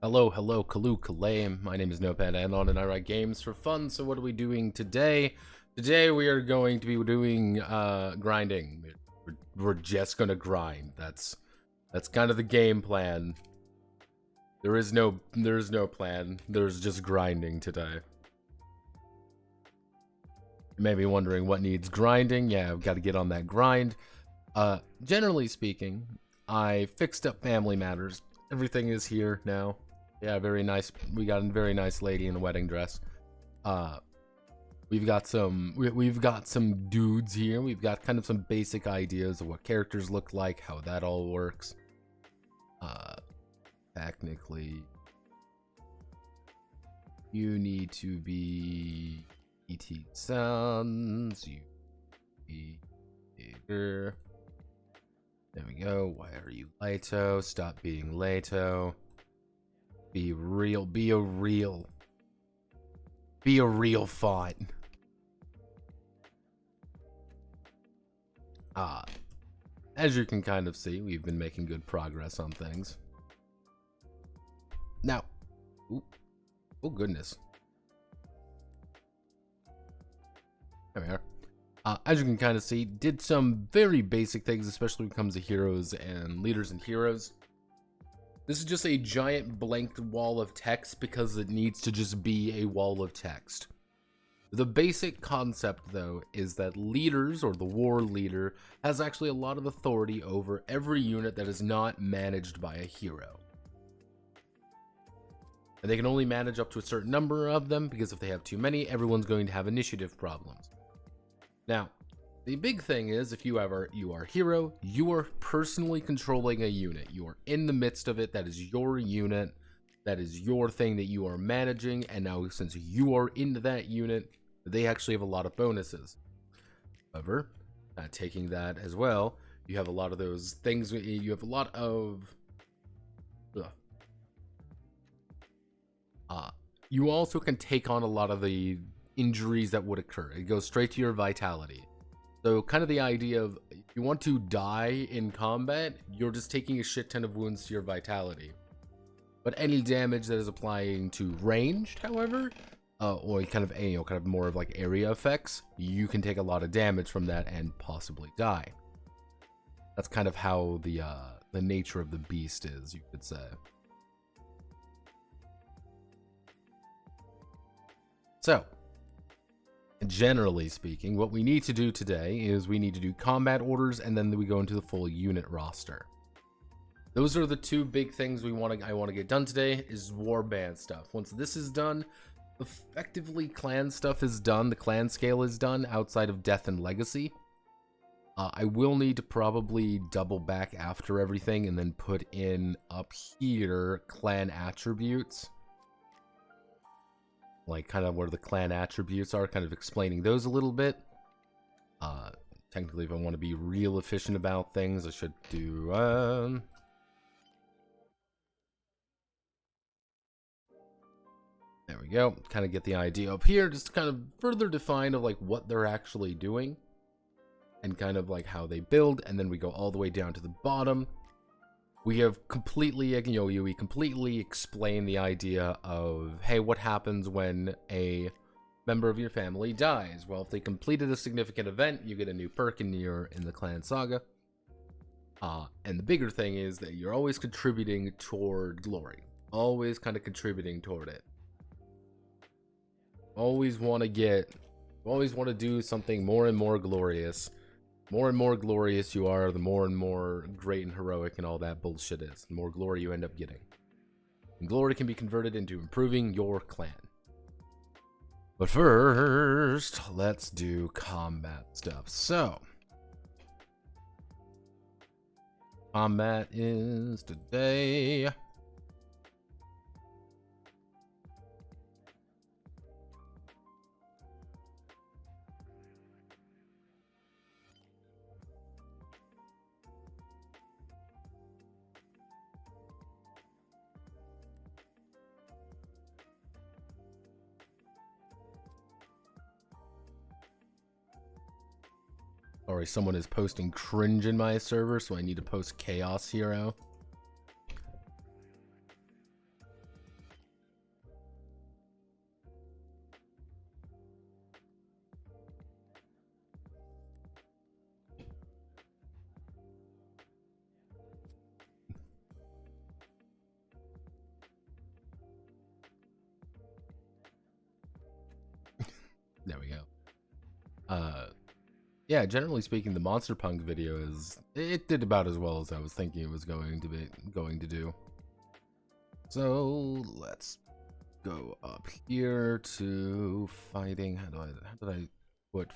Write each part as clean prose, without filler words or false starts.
Hello, Kalu, Kalame. My name is Notepad Anon and I write games for fun. So what are we doing today? Today we are going to be doing grinding. We're just gonna grind. That's kind of the game plan. There's no plan. There's just grinding today. You may be wondering what needs grinding. Yeah, I've got to get on that grind. Generally speaking, I fixed up family matters. Everything is here now. Yeah, very nice. We got a very nice lady in a wedding dress. We've got some dudes here. We've got kind of some basic ideas of what characters look like, how that all works. Technically, you need to be ET sons. You be bigger. There we go. Why are you Leto? Stop being Leto. Be real. Be a real font. As you can kind of see, we've been making good progress on things. Now, oh goodness. There we are. As you can kind of see, did some very basic things, especially when it comes to heroes and leaders and heroes. This is just a giant blank wall of text because it needs to just be a wall of text. The basic concept, though, is that leaders, or the war leader, has actually a lot of authority over every unit that is not managed by a hero. And they can only manage up to a certain number of them, because if they have too many, everyone's going to have initiative problems. Now, the big thing is, if you are hero, you are personally controlling a unit. You are in the midst of it. That is your unit. That is your thing that you are managing. And now, since you are into that unit, they actually have a lot of bonuses. However, taking that as well, you have a lot of those things. You have a lot of... you also can take on a lot of the injuries that would occur. It goes straight to your vitality. So kind of the idea of, if you want to die in combat, you're just taking a shit ton of wounds to your vitality. But any damage that is applying to ranged, however, or kind of more of like area effects, you can take a lot of damage from that and possibly die. That's kind of how the nature of the beast is, you could say. So, generally speaking, what we need to do today is we need to do combat orders, and then we go into the full unit roster. Those are the two big things I want to get done today, is warband stuff. Once this is done, effectively clan stuff is done. The clan scale is done outside of death and legacy. I will need to probably double back after everything and then put in up here clan attributes. Like kind of where the clan attributes are, kind of explaining those a little bit. Technically, if I want to be real efficient about things, I should do there we go. Kind of get the idea up here, just kind of further define of like what they're actually doing and kind of like how they build, and then we go all the way down to the bottom. We have completely, we completely explain the idea of, hey, what happens when a member of your family dies? Well, if they completed a significant event, you get a new perk in the clan saga. And the bigger thing is that you're always contributing toward glory. Always kind of contributing toward it. Always want to do something more and more glorious. More and more glorious you are, the more and more great and heroic and all that bullshit is. The more glory you end up getting. And glory can be converted into improving your clan. But first, let's do combat stuff. So, combat is today. Sorry, someone is posting cringe in my server, so I need to post chaos hero. yeah, generally speaking, the Monster Punk video it did about as well as I was thinking it was going to do. So let's go up here to fighting. How did I put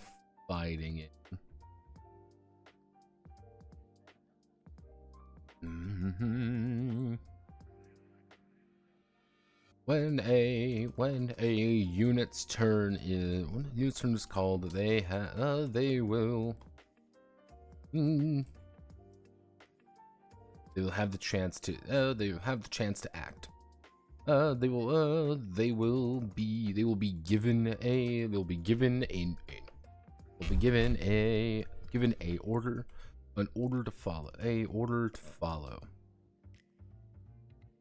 fighting in? When a unit's turn is called, they will have the chance to act. They will be given a order, an order to follow,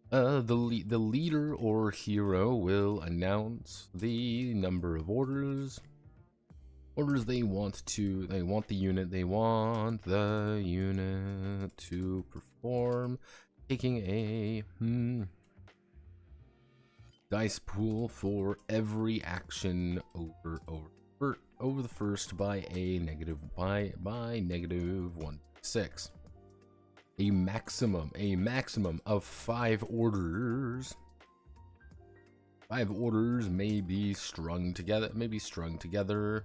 the leader or hero will announce the number of orders they want the unit to perform, taking a dice pool for every action over the first by -1/6. A maximum of 5 orders. 5 orders may be strung together.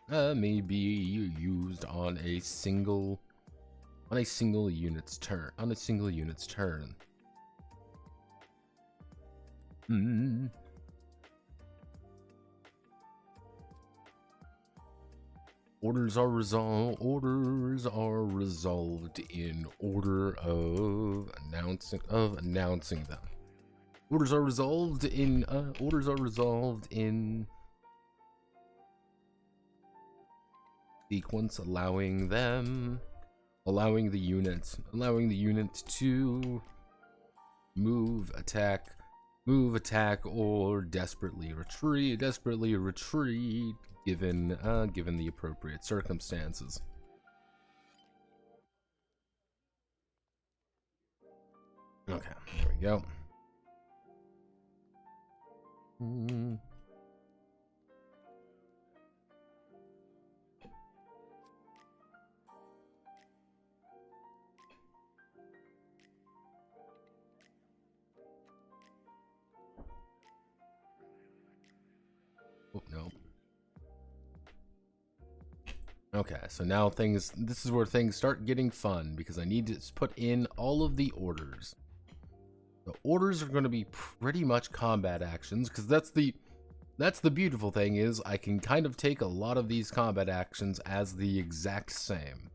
May be used on a single unit's turn. Orders are resolved in order of announcing them. Orders are resolved in sequence, allowing the unit to move, attack, or desperately retreat, given the appropriate circumstances. Okay, there we go. Oh, no. Okay, so now this is where things start getting fun, because I need to put in all of the orders. The orders are going to be pretty much combat actions, because that's the beautiful thing, is I can kind of take a lot of these combat actions as the exact same.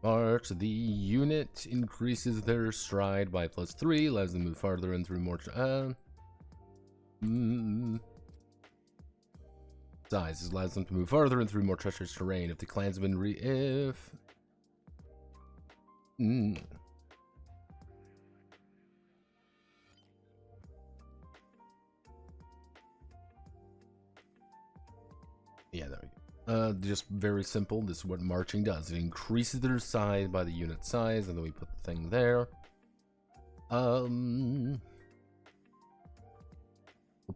March. The unit increases their stride by +3, allows them to move farther and through more size allows them to move farther and through more treacherous terrain. If the clansman yeah, there we go. Just very simple. This is what marching does. It increases their size by the unit size, and then we put the thing there. We'll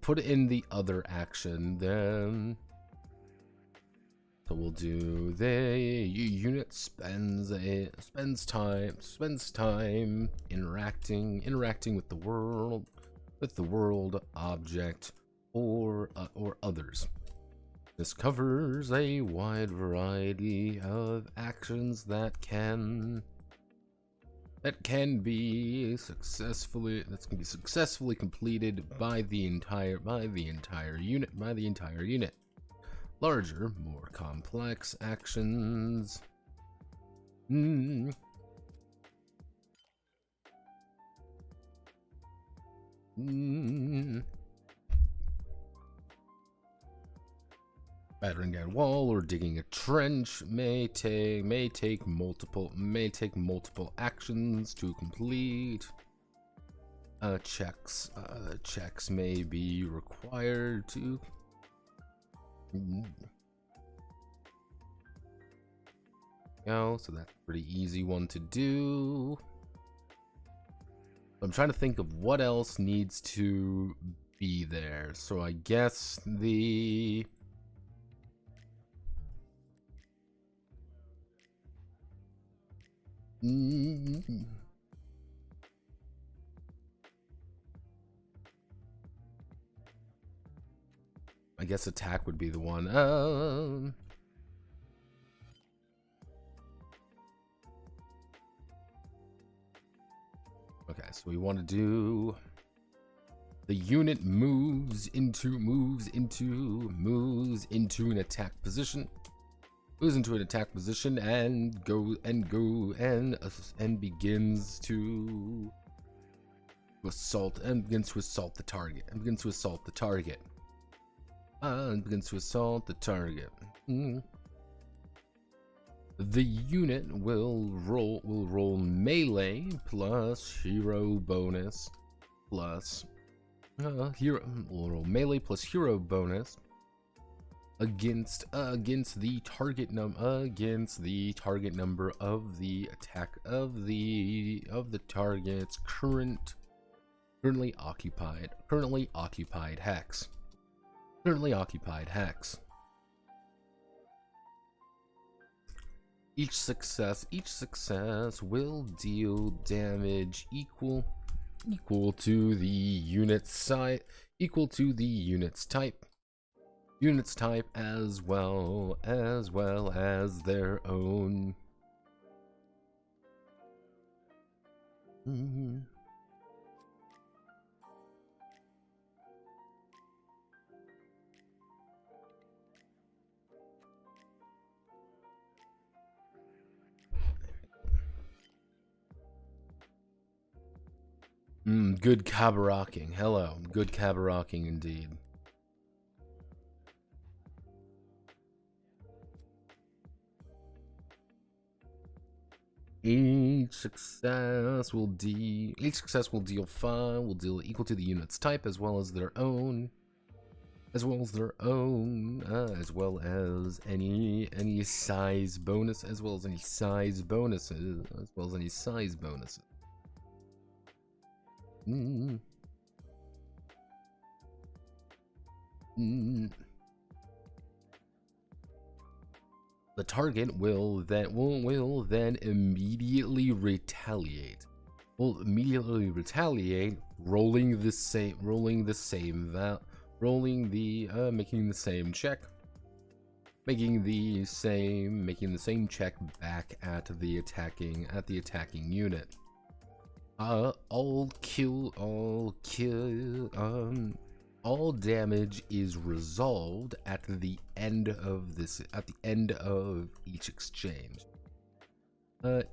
put it in the other action then. So we'll do the unit spends time interacting with the world, object, or others. This covers a wide variety of actions that can be successfully completed by the entire unit. Larger, more complex actions. Battering down a wall or digging a trench may take multiple actions to complete. Checks may be required to. So that's a pretty easy one to do. I'm trying to think of what else needs to be there. So I guess the... I guess attack would be the one. Okay, so we want to do the unit moves into an attack position. Moves into an attack position and begins to assault the target. The unit will roll melee plus hero bonus plus melee plus hero bonus against the target number of the attack of the target's currently occupied hex. Each success will deal damage equal to the unit's type. As well as their own. Good cabarocking. Hello. Good cabarocking indeed. Each success will deal 5, will deal equal to the unit's type as well as their own. As well as any size bonus, The target will then immediately retaliate. Making the same check back at the attacking unit. All damage is resolved at the end of each exchange. All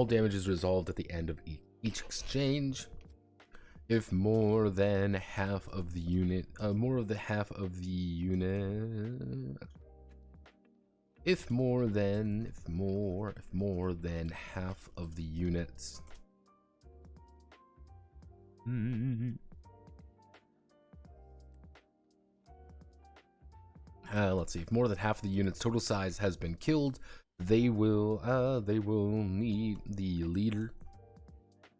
damage is resolved at the end of each exchange. If more than half of the unit, if more than half of the units. Let's see. If more than half of the unit's total size has been killed, they will need the leader.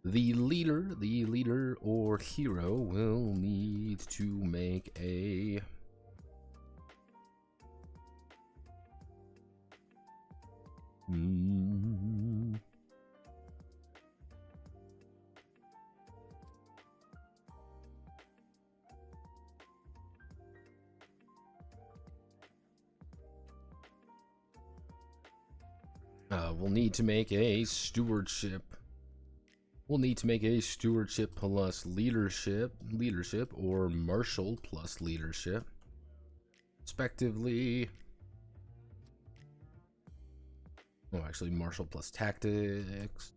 The leader or hero will need to make a we'll need to make a stewardship. We'll need to make a stewardship plus leadership, or martial plus leadership, respectively. Oh, actually, martial plus tactics.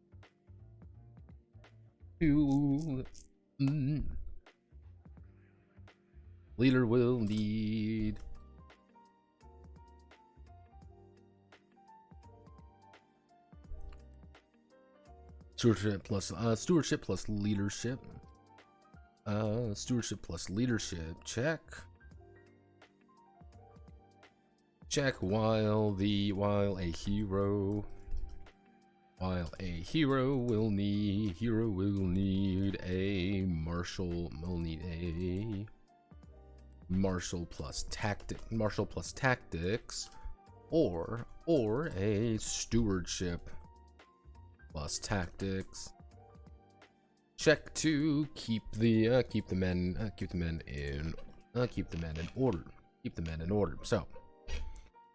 Leader will need stewardship plus leadership. Stewardship plus leadership. Check. While a hero While a hero will need a martial, will need a martial plus tactics, or a stewardship plus tactics. Check to keep the men in order. Keep the men in order. So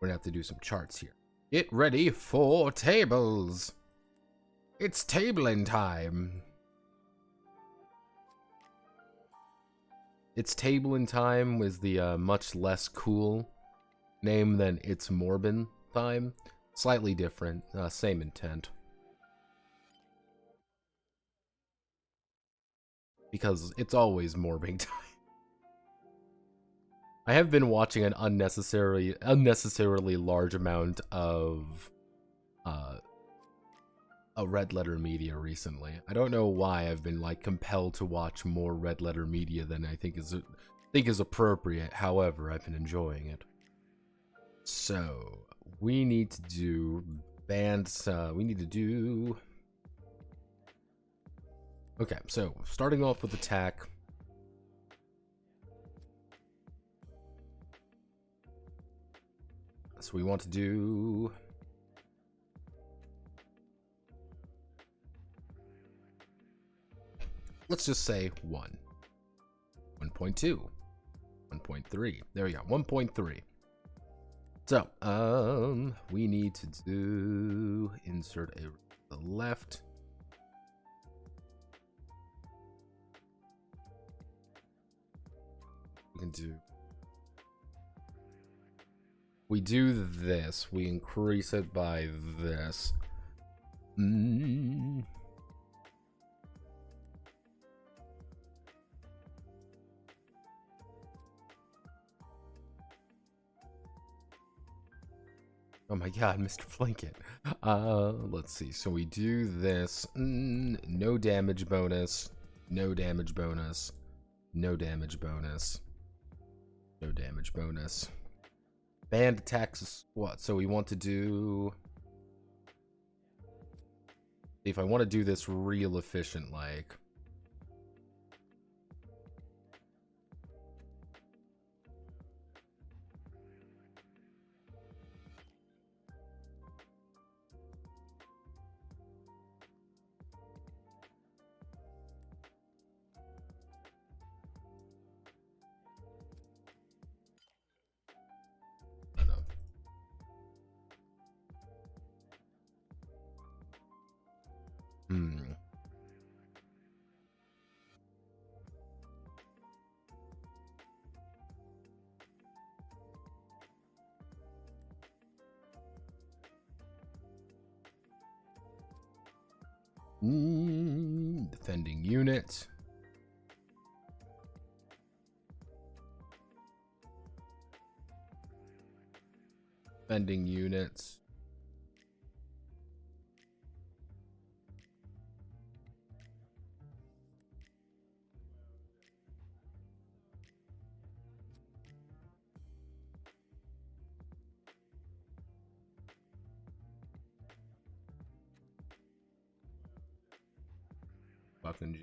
we're gonna have to do some charts here. Get ready for tables. It's tabling time. It's tabling time was the much less cool name than It's Morbin time. Slightly different, same intent. Because it's always morbing time. I have been watching an unnecessarily large amount of a red letter media recently. I don't know why I've been like compelled to watch more red letter media than I think is appropriate. However, I've been enjoying it. So we need to do bands. Okay, so starting off with attack. So we want to do... Let's just say 1. 1.2. 1.3. There we go, 1.3. So, we need to do... Insert a the left. We can do... We do this. We increase it by this. Oh my god, Mr. Blanket. Let's see. So we do this. No damage bonus. No damage bonus. No damage bonus. No damage bonus. Band attacks is what? So we want to do... If I want to do this real efficient, like... Defending unit. Defending units. Fucking...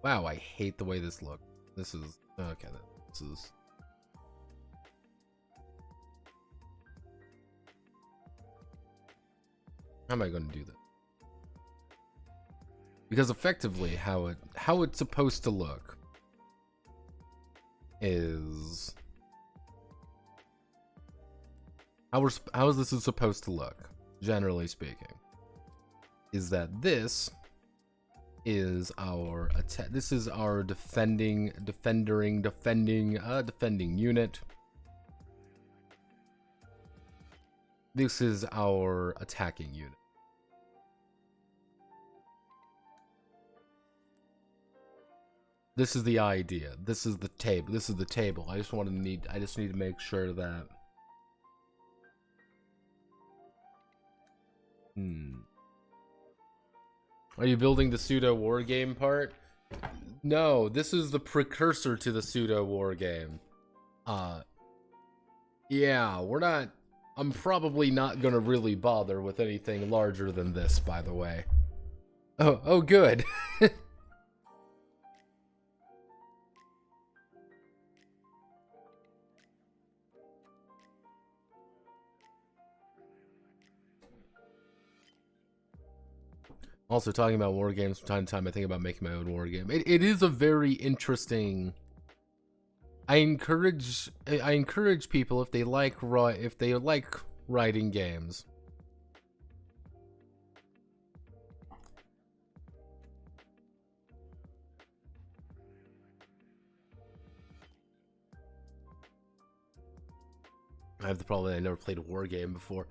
Wow, I hate the way this looks. This is... Okay, this is... How am I going to do that? Because effectively, how it's supposed to look is... How is this supposed to look, generally speaking, is that this is our attack. This is our defending unit. This is our attacking unit. This is the idea. This is the table. This is the table. I just need to make sure that... Are you building the pseudo war game part? No, this is the precursor to the pseudo war game. Uh, yeah, we're not. I'm probably not gonna really bother with anything larger than this, by the way. Oh, good. Also, talking about war games from time to time, I think about making my own war game. It is a very interesting. I encourage people if they like writing games. I have the problem that I never played a war game before.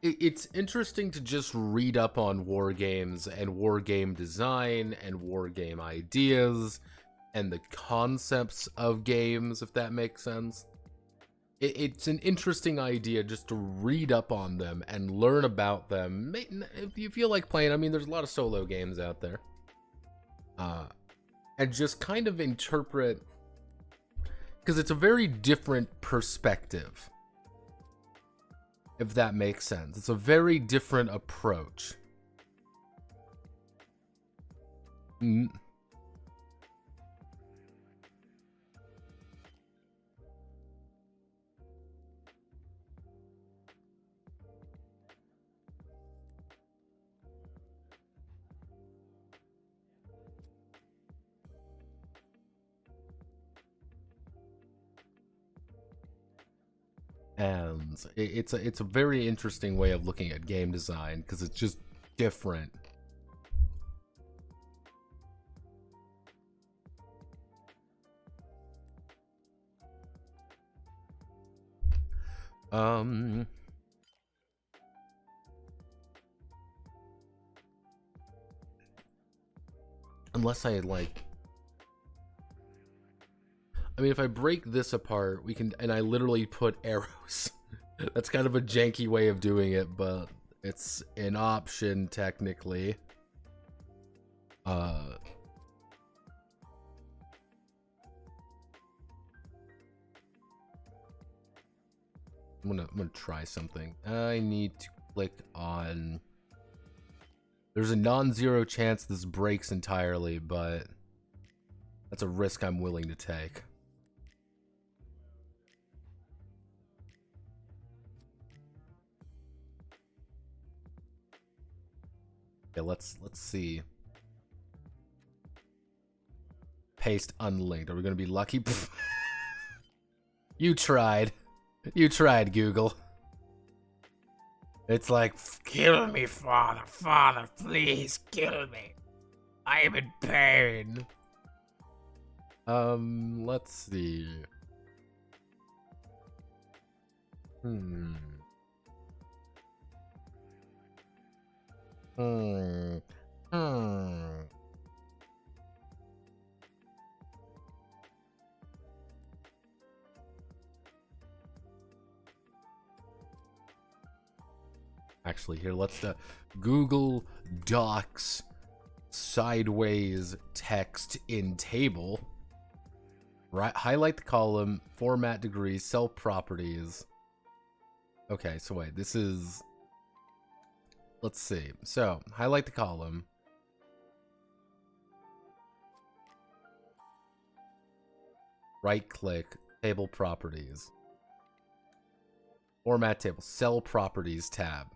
It's interesting to just read up on war games and war game design and war game ideas and the concepts of games, if that makes sense. It's an interesting idea just to read up on them and learn about them. If you feel like playing, I mean, there's a lot of solo games out there. And just kind of interpret, because it's a very different perspective, if that makes sense. It's a very different approach. And it's a very interesting way of looking at game design because it's just different. Unless I like, I mean, if I break this apart, we can, and I literally put arrows. That's kind of a janky way of doing it, but it's an option technically. I'm gonna try something. I need to click on. There's a non-zero chance this breaks entirely, but that's a risk I'm willing to take. Okay, let's see. Paste unlinked. Are we gonna be lucky? You tried. You tried, Google. It's like, kill me, father. Father, please kill me. I am in pain. Let's see. Actually, here, let's Google Docs sideways text in table. Right, highlight the column, format degrees, cell properties. Okay, so wait, this is. Let's see. So, highlight the column. Right click, table properties. Format table, cell properties tab.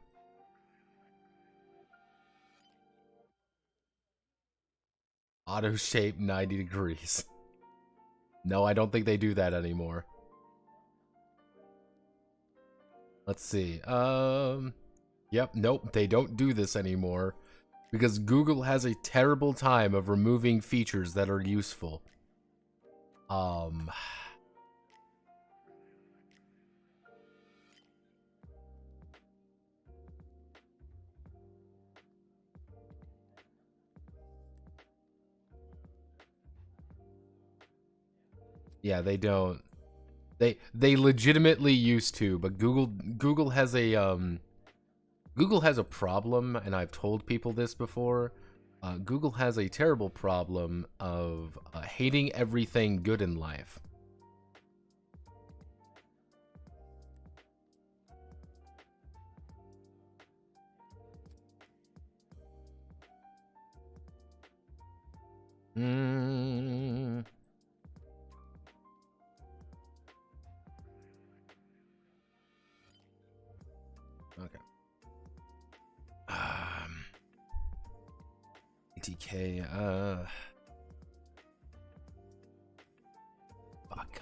Auto shape 90 degrees. No, I don't think they do that anymore. Let's see. Yep, nope, they don't do this anymore because Google has a terrible time of removing features that are useful. Yeah, they don't. They legitimately used to, but Google has a problem, and I've told people this before. Google has a terrible problem of hating everything good in life. Okay. ATK, fuck.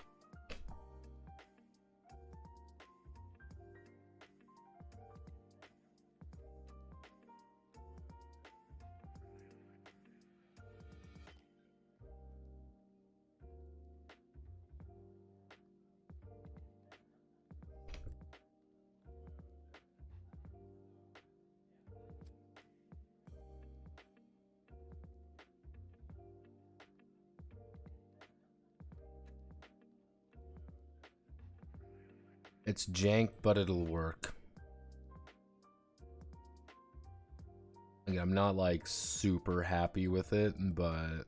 It's jank, but it'll work. Like, I'm not like super happy with it, but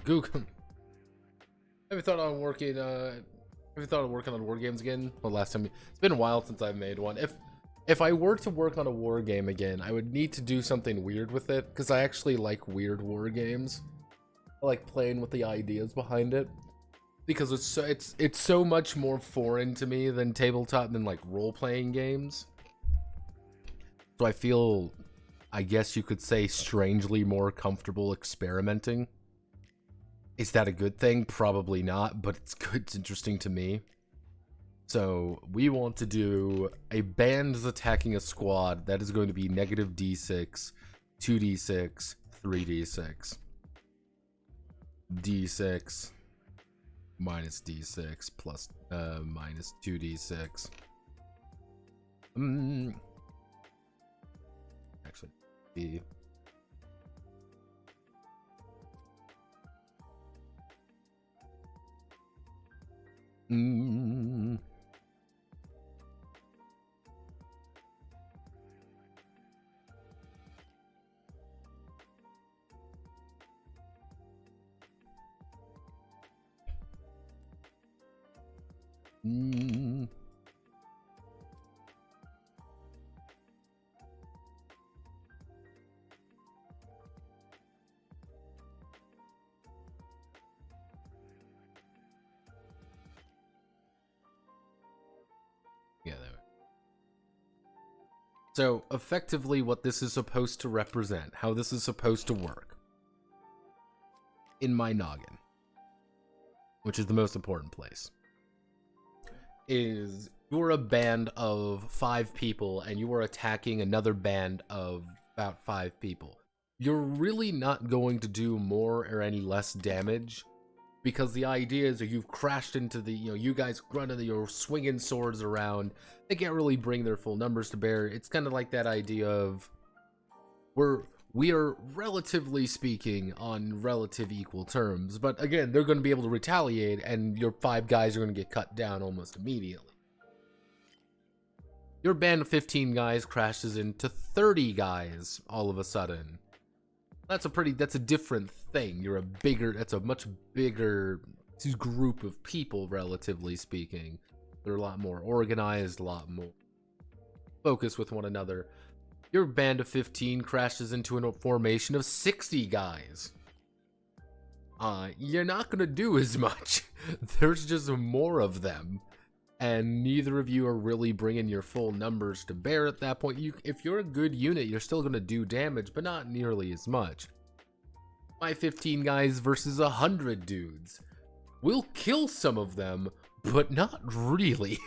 Google. Have you thought on working? Have you thought of working on war games again? Well, last time it's been a while since I've made one. If I were to work on a war game again, I would need to do something weird with it because I actually like weird war games. I like playing with the ideas behind it because it's so much more foreign to me than tabletop than like role-playing games. So I feel, I guess you could say, strangely more comfortable experimenting. Is that a good thing? Probably not, but it's good. It's interesting to me. So we want to do a band is attacking a squad that is going to be negative d6, 2d6, 3d6, d6, minus d6, plus minus 2d6. Actually, d. Yeah, there. So effectively what this is supposed to represent, how this is supposed to work in my noggin, which is the most important place, is you're a band of 5 people and you are attacking another band of about 5 people. You're really not going to do more or any less damage because the idea is that you've crashed into the, you guys grunted, you're swinging swords around. They can't really bring their full numbers to bear. It's kind of like that idea of we are relatively speaking on relative equal terms, but again, they're going to be able to retaliate and your 5 guys are going to get cut down almost immediately. Your band of 15 guys crashes into 30 guys all of a sudden. That's a different thing. That's a much bigger group of people, relatively speaking. They're a lot more organized, a lot more focused with one another. Your band of 15 crashes into a formation of 60 guys. You're not gonna do as much. There's just more of them. And neither of you are really bringing your full numbers to bear at that point. If you're a good unit, you're still going to do damage, but not nearly as much. My 15 guys versus 100 dudes. We'll kill some of them, but not really.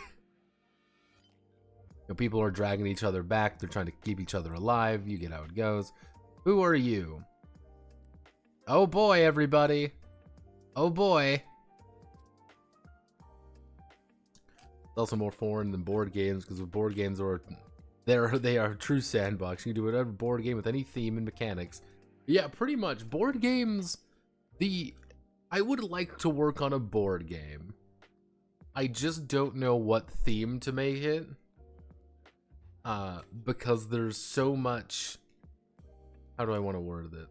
People are dragging each other back. They're trying to keep each other alive. You get how it goes. Who are you? Oh boy, everybody. Oh boy. It's also more foreign than board games because board games they are a true sandbox. You can do whatever board game with any theme and mechanics. Yeah, pretty much. Board games, I would like to work on a board game. I just don't know what theme to make it. Because there's so much... How do I want to word it?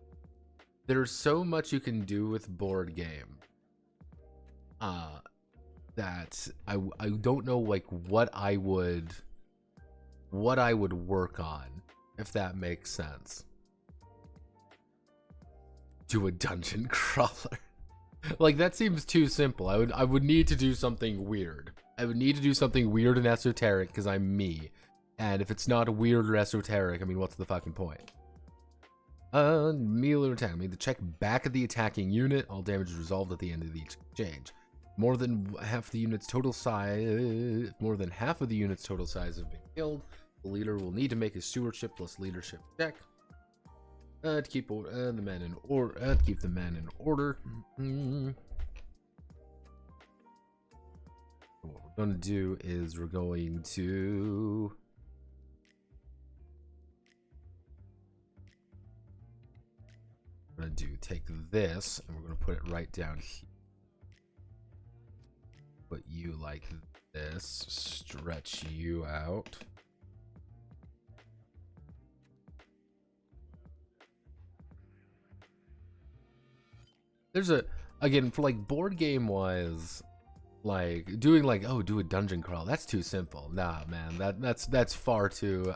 There's so much you can do with board game. That I don't know like what I would work on, if that makes sense. Do a dungeon crawler. Like, that seems too simple. I would need to do something weird. I would need to do something weird and esoteric because I'm me. And if it's not weird or esoteric, I mean, what's the fucking point? Melee attack. I mean, to check back at the attacking unit. All damage is resolved at the end of each exchange. More than half the unit's total size. More than half of the unit's total size have been killed. The leader will need to make a stewardship plus leadership check. To keep the men in order. To keep the men in order. What we're gonna do is we're going to. We're gonna take this and we're gonna put it right down here. Put you like this. Stretch you out. There's a, again, for like board game wise, like doing like, oh, do a dungeon crawl. That's too simple. Nah, man, that's far too,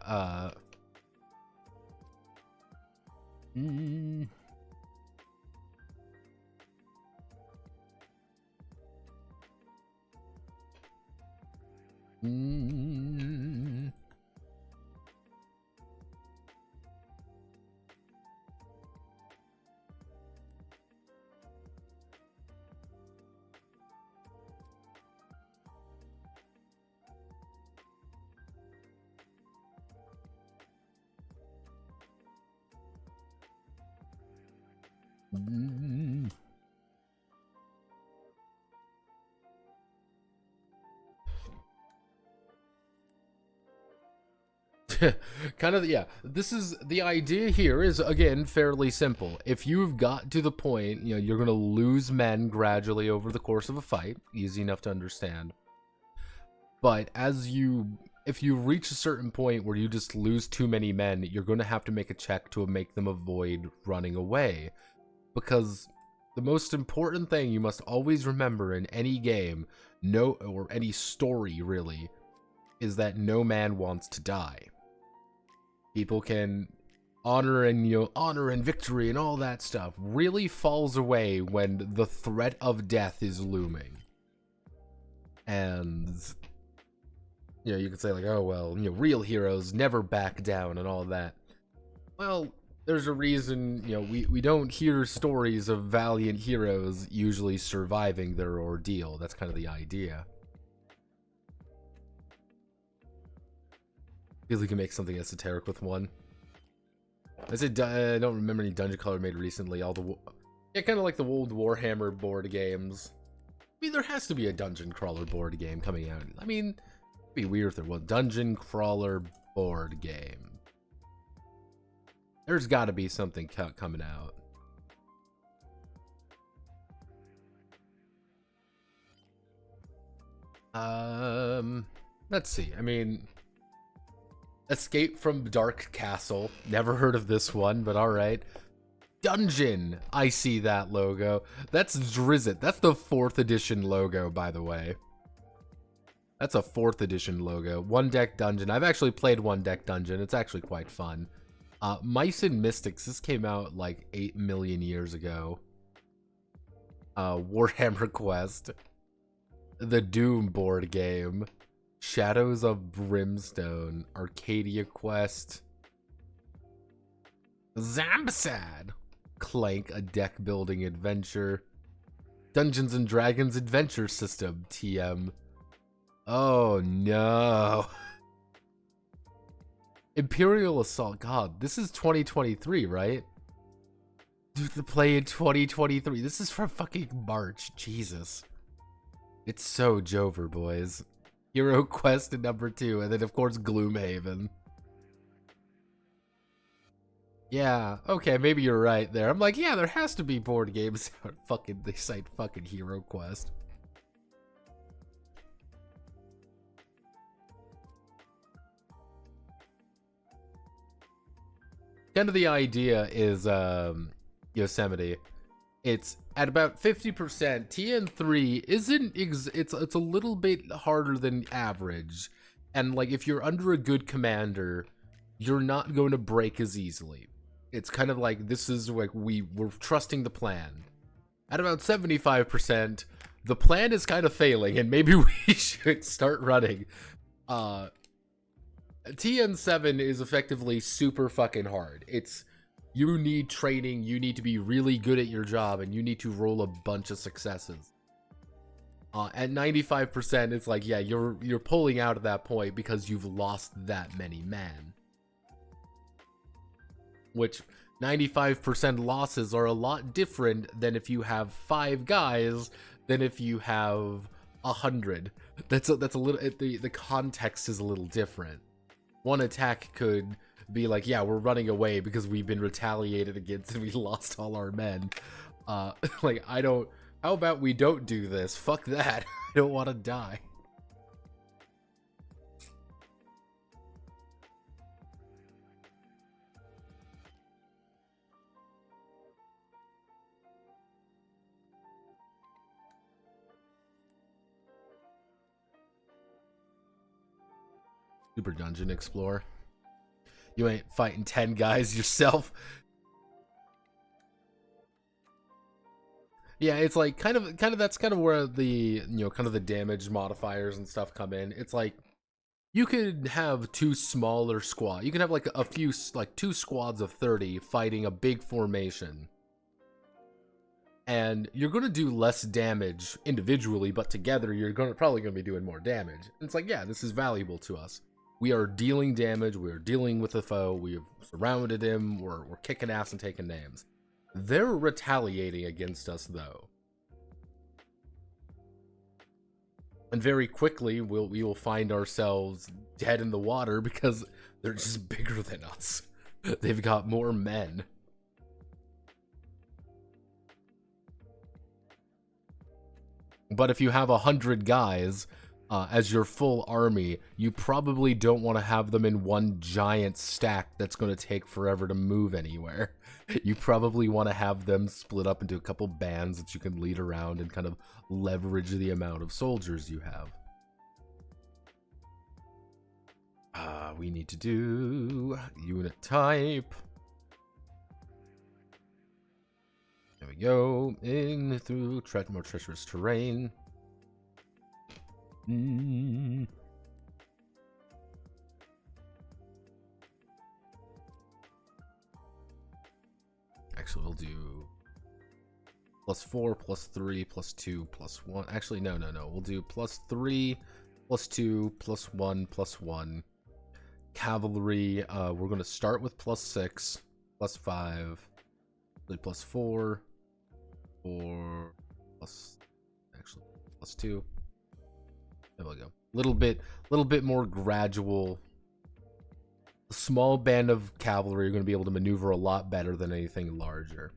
kind of, yeah, this is the idea here is again fairly simple. If you've got to the point, you know, you're gonna lose men gradually over the course of a fight, easy enough to understand, but if you reach a certain point where you just lose too many men, you're gonna have to make a check to make them avoid running away, because the most important thing you must always remember in any game, or any story really, is that no man wants to die. People can honor and victory and all that stuff really falls away when the threat of death is looming. And you know, you could say like, oh well, you know, real heroes never back down and all that. Well, there's a reason, you know, we don't hear stories of valiant heroes usually surviving their ordeal. That's kind of the idea. Feels like you can make something esoteric with one. I don't remember any dungeon crawler made recently. Yeah, kind of like the old Warhammer board games. I mean, there has to be a dungeon crawler board game coming out. I mean, it'd be weird if there was dungeon crawler board game. There's got to be something coming out. Let's see. I mean, Escape from Dark Castle. Never heard of this one, but all right. Dungeon. I see that logo. That's Drizzt. That's the 4th edition logo, by the way. That's a 4th edition logo. One deck dungeon. I've actually played one deck dungeon. It's actually quite fun. Mice and Mystics. This came out like 8 million years ago. Warhammer Quest. The Doom board game. Shadows of Brimstone. Arcadia Quest. Zambasad. Clank, a deck building adventure. Dungeons and Dragons Adventure System, TM. Oh no. Imperial Assault. God, this is 2023, right? To play in 2023. This is from fucking March. Jesus. It's so Jover, boys. Hero Quest at number 2, and then of course Gloomhaven. Yeah, okay, maybe you're right there. I'm like, yeah, there has to be board games. Fucking, they cite fucking Hero Quest. Kind of the idea is Yosemite. It's at about 50%. TN3 isn't it's a little bit harder than average. And like if you're under a good commander, you're not going to break as easily. It's kind of like this is like we're trusting the plan. At about 75%, the plan is kind of failing and maybe we should start running. TN7 is effectively super fucking hard. It's you need training, you need to be really good at your job, and you need to roll a bunch of successes. At 95%, it's like, yeah, you're pulling out at that point because you've lost that many men. Which 95% losses are a lot different than if you have 5 guys than if you have 100. That's a little the context is a little different. One attack could be like, yeah, we're running away because we've been retaliated against and we lost all our men. Like, how about we don't do this? Fuck that. I don't want to die. Super Dungeon Explorer. You ain't fighting 10 guys yourself. Yeah, it's like kind of that's kind of where the kind of the damage modifiers and stuff come in. It's like you could have 2 smaller squads. You could have like a few like 2 squads of 30 fighting a big formation. And you're going to do less damage individually, but together you're probably going to be doing more damage. And it's like, yeah, this is valuable to us. We are dealing damage, we are dealing with the foe, we have surrounded him, we're kicking ass and taking names. They're retaliating against us, though. And very quickly, we will find ourselves dead in the water because they're just bigger than us. They've got more men. But if you have 100 guys as your full army, you probably don't want to have them in one giant stack that's going to take forever to move anywhere. You probably want to have them split up into a couple bands that you can lead around and kind of leverage the amount of soldiers you have. We need to do unit type. There we go. In through more treacherous terrain. Actually, we'll do +4, +3, +2, +1. Actually, no. We'll do +3, +2, +1, +1. Cavalry, we're going to start with +6, +5, +4, or actually +2. There we go. Little bit more gradual. A small band of cavalry are going to be able to maneuver a lot better than anything larger.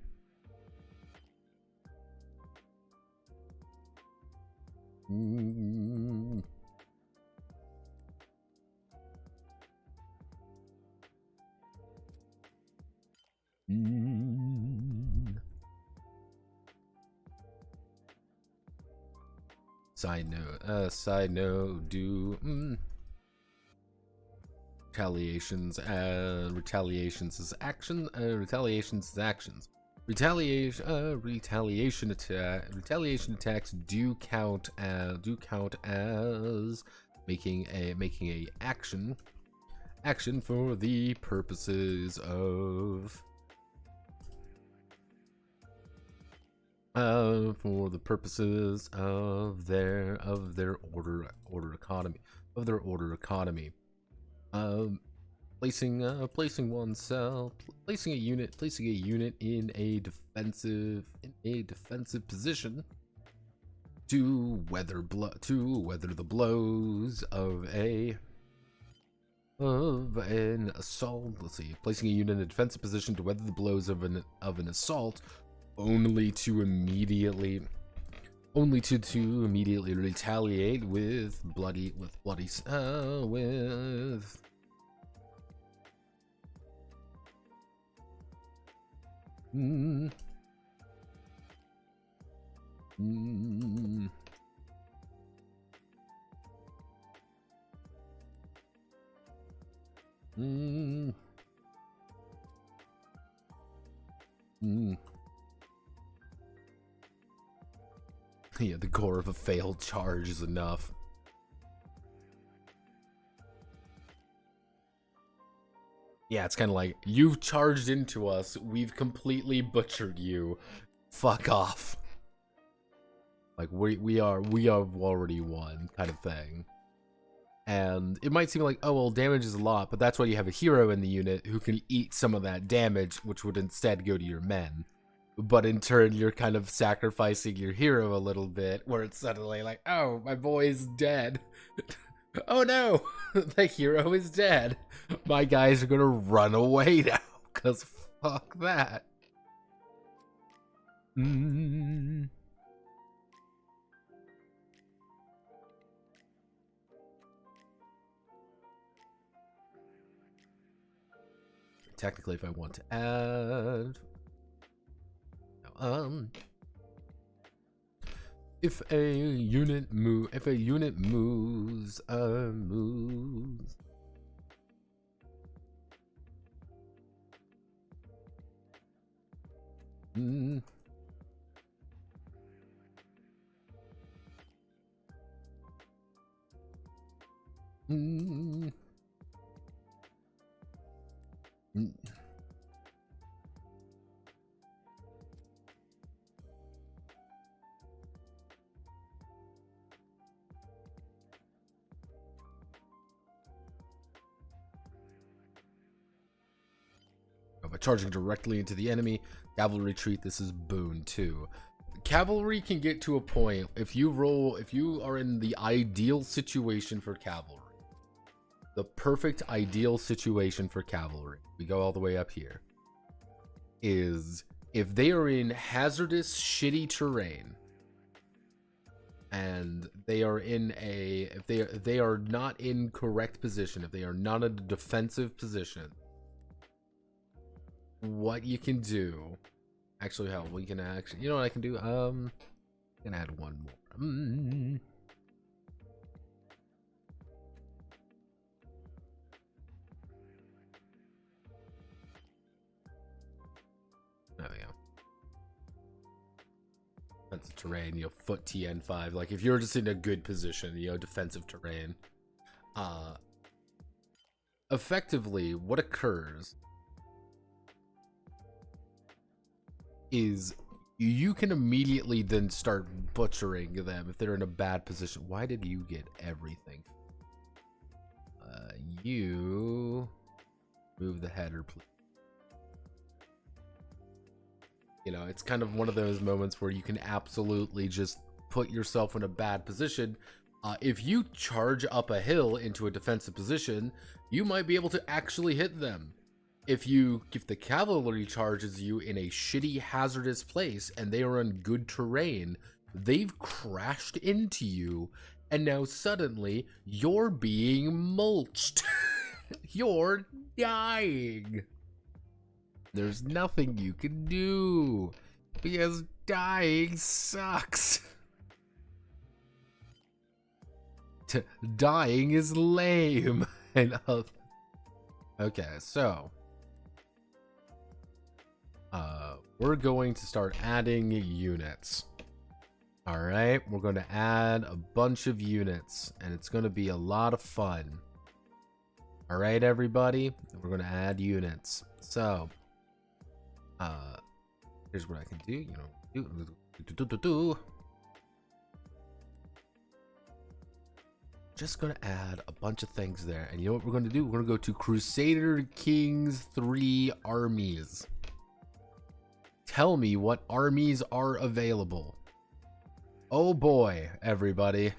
Side note, do retaliations is actions. Retaliation attacks do count as making a action for the purposes of their order economy placing a unit in a defensive position to weather the blows of a of an assault. Let's see. Placing a unit in a defensive position to weather the blows of an assault, only to immediately retaliate with bloody Mm. Mm. Mm. Mm. Yeah, the gore of a failed charge is enough. Yeah, it's kind of like, you've charged into us, we've completely butchered you. Fuck off. Like, we have already won, kind of thing. And it might seem like, oh, well, damage is a lot, but that's why you have a hero in the unit who can eat some of that damage, which would instead go to your men. But in turn, you're kind of sacrificing your hero a little bit, where it's suddenly like, oh, my boy's dead. Oh no, the hero is dead. My guys are gonna run away now, because fuck that. Technically, if I want to add... If a unit moves, moves. Mm. Mm. Mm. By charging directly into the enemy, cavalry retreat, this is boon too. Cavalry can get to a point, if you are in the ideal situation for cavalry, the perfect ideal situation for cavalry, we go all the way up here, is if they are in hazardous, shitty terrain, and they are in if they are not in correct position, if they are not in a defensive position, what you can do, actually, hell, we can actually, you know what I can do? I can add one more. There we go. Defensive terrain, you know, foot TN5. Like, if you're just in a good position, you know, defensive terrain. Effectively, what occurs is you can immediately then start butchering them if they're in a bad position. Why did you get everything? You move the header, please. You know, it's kind of one of those moments where you can absolutely just put yourself in a bad position. If you charge up a hill into a defensive position, you might be able to actually hit them. If the cavalry charges you in a shitty, hazardous place and they are on good terrain, they've crashed into you, and now suddenly you're being mulched. You're dying. There's nothing you can do because dying sucks. Dying is lame. And okay, so we're going to start adding units. All right, we're going to add a bunch of units, and it's going to be a lot of fun. All right, everybody, we're going to add units. So, here's what I can do. You know, just going to add a bunch of things there, and you know what we're going to do? We're going to go to Crusader Kings 3 armies. Tell me what armies are available. Oh boy, everybody.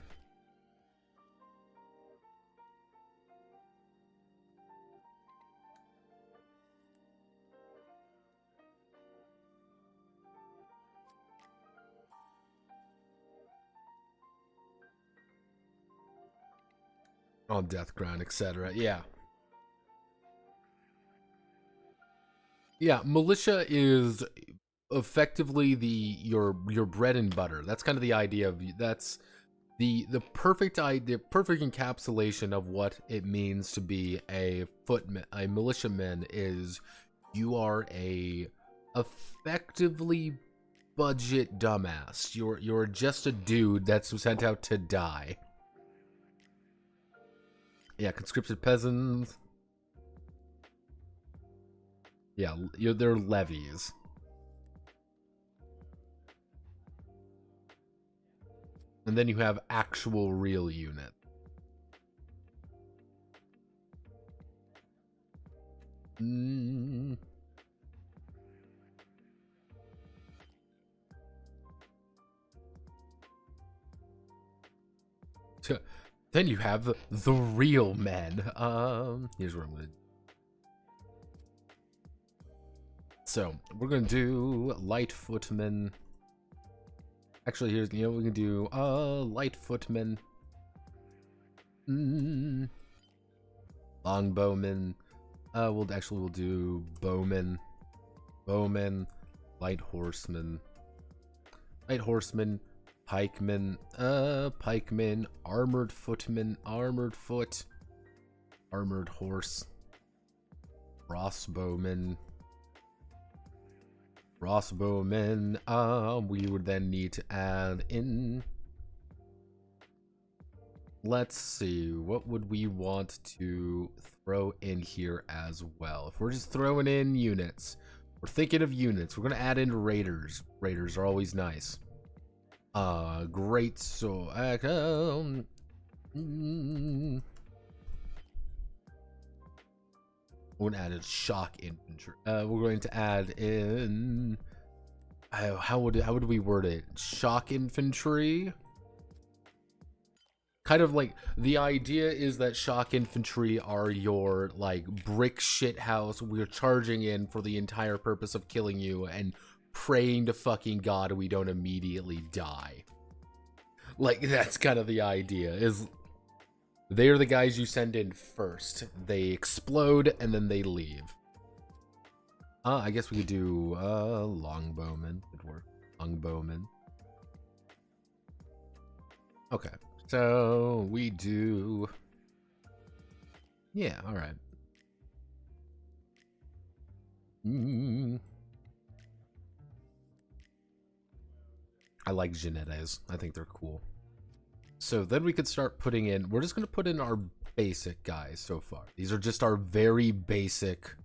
on death ground, etc. Yeah. Yeah, militia is effectively your bread and butter. That's kind of the idea of that's the perfect idea, perfect encapsulation of what it means to be a footman, a militiaman is you are a effectively budget dumbass. You're just a dude that's sent out to die. Yeah, conscripted peasants. Yeah, they're levies. And then you have actual real unit. Then you have the real men. Here's what I'm gonna. So we're gonna do light footmen. Actually, here's we can do light footmen. Longbowmen. We'll do bowmen. Light horsemen. Pikemen, pikemen, armored footmen, armored foot, armored horse, crossbowmen, we would then need to add in, let's see, what would we want to throw in here as well? If we're just throwing in units, we're thinking of units, we're going to add in raiders. Raiders are always nice. Great, so we're gonna add in shock infantry. We're going to add in how would we word it? Shock infantry. Kind of like the idea is that shock infantry are your like brick shit house. We're charging in for the entire purpose of killing you and praying to fucking God we don't immediately die. Like, that's kind of the idea, is they're the guys you send in first. They explode, and then they leave. I guess we could do longbowmen. Good work. Longbowmen. Okay, so we do... Yeah, alright. I like Genettes. I think they're cool. So then we could start putting in, we're just going to put in our basic guys so far. These are just our very basic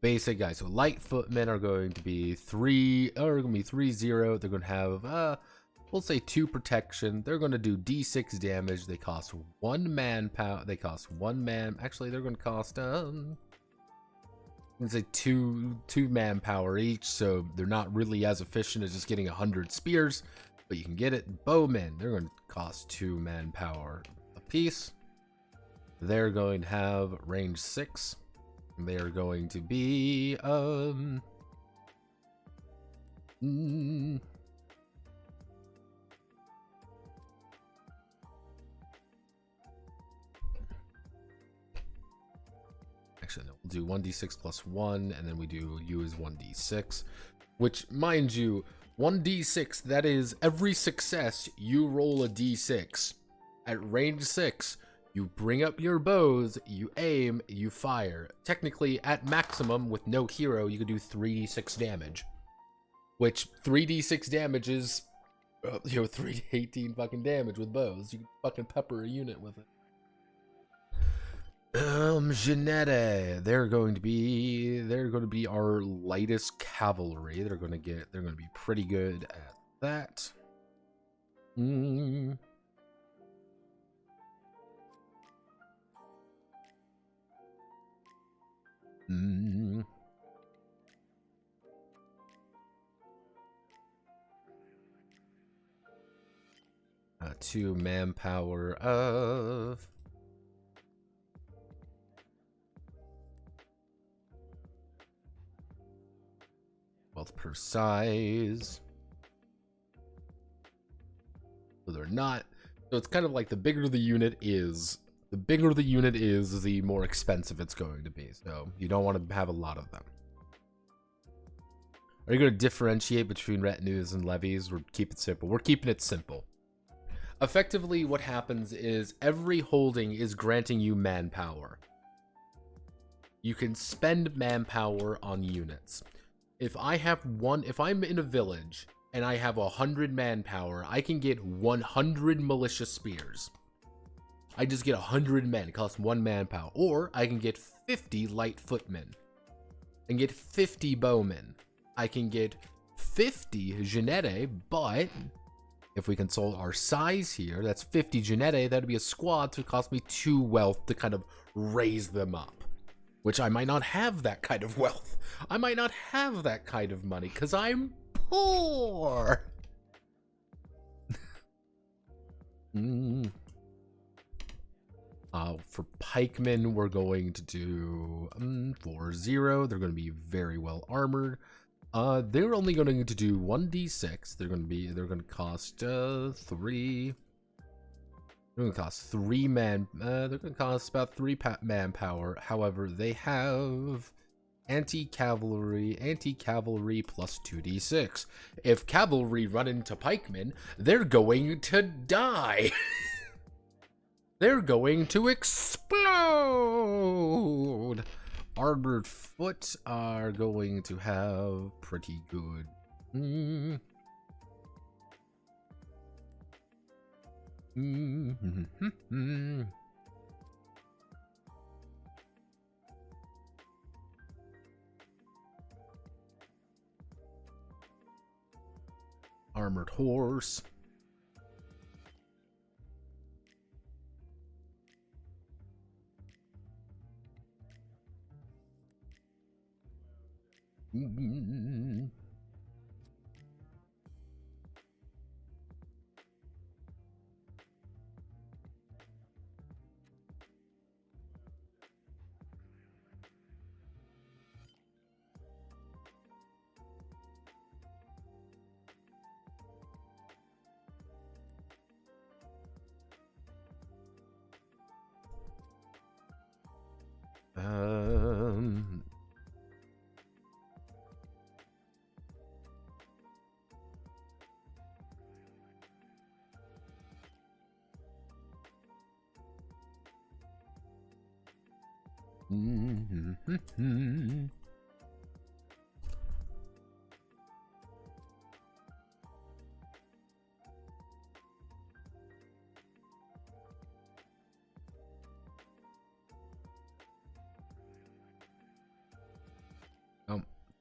guys. So light footmen are going to be 3-0. They're going to have, we'll say 2 protection. They're going to do D6 damage. They cost 1 manpower. They cost 1 man. Actually, they're going to cost, let's say 2 manpower each, so they're not really as efficient as just getting 100 spears, but you can get it. Bowmen, they're going to cost 2 manpower a piece. They're going to have range 6. They're going to be actually, no, we'll do 1d6 plus 1, and then we do U as 1d6, which, mind you, 1d6, that is every success, you roll a d6. At range 6, you bring up your bows, you aim, you fire. Technically, at maximum, with no hero, you could do 3d6 damage, which 3d6 damage is, 3d18 fucking damage with bows. You can fucking pepper a unit with it. Genette, they're going to be our lightest cavalry. They're going to be pretty good at that. 2 manpower of 12 per size. So they're not. So it's kind of like the bigger the unit is, The bigger the unit is, the more expensive it's going to be. So you don't want to have a lot of them. Are you going to differentiate between retinues and levies, or keep it simple? We're keeping it simple. Effectively, what happens is every holding is granting you manpower. You can spend manpower on units. If I'm in a village and I have 100 manpower, I can get 100 militia spears. I just get 100 men. It costs 1 manpower. Or I can get 50 light footmen. And get 50 bowmen. I can get 50 Genette, but if we consult our size here, that's 50 Genette. That'd be a squad, so it costs me 2 wealth to kind of raise them up. Which I might not have that kind of wealth. I might not have that kind of money, because I'm poor. For pikemen, we're going to do 4-0. They're going to be very well armored. They're only going to do 1d6. They're going to cost 3. They're going to cost 3 man. They're going to cost about 3 manpower. However, they have anti-cavalry plus 2d6. If cavalry run into pikemen, they're going to die. They're going to explode. Armored foot are going to have pretty good. Armored horse.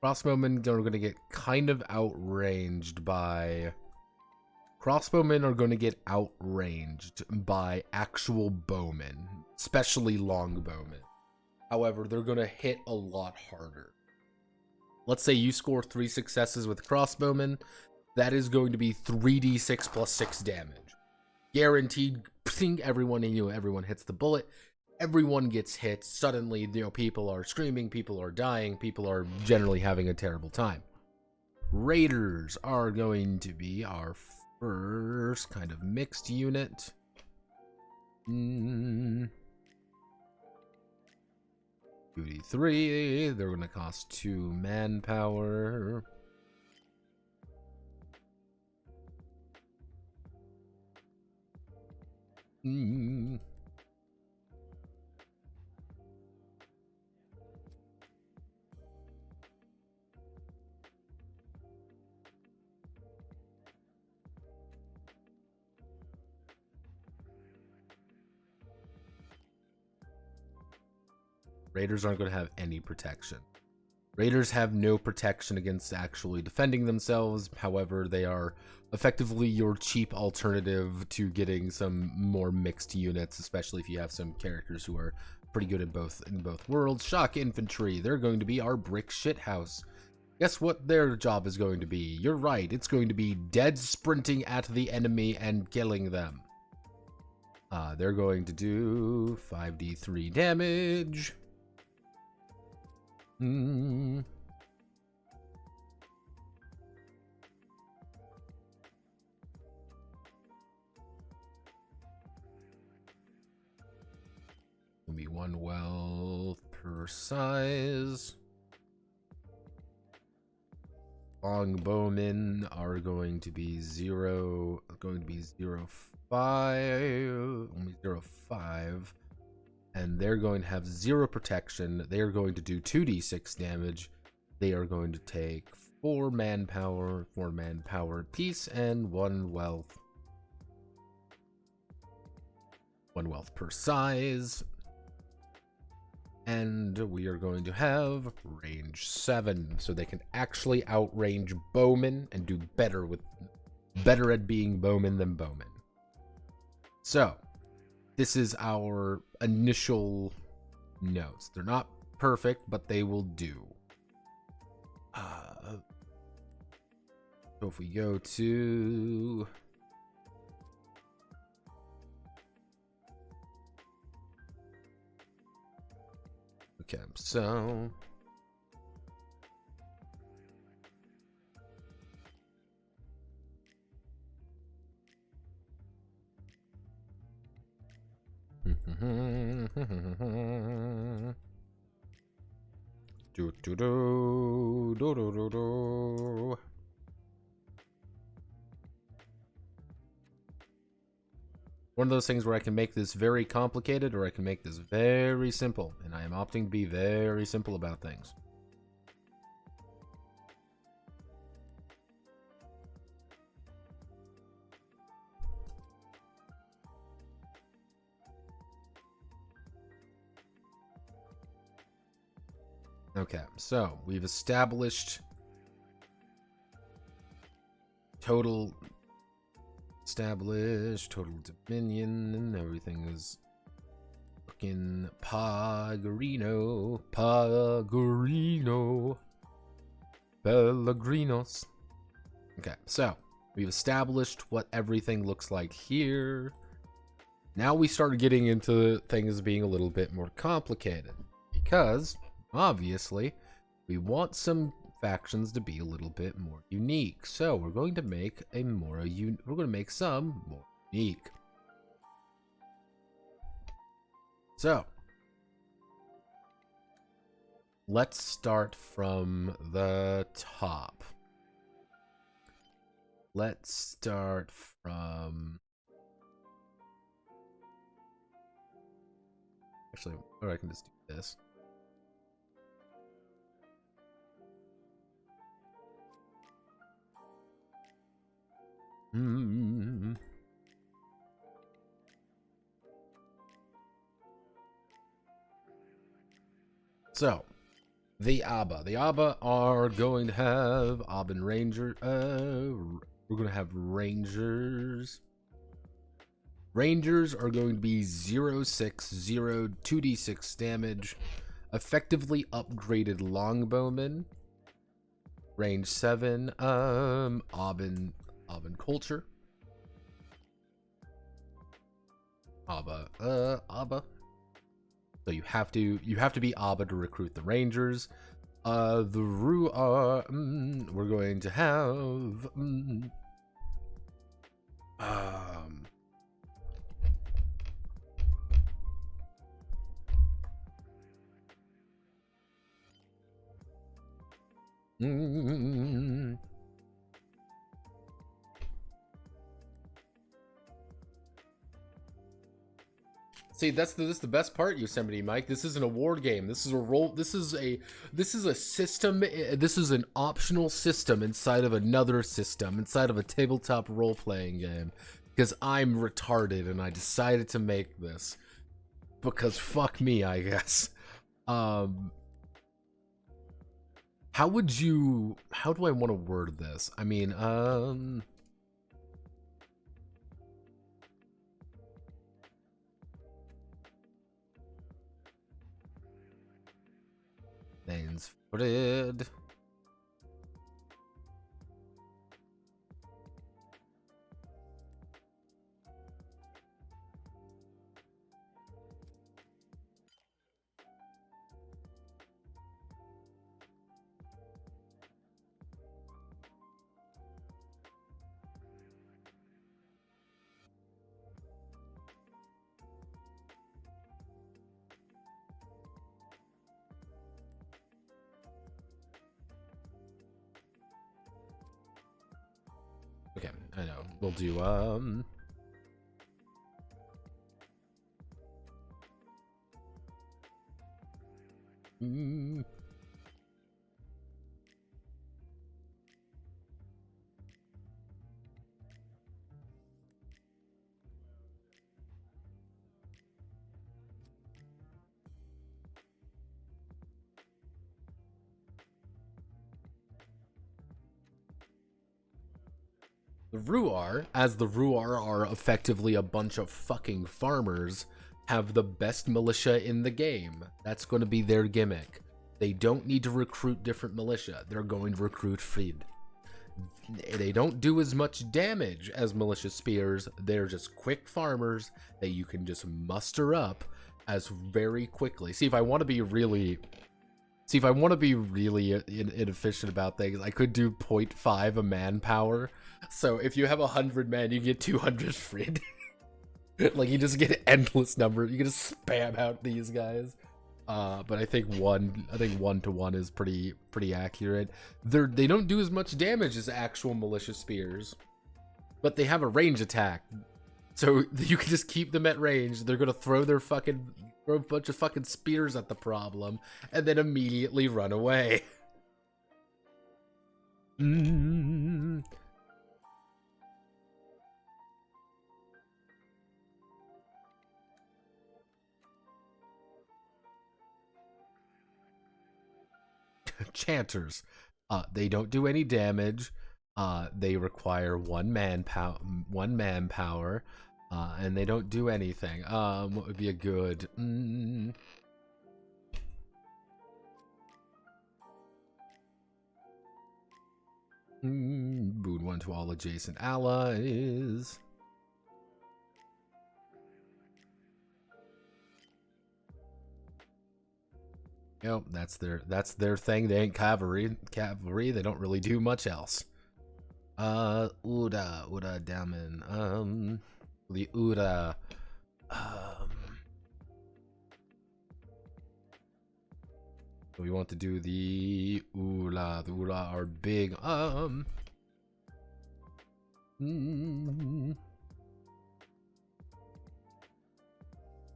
Crossbowmen are going to get kind of outranged by... Crossbowmen are going to get outranged by actual bowmen, especially longbowmen. However, they're going to hit a lot harder. Let's say you score 3 successes with crossbowmen. That is going to be 3d6 plus 6 damage. Guaranteed. Everyone hits the bullet. Everyone gets hit. Suddenly, people are screaming, people are dying, people are generally having a terrible time. Raiders are going to be our first kind of mixed unit. 2d3. They're going to cost 2 manpower. Raiders aren't going to have any protection. Raiders have no protection against actually defending themselves. However, they are effectively your cheap alternative to getting some more mixed units, especially if you have some characters who are pretty good in both worlds. Shock infantry, they're going to be our brick shithouse. Guess what their job is going to be? You're right, it's going to be dead sprinting at the enemy and killing them. They're going to do 5d3 damage. 1 wealth per size. Longbowmen are going to be 0.05, only 0.5, and they're going to have 0 protection. They are going to do 2d6 damage. They are going to take 4 manpower apiece, and 1 wealth. 1 wealth per size. And we are going to have range 7, so they can actually outrange bowmen and do better at being bowmen than bowmen. So, this is our initial notes. They're not perfect, but they will do. So if we go to... Okay, so... One of those things where I can make this very complicated or I can make this very simple, and I am opting to be very simple about things. Okay, so we've established total dominion, and everything is fucking Pellegrinos. Okay, so we've established what everything looks like here. Now we start getting into things being a little bit more complicated, because obviously we want some factions to be a little bit more unique. So we're going to make some more unique. So let's start from the top. Let's start from... Actually, or I can just do this. So, the Abba are going to have Aben Ranger. We're going to have Rangers. Rangers are going to be 0.60 2d6 damage. Effectively upgraded Longbowmen. Range 7. Aben culture. Abba. So you have to be Abba to recruit the Rangers. The Ru are we're going to have See, this is the best part, Yosemite Mike. This isn't a war game. This is a role. This is a system. This is an optional system inside of another system, inside of a tabletop role-playing game. Because I'm retarded and I decided to make this. Because fuck me, I guess. How do I want to word this? I mean, names footed. Okay, I know. We'll do, the Ruar, as the Ruar are effectively a bunch of fucking farmers, have the best militia in the game. That's going to be their gimmick. They don't need to recruit different militia. They're going to recruit Frid. They don't do as much damage as militia spears. They're just quick farmers that you can just muster up as very quickly. See, if I want to be really inefficient about things, I could do 0.5 a manpower. So if you have 100 men, you get 200 Frid. Like, you just get endless numbers. You can just spam out these guys. But I think 1-to-1 is pretty accurate. They don't do as much damage as actual militia spears, but they have a range attack. So you can just keep them at range. They're gonna throw a bunch of fucking spears at the problem, and then immediately run away. Chanters, they don't do any damage. They require one manpower, and they don't do anything. What would be a good? Boon 1 to all adjacent allies. Yep, that's their thing. They ain't cavalry. They don't really do much else. Uda Daman. The Uda. We want to do the Ula. The Ula are big.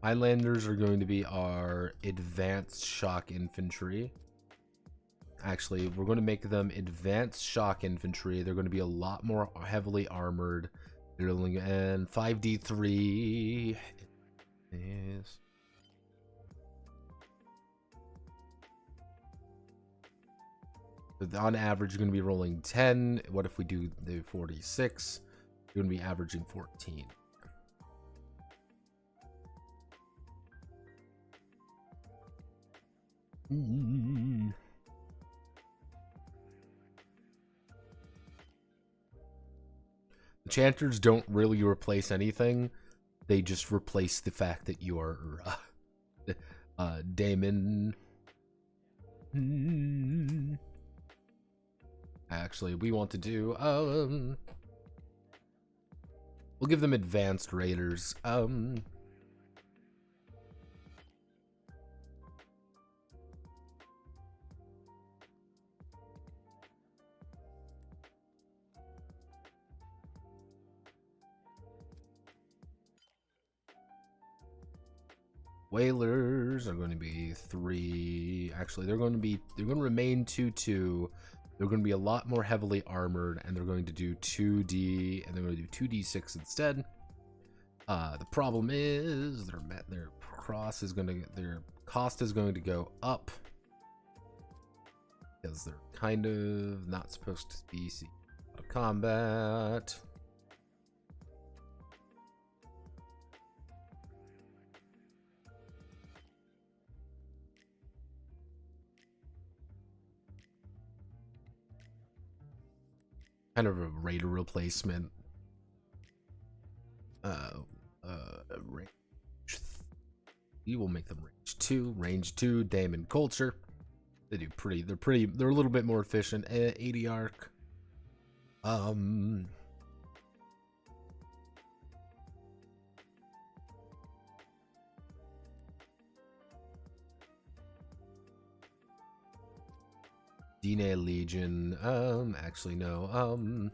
Highlanders are going to be our advanced shock infantry. Actually, we're going to make them advanced shock infantry. They're going to be a lot more heavily armored. And 5d3. Yes. On average, you're going to be rolling 10. What if we do the 46? You're going to be averaging 14. The Chanters don't really replace anything. They just replace the fact that you are Damon. Actually, we want to do we'll give them advanced raiders. Whalers are going to be 3. Actually, they're going to remain 2-2. They're going to be a lot more heavily armored, and they're going to do 2d, and they're going to do 2d6 instead. The problem is their cost is going to go up because they're kind of not supposed to be out of combat. Kind of a raider replacement. Range. We will make them range 2, Damon culture. They're a little bit more efficient. 80 arc. Dine Legion. Actually no.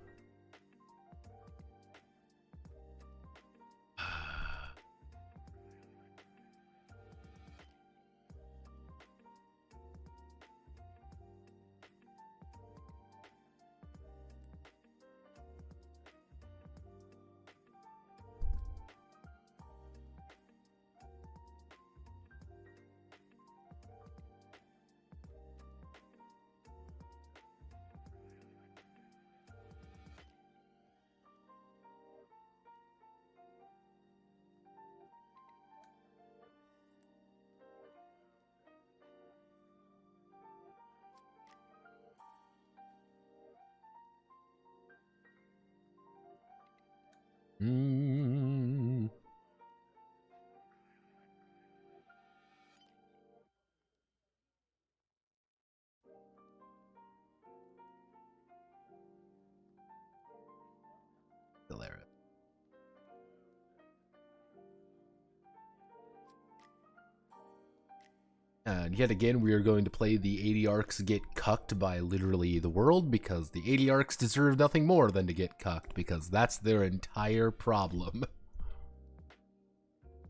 And yet again, we are going to play the 80 arcs get cucked by literally the world, because the 80 arcs deserve nothing more than to get cucked, because that's their entire problem.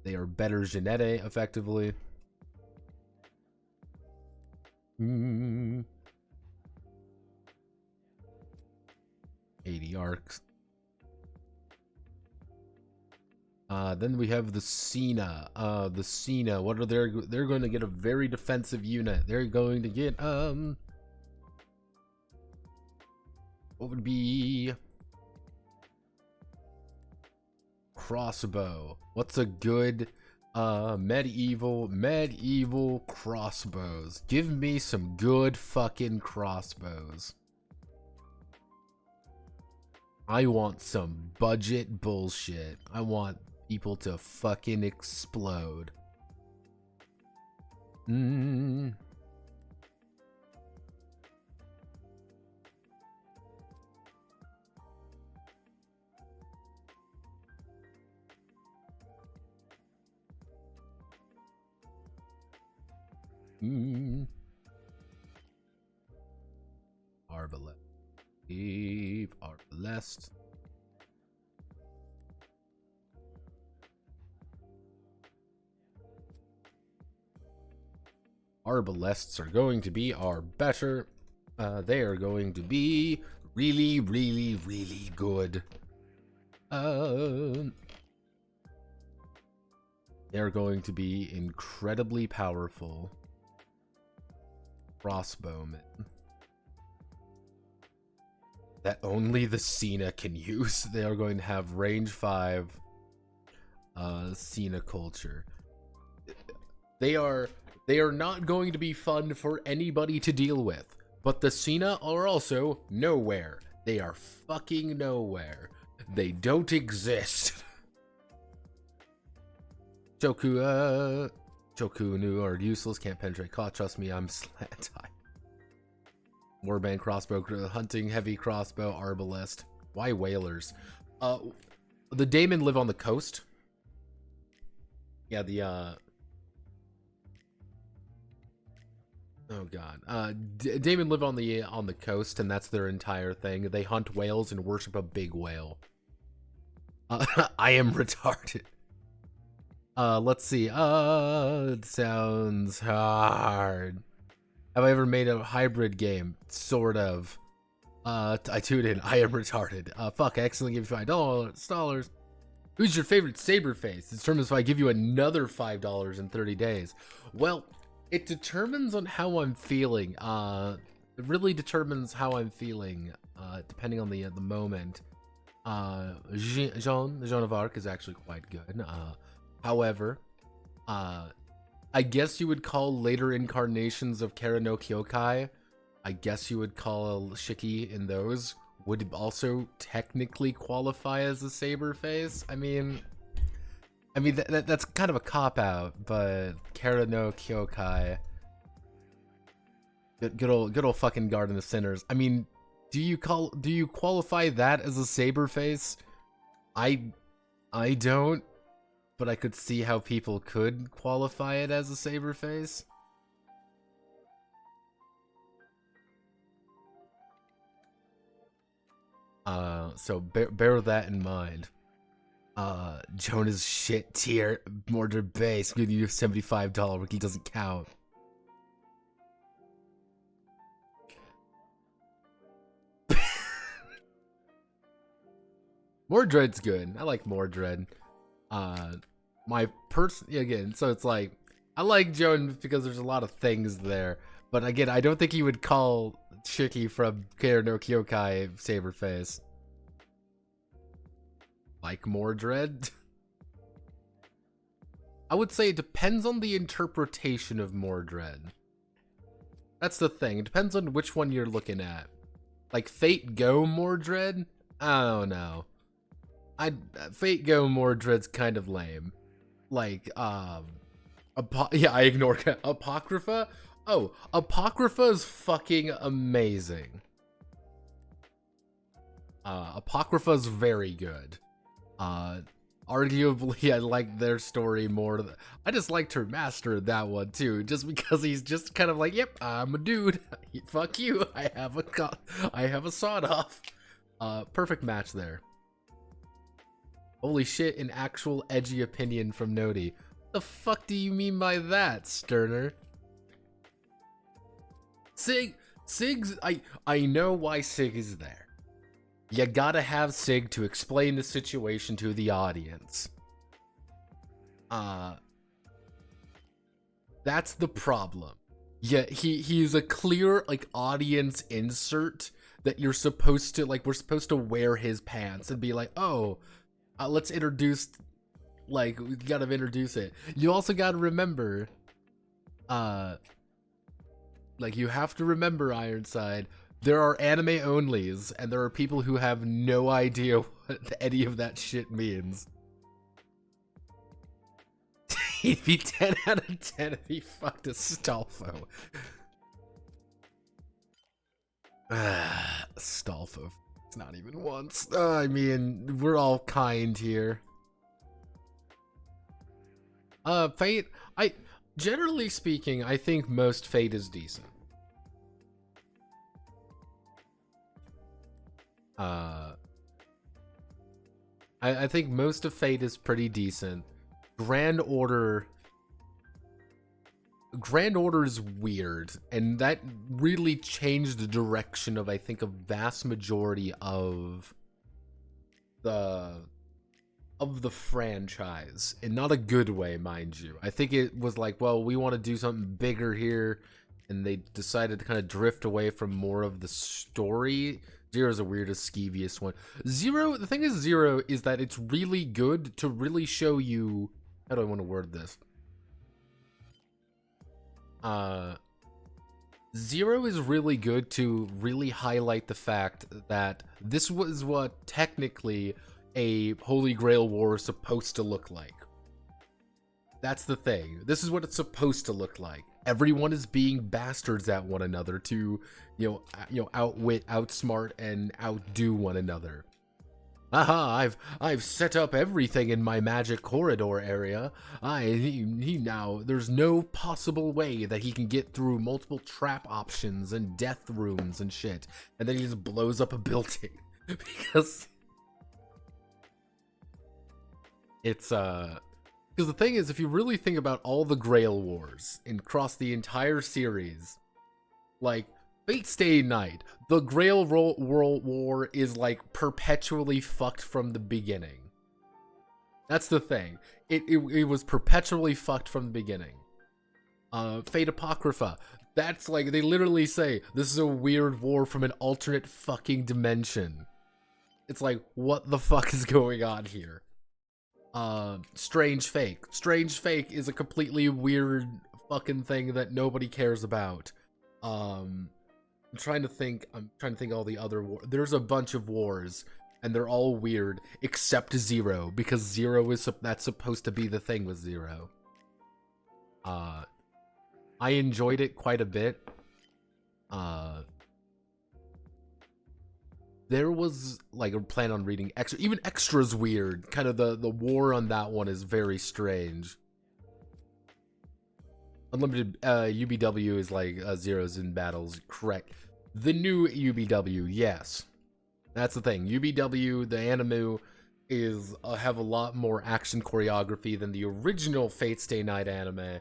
They are better Genette, effectively. 80 arcs. Then we have the Cena. The Cena. What are they're going to get a very defensive unit. They're going to get what would be crossbow. What's a good medieval crossbows? Give me some good fucking crossbows. I want some budget bullshit. I want people to fucking explode. Arbalest. Arbalest. Arbalests are going to be our better. They are going to be really, really, really good. They're going to be incredibly powerful crossbowmen that only the Cena can use. They are going to have range 5 Cena culture. They are not going to be fun for anybody to deal with, but the Cena are also nowhere. They are fucking nowhere. They don't exist. Choku Nu are useless, can't penetrate caught. Trust me, I'm slant eye. Warband crossbow, hunting heavy crossbow, arbalest. Why whalers? The Daemon live on the coast. Yeah, the oh god. Daemon live on the coast, and that's their entire thing. They hunt whales and worship a big whale. I am retarded. Let's see. It sounds hard. Have I ever made a hybrid game? Sort of. I tuned in. I am retarded. Fuck, I accidentally gave you $5. Who's your favorite saber face? It determines if I give you another $5 in 30 days. Well, it determines on how I'm feeling. It really determines how I'm feeling, depending on the moment. Jean of Arc is actually quite good. However, I guess you would call later incarnations of Kara no Kyokai, I guess you would call Shiki in those, would also technically qualify as a saber face. I mean that's kind of a cop-out, but Kara no Kyokai, good old fucking Garden of Sinners. I mean, do you qualify that as a saber face? I don't. But I could see how people could qualify it as a saber face. So bear that in mind. Jonah's shit tier, Mordred base, giving you $75, Wiki doesn't count. Mordred's good. I like Mordred. My person again, so it's like I like Joan because there's a lot of things there, but again, I don't think he would call Shiki from Kara no Kyokai Saberface. Like Mordred? I would say it depends on the interpretation of Mordred. That's the thing. It depends on which one you're looking at. Like Fate Go Mordred? I don't know. Fate Go Mordred's kind of lame. Like, yeah, I ignore Apocrypha. Oh, Apocrypha is fucking amazing. Apocrypha is very good. Arguably, I like their story more. I just liked her master in that one too, just because he's just kind of like, yep, I'm a dude. Fuck you. I have a sawed off. Perfect match there. Holy shit! An actual edgy opinion from Nodi. The fuck do you mean by that, Sterner? Sig's. I know why Sig is there. You gotta have Sig to explain the situation to the audience. That's the problem. Yeah, he's a clear, like, audience insert that you're supposed to, like, we're supposed to wear his pants and be like, oh, let's introduce, like, we gotta introduce it. You also gotta remember, like, you have to remember, Ironside, there are anime onlys, and there are people who have no idea what any of that shit means. He'd be 10 out of 10 if he fucked a Stolfo. Stolfo. It's not even once. I mean, we're all kind here. Fate, generally speaking, I think most Fate is decent. I think most of Fate is pretty decent. Grand Order is weird, and that really changed the direction of, I think, a vast majority of the franchise, in not a good way, mind you. I think it was like, well, we want to do something bigger here, and they decided to kind of drift away from more of the story. Zero's the weirdest, skeeviest one. Zero, the thing is, Zero is that it's really good to really show you, how do I want to word this? Zero is really good to really highlight the fact that this was what technically a Holy Grail war is supposed to look like. That's the thing. This is what it's supposed to look like. Everyone is being bastards at one another to, outwit, outsmart, and outdo one another. Aha, I've set up everything in my magic corridor area. He now, there's no possible way that he can get through multiple trap options and death rooms and shit. And then he just blows up a building. Because it's, because the thing is, if you really think about all the Grail Wars across the entire series, like, Fate Stay Night, the Grail World War is, like, perpetually fucked from the beginning. That's the thing. It was perpetually fucked from the beginning. Fate Apocrypha, that's like, they literally say, this is a weird war from an alternate fucking dimension. It's like, what the fuck is going on here? Strange Fake. Strange Fake is a completely weird fucking thing that nobody cares about. I'm trying to think all the other wars. There's a bunch of wars, and they're all weird, except Zero, because Zero is, that's supposed to be the thing with Zero. I enjoyed it quite a bit. There was, like, a plan on reading Extra. Even Extra's weird. Kind of the war on that one is very strange. Unlimited UBW is like zeros in battles. Correct. The new UBW, yes. That's the thing. UBW, the anime, is have a lot more action choreography than the original Fate Stay Night anime.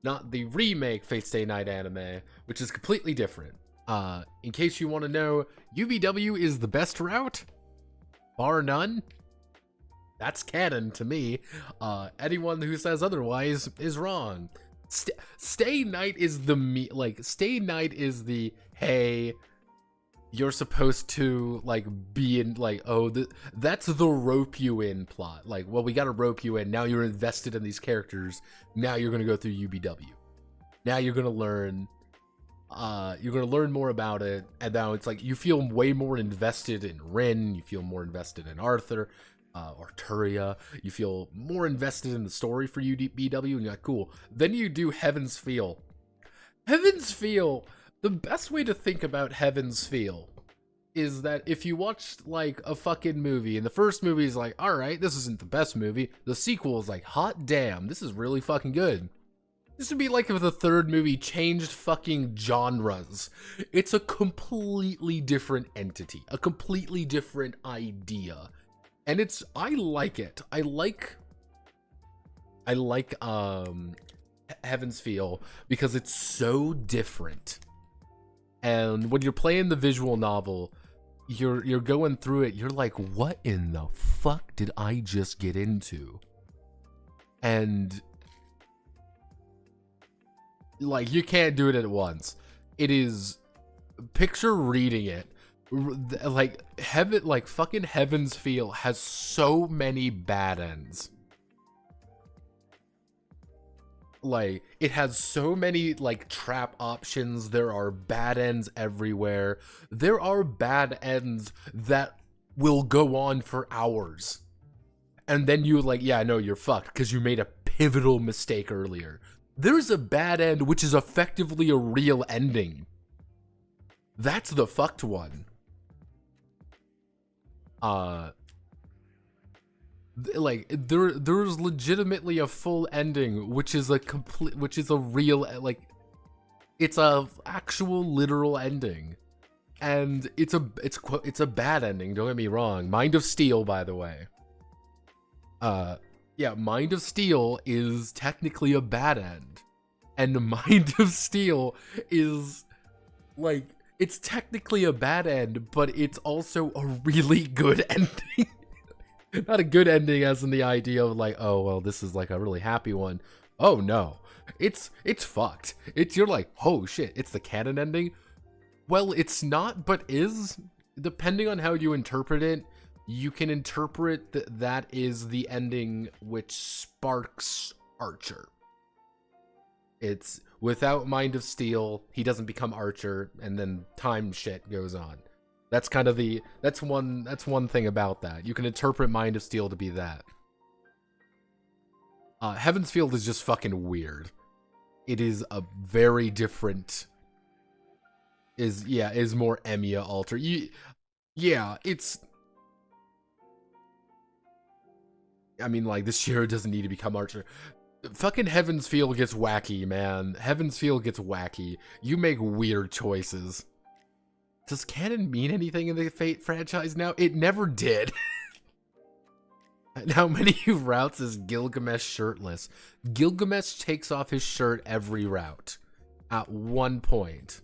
Not the remake Fate Stay Night anime, which is completely different. In case you want to know, UBW is the best route, bar none. That's canon to me. Anyone who says otherwise is wrong. Stay Night is the Stay Night is the, hey, you're supposed to, like, be in, like, oh, that's the rope you in plot. Like, well, we gotta rope you in. Now you're invested in these characters. Now you're gonna go through UBW. Now you're gonna learn. You're gonna learn more about it, and now it's like you feel way more invested in Rin. You feel more invested in Arthur, Arturia. You feel more invested in the story for UBW, and you're like, cool. Then you do Heaven's Feel. Heaven's Feel. The best way to think about Heaven's Feel is that if you watched like a fucking movie and the first movie is like, all right, this isn't the best movie, the sequel is like, hot damn, this is really fucking good. This would be like if the third movie changed fucking genres. It's a completely different entity, a completely different idea. And I like it. I like Heaven's Feel because it's so different. And when you're playing the visual novel, you're going through it, you're like, what in the fuck did I just get into? And like, you can't do it at once. It is, picture reading it, like fucking Heaven's Feel has so many bad ends. Like, it has so many like trap options. There are bad ends everywhere. There are bad ends that will go on for hours, and then you like, yeah, no, you're fucked because you made a pivotal mistake earlier. There's a bad end which is effectively a real ending. That's the fucked one. Like, there's legitimately a full ending which is a real, like, it's a actual literal ending, and it's a bad ending, don't get me wrong. Mind of Steel, by the way, yeah, Mind of Steel is technically a bad end, and Mind of Steel is like, it's technically a bad end, but it's also a really good ending. Not a good ending as in the idea of like, oh, well, this is like a really happy one. Oh no, it's fucked. You're like, oh shit, it's the canon ending. Well, it's not, but is, depending on how you interpret it. You can interpret that is the ending which sparks Archer. It's without Mind of Steel, he doesn't become Archer, and then time shit goes on. That's kind of that's one thing about that. You can interpret Mind of Steel to be that. Heaven's Field is just fucking weird. It is a very different, is more Emiya alter. Yeah, it's, I mean, like, this Shiro doesn't need to become Archer. Fucking Heaven's Field gets wacky, man. Heaven's Field gets wacky. You make weird choices. Does canon mean anything in the Fate franchise now? It never did. And how many routes is Gilgamesh shirtless? Gilgamesh takes off his shirt every route. At one point,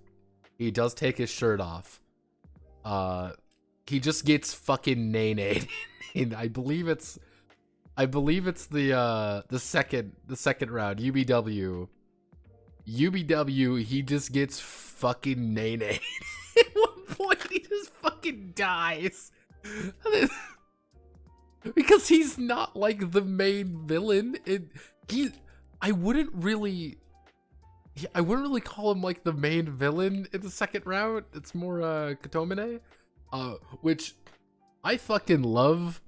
he does take his shirt off. He just gets fucking nay-nayed. I believe it's the second round, UBW. UBW, he just gets fucking nay-nayed. At one point, he just fucking dies. Because he's not like the main villain. I wouldn't really call him like the main villain in the second round. It's more Katomine, which I fucking love.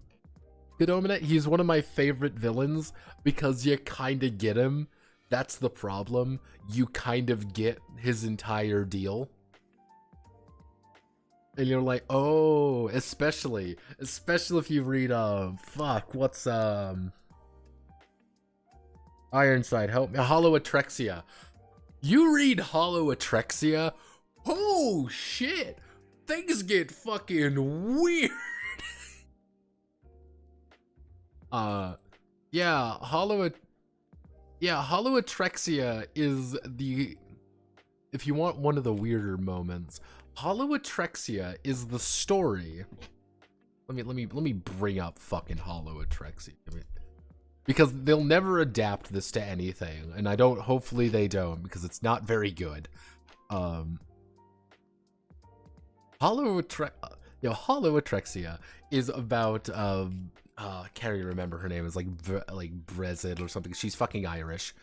Katomine, he's one of my favorite villains because you kind of get him. That's the problem. You kind of get his entire deal. And you're like, oh, especially if you read, what's, Ironside, help me, Hollow Atrexia. You read Hollow Atrexia, oh shit, things get fucking weird. Hollow Atrexia is if you want one of the weirder moments, Hollow Atrexia is the story. Let me bring up fucking Hollow Atrexia. Because they'll never adapt this to anything, and hopefully they don't, because it's not very good. Hollow Atrexia is about I can't even remember her name. It's like Brezid or something. She's fucking Irish.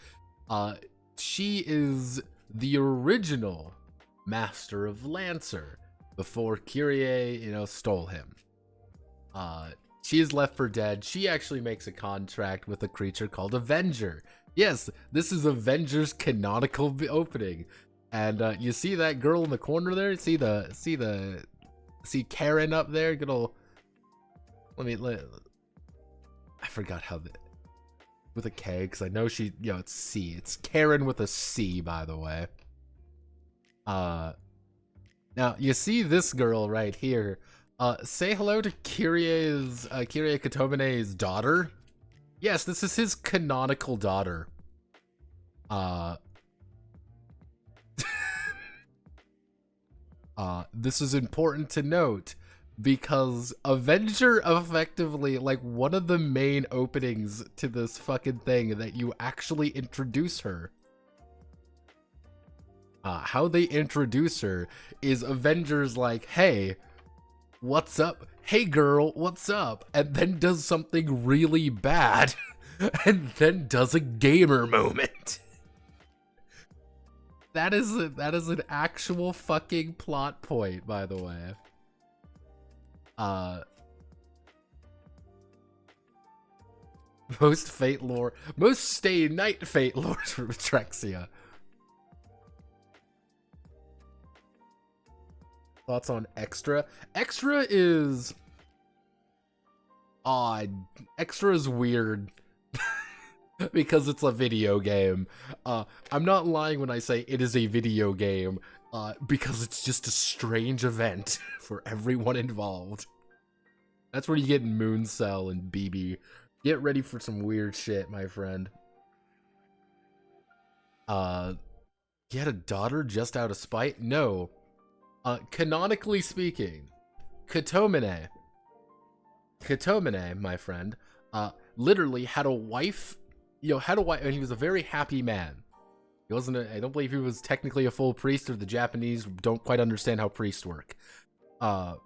She is the original Master of Lancer before Kyrie, stole him. She is left for dead. She actually makes a contract with a creature called Avenger. Yes, this is Avenger's canonical opening. And you see that girl in the corner there? See the See Karen up there? Good old. I forgot how with a K, because I know she, it's C. It's Karen with a C, by the way. Now you see this girl right here. Say hello to Kyrie Katomene's daughter. Yes, this is his canonical daughter. This is important to note because Avenger effectively, like, one of the main openings to this fucking thing that you actually introduce her. How they introduce her is Avengers like, hey, what's up? Hey girl, what's up? And then does something really bad. And then does a gamer moment. That is an actual fucking plot point, by the way. Most Fate lore, most Stay Night Fate lore from Trexia. Thoughts on Extra? Extra is odd. Extra is weird. Because it's a video game. I'm not lying when I say it is a video game, because it's just a strange event for everyone involved. That's where you get Mooncell and BB. Get ready for some weird shit, my friend. He had a daughter just out of spite? No. Canonically speaking, Katomine, my friend, literally had a wife, and he was a very happy man. He wasn't I don't believe he was technically a full priest, or the Japanese don't quite understand how priests work. The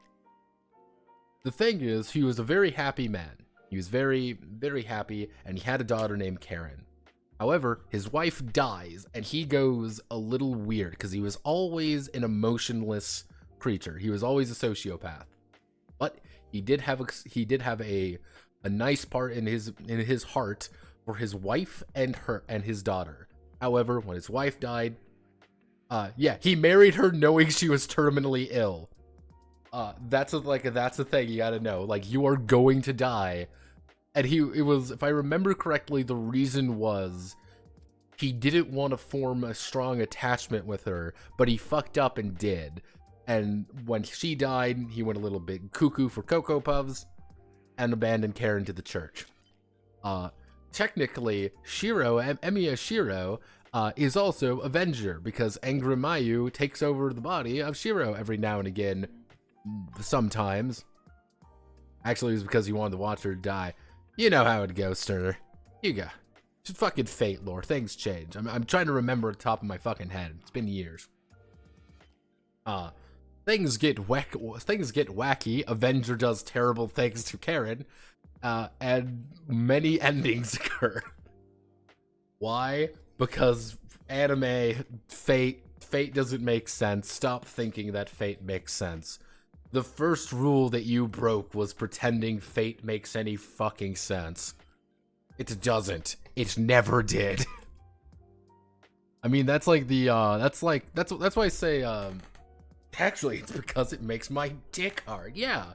thing is, he was a very happy man. He was very, very happy, and he had a daughter named Karen. However, his wife dies, and he goes a little weird, because he was always an emotionless creature. He was always a sociopath. But he did have a nice part in his heart for his wife and his daughter. However, when his wife died, he married her knowing she was terminally ill. That's a thing you gotta know. Like, you are going to die. And it was, if I remember correctly, the reason was he didn't want to form a strong attachment with her, but he fucked up and did. And when she died, he went a little bit cuckoo for Cocoa Puffs and abandoned Karen to the church. Technically, Emiya Shiro, is also Avenger, because Angrimayu takes over the body of Shiro every now and again, sometimes. Actually, it was because he wanted to watch her die. You know how it goes, Sterner. You go. Just fucking Fate lore. Things change. I'm trying to remember at the top of my fucking head. It's been years. Things get wacky. Avenger does terrible things to Karen. And many endings occur. Why? Because anime, Fate doesn't make sense. Stop thinking that Fate makes sense. The first rule that you broke was pretending Fate makes any fucking sense. It doesn't. It never did. I mean, that's like the, that's why I say, actually, it's because it makes my dick hard. Yeah.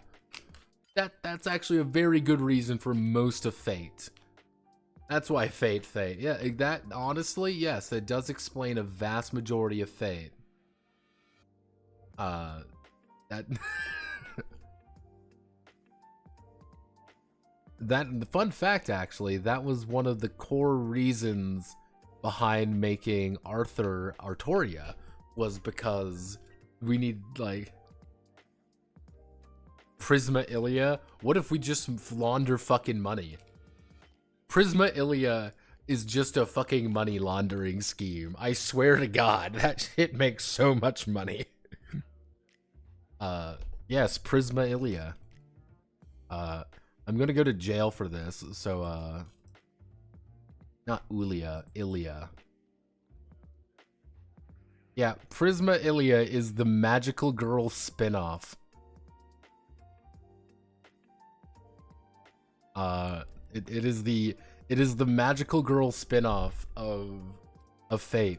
That's actually a very good reason for most of Fate. That's why Fate. Yeah, that, honestly, yes, it does explain a vast majority of Fate. The fun fact, actually, that was one of the core reasons behind making Arturia, was because we need, like, Prisma Ilia. What if we just launder fucking money? Prisma Ilia is just a fucking money laundering scheme. I swear to God, that shit makes so much money. Yes, Prisma Ilia. I'm gonna go to jail for this, so, not Ulia, Ilia. Yeah, Prisma Ilia is the Magical Girl spin-off. It is the Magical Girl spin-off of Fate.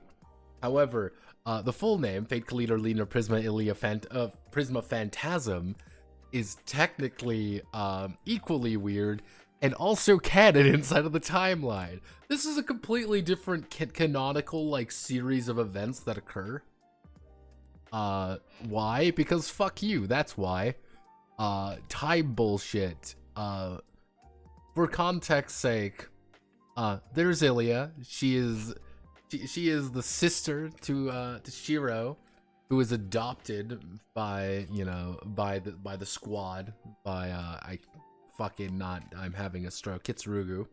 However, the full name, Fate Kalita Lena Prisma Ilia Prisma Phantasm, is technically equally weird and also canon inside of the timeline. This is a completely different canonical like series of events that occur. Why? Because fuck you, that's why. Time bullshit. For context's sake, there's Ilia. She is the sister to Shiro, who is adopted by, you know, by the squad, by I'm having a stroke, Kitsurugu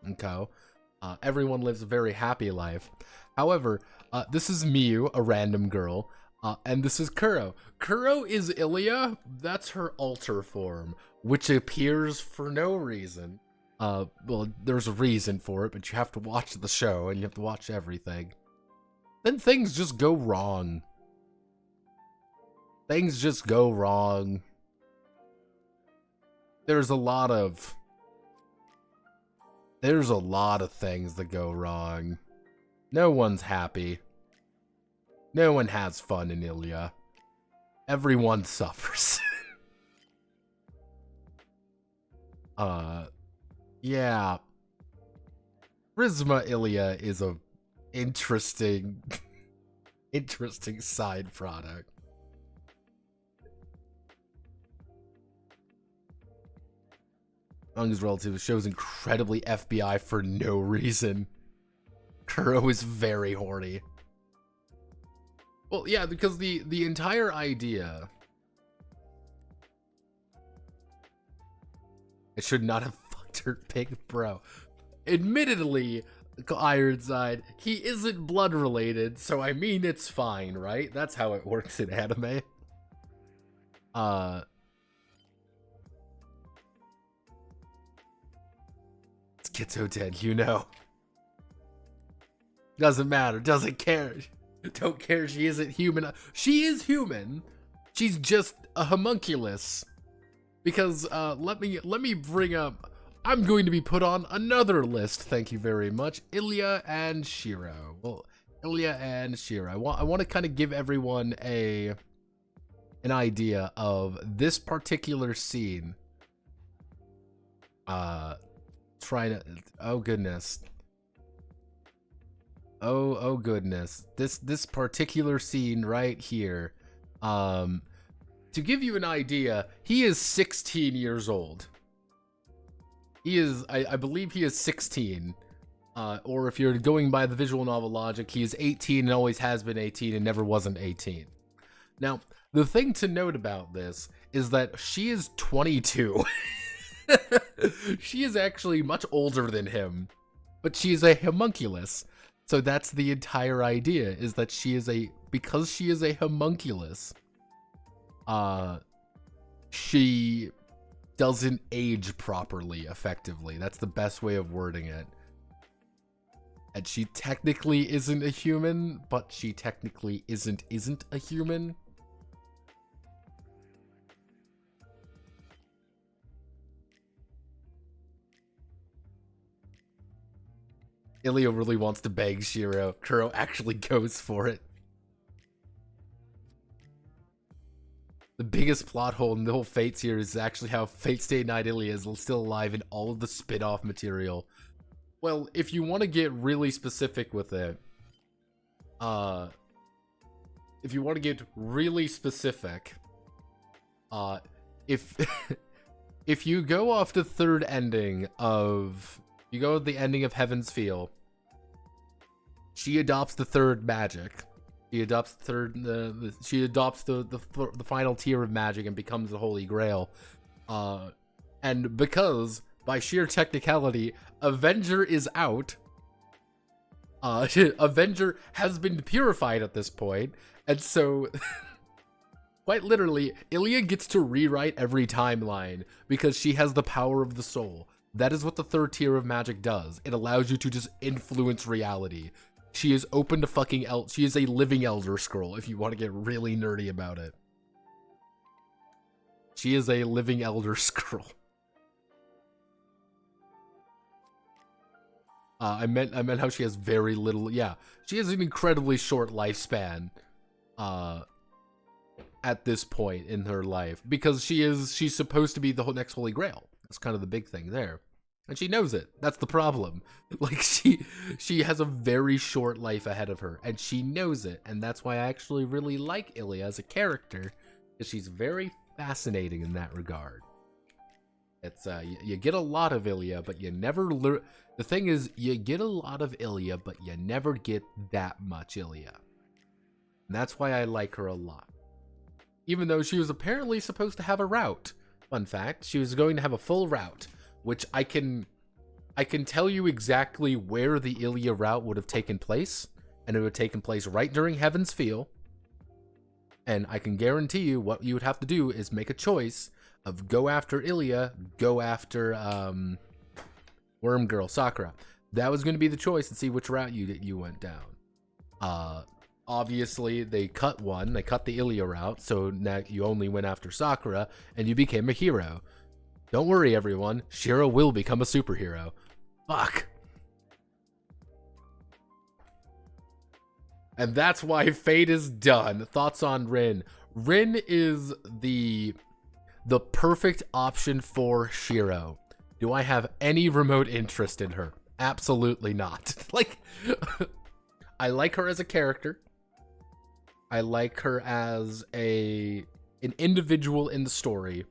and co. Everyone lives a very happy life. However, this is Miyu, a random girl, and this is Kuro. Kuro is Ilia. That's her alter form, which appears for no reason. Well, there's a reason for it, but you have to watch the show, and you have to watch everything. Then things just go wrong. Things just go wrong. There's a lot of things that go wrong. No one's happy. No one has fun in Ilia. Everyone suffers. Yeah. Prisma Ilia is a interesting side product. Among his relatives, the show's incredibly FBI for no reason. Kuro is very horny. Well, yeah, because the entire idea... I should not have fucked her pig, bro. Admittedly, Ironside, he isn't blood related, so I mean it's fine, right? That's how it works in anime. It's Kitso dead, you know. Doesn't matter, doesn't care. Don't care, she isn't human. She is human. She's just a homunculus. Because, let me bring up... I'm going to be put on another list, thank you very much. Ilia and Shiro. Well, Ilia and Shiro. I want to kind of give everyone an idea of this particular scene. Trying to... Oh, goodness. Oh goodness. This particular scene right here. To give you an idea, he is 16 years old. He is, I believe he is 16. Or if you're going by the visual novel logic, he is 18 and always has been 18 and never wasn't 18. Now, the thing to note about this is that she is 22. She is actually much older than him, but she's a homunculus. So that's the entire idea, is that because she is a homunculus, she doesn't age properly, effectively. That's the best way of wording it. And she technically isn't a human, but she technically isn't a human. Ilia really wants to beg Shiro. Kuro actually goes for it. The biggest plot hole in the whole Fates here is actually how Fate Stay Night Ilia is still alive in all of the spin-off material. Well, if you want to get really specific with it, if you want to get really specific, if if you go off the third ending of... You go with the ending of Heaven's Feel. She adopts the third magic. She adopts the final tier of magic and becomes the Holy Grail. And because by sheer technicality, Avenger is out. Avenger has been purified at this point, and so quite literally, Ilia gets to rewrite every timeline because she has the power of the soul. That is what the third tier of magic does. It allows you to just influence reality. She is open to fucking she is a living Elder Scroll, if you want to get really nerdy about it. She is a living Elder Scroll. I meant how she has very little. Yeah, she has an incredibly short lifespan. At this point in her life, because she's supposed to be the next Holy Grail. That's kind of the big thing there, and she knows it. That's the problem. Like she has a very short life ahead of her, and she knows it, and that's why I actually really like Ilya as a character, because she's very fascinating in that regard. It's you get a lot of Ilya, but you never learn. The thing is, you get a lot of Ilya, but you never get that much Ilya. And that's why I like her a lot. Even though she was apparently supposed to have a route. Fun fact, she was going to have a full route, which I can tell you exactly where the Ilya route would have taken place, and it would have taken place right during Heaven's Feel. And I can guarantee you what you would have to do is make a choice of go after Ilya, go after Worm Girl, Sakura. That was going to be the choice, and see which route you went down. Obviously, they cut one. They cut the Ilya route, so now you only went after Sakura, and you became a hero. Don't worry, everyone. Shiro will become a superhero. Fuck. And that's why Fate is done. Thoughts on Rin? Rin is the perfect option for Shiro. Do I have any remote interest in her? Absolutely not. Like, I like her as a character. I like her as an individual in the story.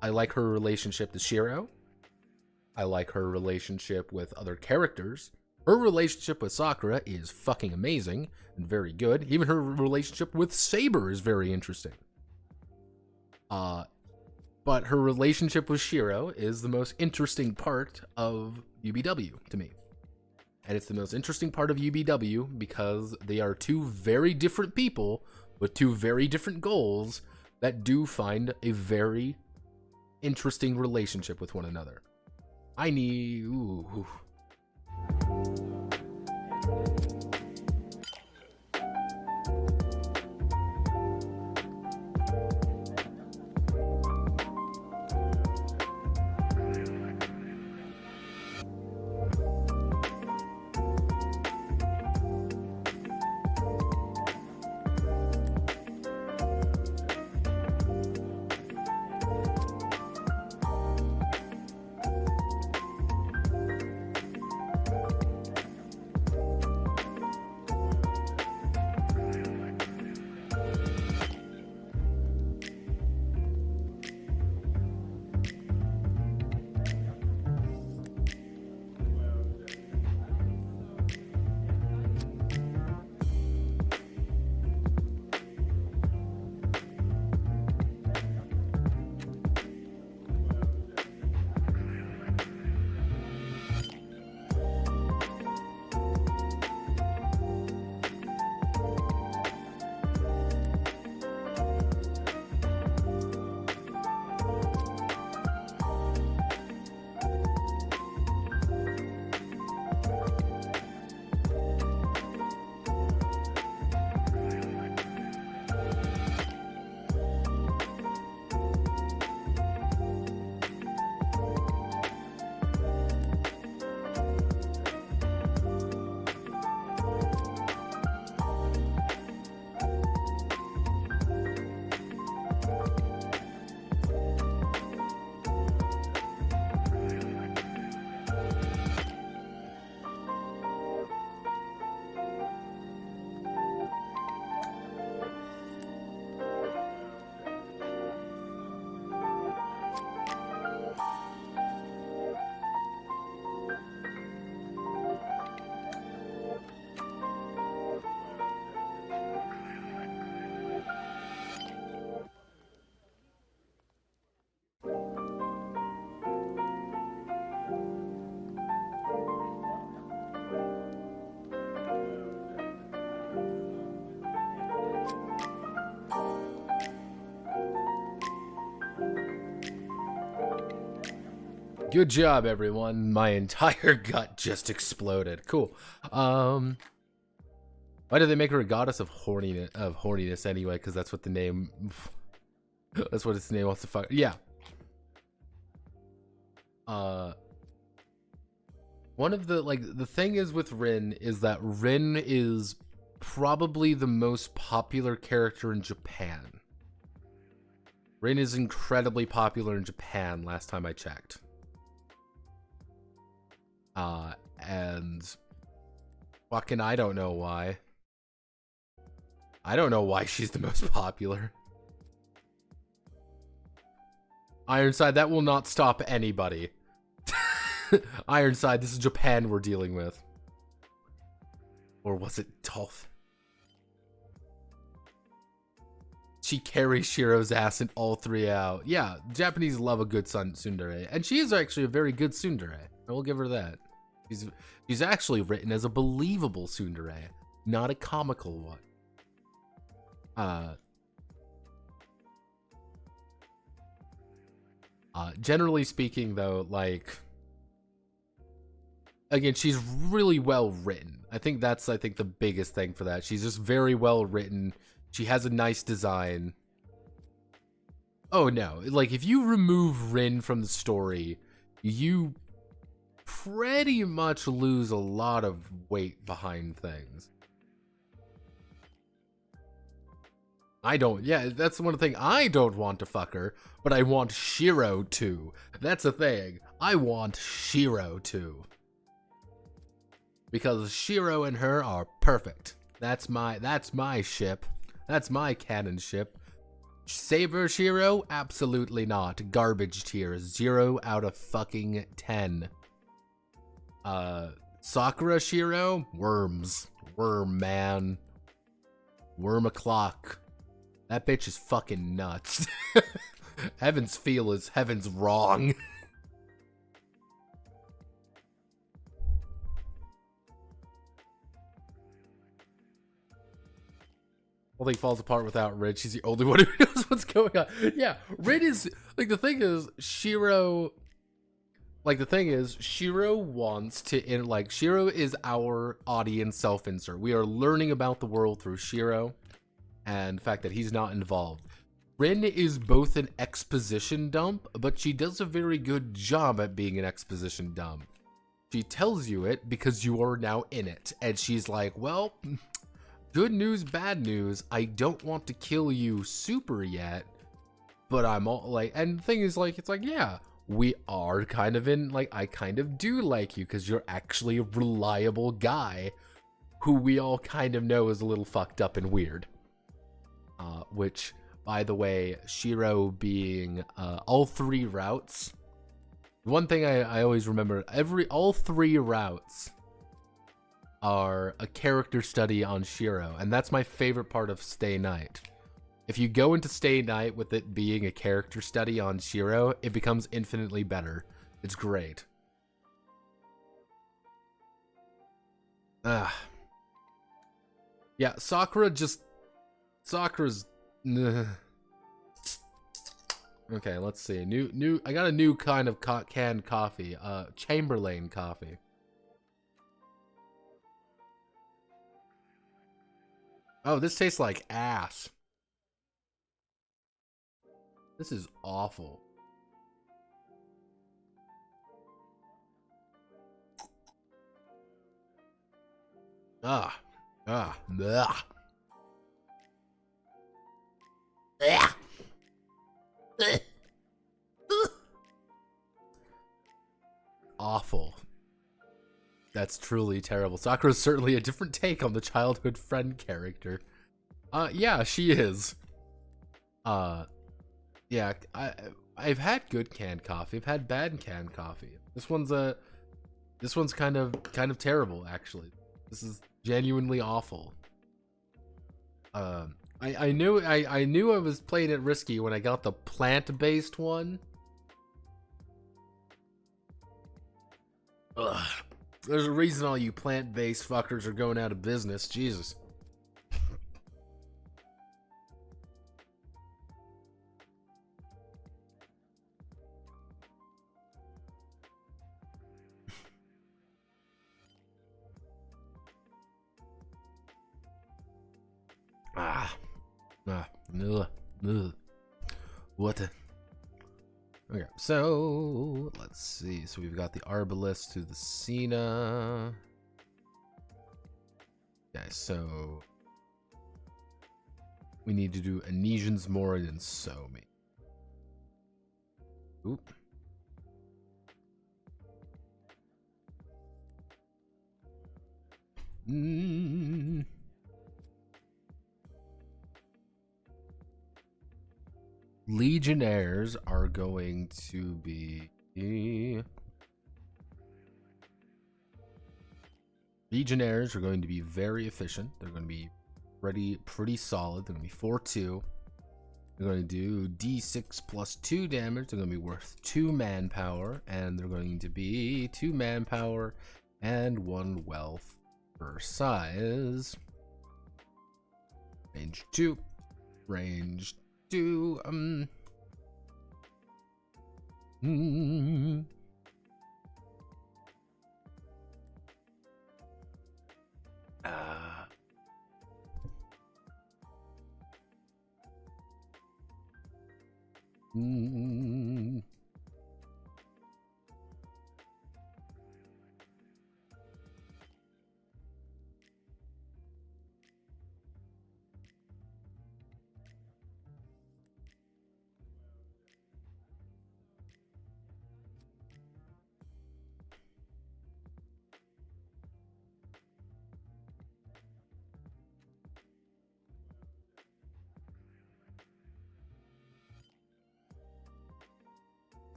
I like her relationship to Shiro. I like her relationship with other characters. Her relationship with Sakura is fucking amazing and very good. Even her relationship with Saber is very interesting. But her relationship with Shiro is the most interesting part of UBW to me. And it's the most interesting part of UBW because they are two very different people with two very different goals that do find a very interesting relationship with one another. I need... Ooh. Good job, everyone. My entire gut just exploded. Cool. Why did they make her a goddess of horniness anyway? Because that's what the name... that's what its name wants to fuck... Yeah. One of the, like, the thing is with Rin is that Rin is probably the most popular character in Japan. Rin is incredibly popular in Japan last time I checked. And fucking I don't know why. I don't know why she's the most popular. Ironside, that will not stop anybody. Ironside, this is Japan we're dealing with. Or was it Dolph? She carries Shiro's ass in all 3 out. Yeah, Japanese love a good tsundere. And she is actually a very good tsundere. I will give her that. She's actually written as a believable tsundere, not a comical one. Generally speaking, though, like, again, she's really well written. I think that's the biggest thing for that. She's just very well written. She has a nice design. Oh no, like, if you remove Rin from the story, you pretty much lose a lot of weight behind things. That's one thing. I don't want to fuck her, but I want Shiro to. That's a thing. I want Shiro to. Because Shiro and her are perfect. That's my ship. That's my canon ship. Saber Shiro? Absolutely not. Garbage tier. 0 out of fucking 10. Sakura Shiro? Worms. Worm, man. Worm o'clock. That bitch is fucking nuts. Heaven's feel is heaven's wrong. Whole thing falls apart without Rin. She's the only one who knows what's going on. Yeah, Rin is, like, the thing is, Shiro, like, the thing is, Shiro wants to, like, Shiro is our audience self-insert. We are learning about the world through Shiro and the fact that he's not involved. Rin is both an exposition dump, but she does a very good job at being an exposition dump. She tells you it because you are now in it, and she's like, well, good news, bad news, I don't want to kill you super yet, but I'm all like, and the thing is, like, it's like, yeah, we are kind of in, like, I kind of do like you because you're actually a reliable guy who we all kind of know is a little fucked up and weird. Which, by the way, Shiro being all 3 routes. One thing I always remember, all 3 routes are a character study on Shiro, and that's my favorite part of Stay Night. If you go into Stay Night with it being a character study on Shiro, it becomes infinitely better. It's great. Yeah, Sakura's okay, let's see. New I got a new kind of canned coffee, Chamberlain coffee. Oh, this tastes like ass. This is awful. Bleh. Awful. That's truly terrible. Sakura's certainly a different take on the childhood friend character. Yeah, she is. Yeah, I've had good canned coffee. I've had bad canned coffee. This one's kind of terrible, actually. This is genuinely awful. I knew I was playing it risky when I got the plant-based one. Ugh. There's a reason all you plant-based fuckers are going out of business. Jesus. What? Okay, so let's see. So we've got the Arbalist to the Cena. Okay, so we need to do Anesians, Morin, and Somi. Oop. Legionnaires are going to be... Legionnaires are going to be very efficient. They're going to be pretty solid. They're going to be 4-2. They're going to do D6 plus 2 damage. They're going to be worth 2 manpower. And they're going to be 2 manpower and 1 wealth per size. Range 2. Range 2.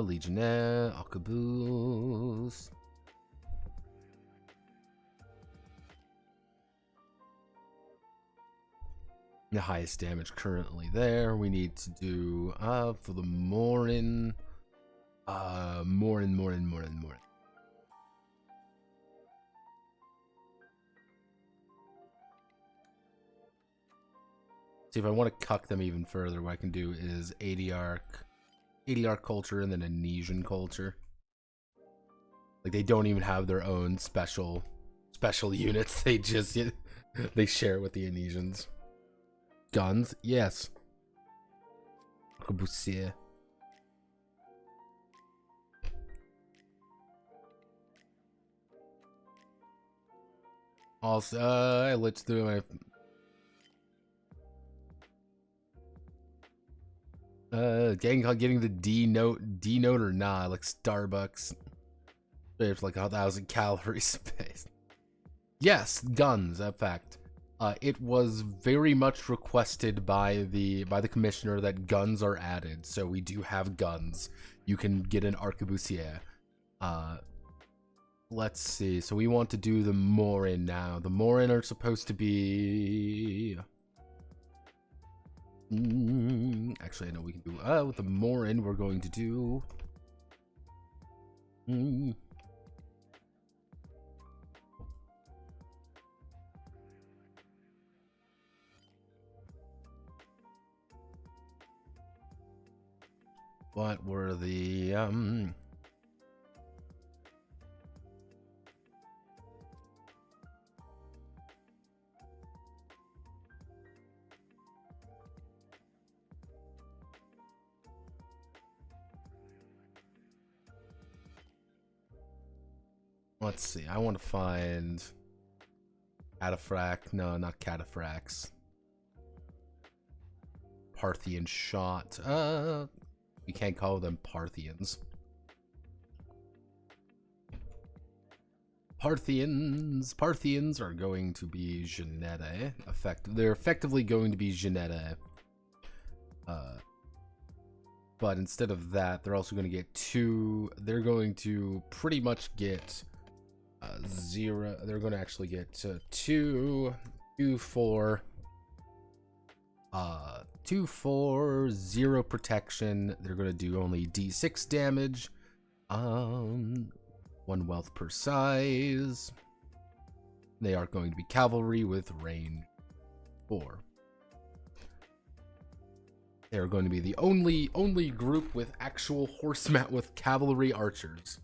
Legionnaire, Arquebus. The highest damage currently there. We need to do for the Morin. Morin. See, if I want to cuck them even further, what I can do is 80 arc culture and then Anesian culture. Like, they don't even have their own special units. They just they share with the Anesians. Guns, yes. Arquebusier. Also, I lit through my getting the D note or not, like Starbucks. There's like 1,000 calorie space. Yes, guns, in fact. It was very much requested by the commissioner that guns are added, so we do have guns. You can get an arquebusier. Let's see. So we want to do the Morin now. The Morin are supposed to be... Actually, I know we can do... with the Morin, we're going to do... What were the... Let's see, I want to find Cataphract. No, not Cataphracts. Parthian shot. We can't call them Parthians. Parthians are going to be Genette. They're effectively going to be Genette. But instead of that, they're also going to get 2. They're going to pretty much get 0. They're going to actually get 2 2/4. 2/4, 0 protection. They're gonna do only D6 damage. 1 wealth per size. They are going to be cavalry with range 4. They are going to be the only group with actual horsemen with cavalry archers.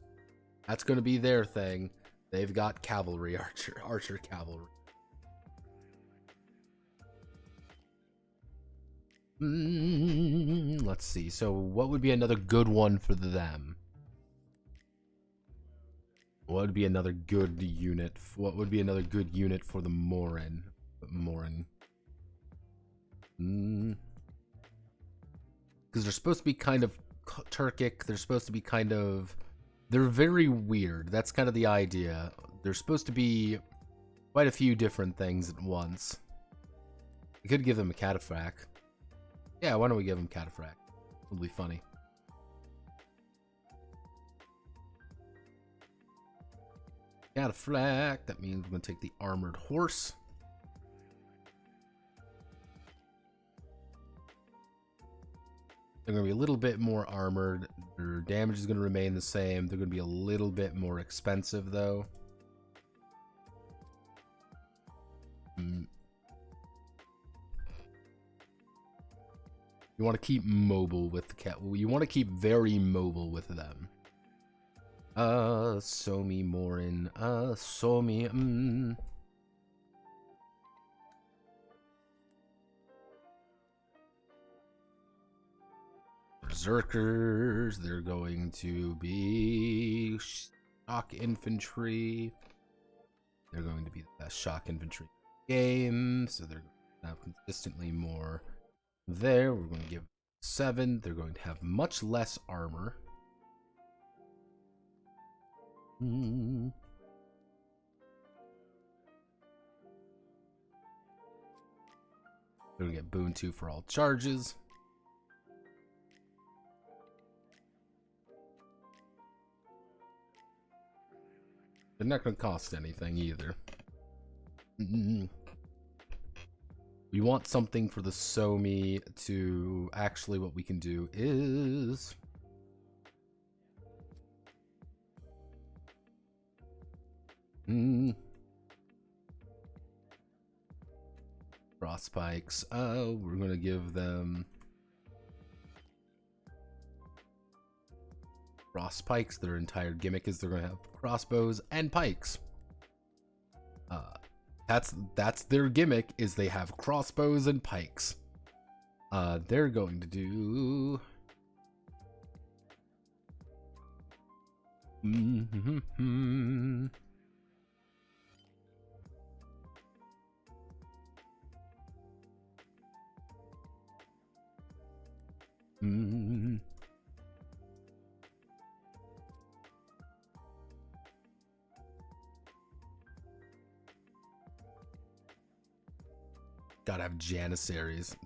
That's going to be their thing. They've got cavalry archer cavalry. Let's see. So what would be another good one for them? What would be another good unit? What would be another good unit for the Morin? Because they're supposed to be kind of Turkic. They're supposed to be kind of... They're very weird. That's kind of the idea. They're supposed to be quite a few different things at once. We could give them a cataphract. Yeah, why don't we give them cataphract? It'll be funny. Cataphract. That means we're going to take the armored horse. They're going to be a little bit more armored. Their damage is going to remain the same. They're going to be a little bit more expensive, though. You want to keep mobile with the cat. You want to keep very mobile with them. Somi Morin. Somi. Berserkers. They're going to be shock infantry. They're going to be the best shock infantry game. So they're going to have consistently more there. We're going to give 7. They're going to have much less armor. They're going to get boon 2 for all charges. They're not going to cost anything either. We want something for the Somi to... Actually, what we can do is... Cross spikes. We're going to give them... cross pikes. Their entire gimmick is they're going to have crossbows and pikes. That's their gimmick, is they have crossbows and pikes. They're going to do... Gotta have Janissaries.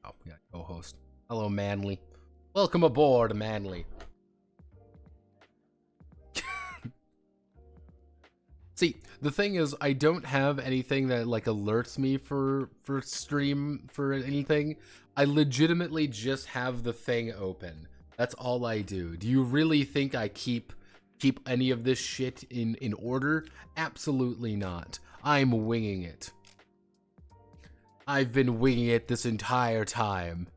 Oh, we got co-host. Hello, Manly. Welcome aboard, Manly. See, the thing is, I don't have anything that like alerts me for stream for anything. I legitimately just have the thing open. That's all I do. Do you really think I keep any of this shit in order? Absolutely not. I'm winging it. I've been winging it this entire time.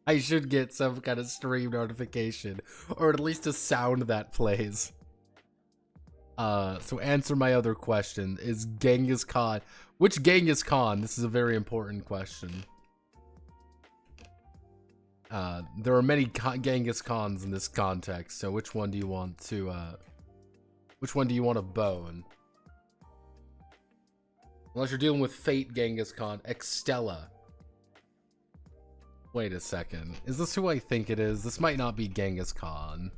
I should get some kind of stream notification, or at least a sound that plays. So answer my other question. Is Genghis Khan... Which Genghis Khan? This is a very important question. There are many Genghis Khans in this context, so which one do you want to, which one do you want to bone? Unless you're dealing with Fate Genghis Khan. Extella. Wait a second. Is this who I think it is? This might not be Genghis Khan.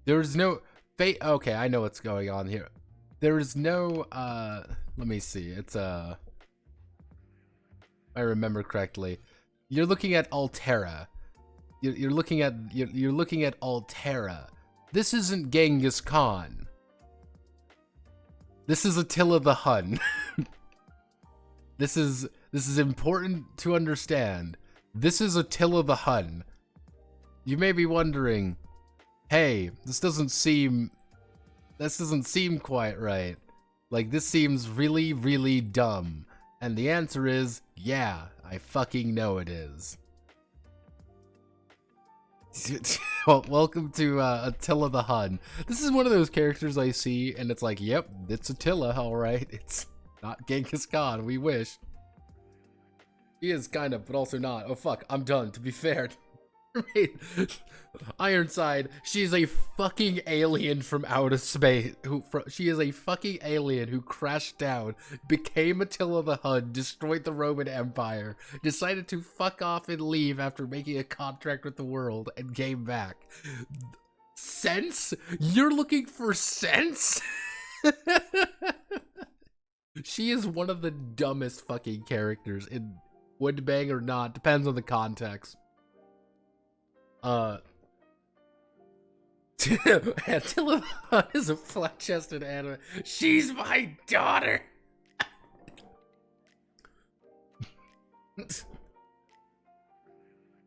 There's no... Fate... Okay, I know what's going on here. There is no, let me see. It's, if I remember correctly. You're looking at Altera. You're looking at Altera. This isn't Genghis Khan. This is Attila the Hun. This is important to understand. This is Attila the Hun. You may be wondering, hey, this doesn't seem quite right. Like, this seems really, really dumb. And the answer is, yeah, I fucking know it is. Well, welcome to Attila the Hun. This is one of those characters I see, and it's like, yep, it's Attila, alright. It's not Genghis Khan, we wish. He is kind of, but also not. Oh fuck, I'm done, to be fair. Ironside, she's a fucking alien from outer space. She is a fucking alien who crashed down, became Attila the Hun, destroyed the Roman Empire, decided to fuck off and leave after making a contract with the world, and came back. Sense? You're looking for sense? She is one of the dumbest fucking characters in Woodbang or not, depends on the context. Attila is a flat-chested anime. She's my daughter.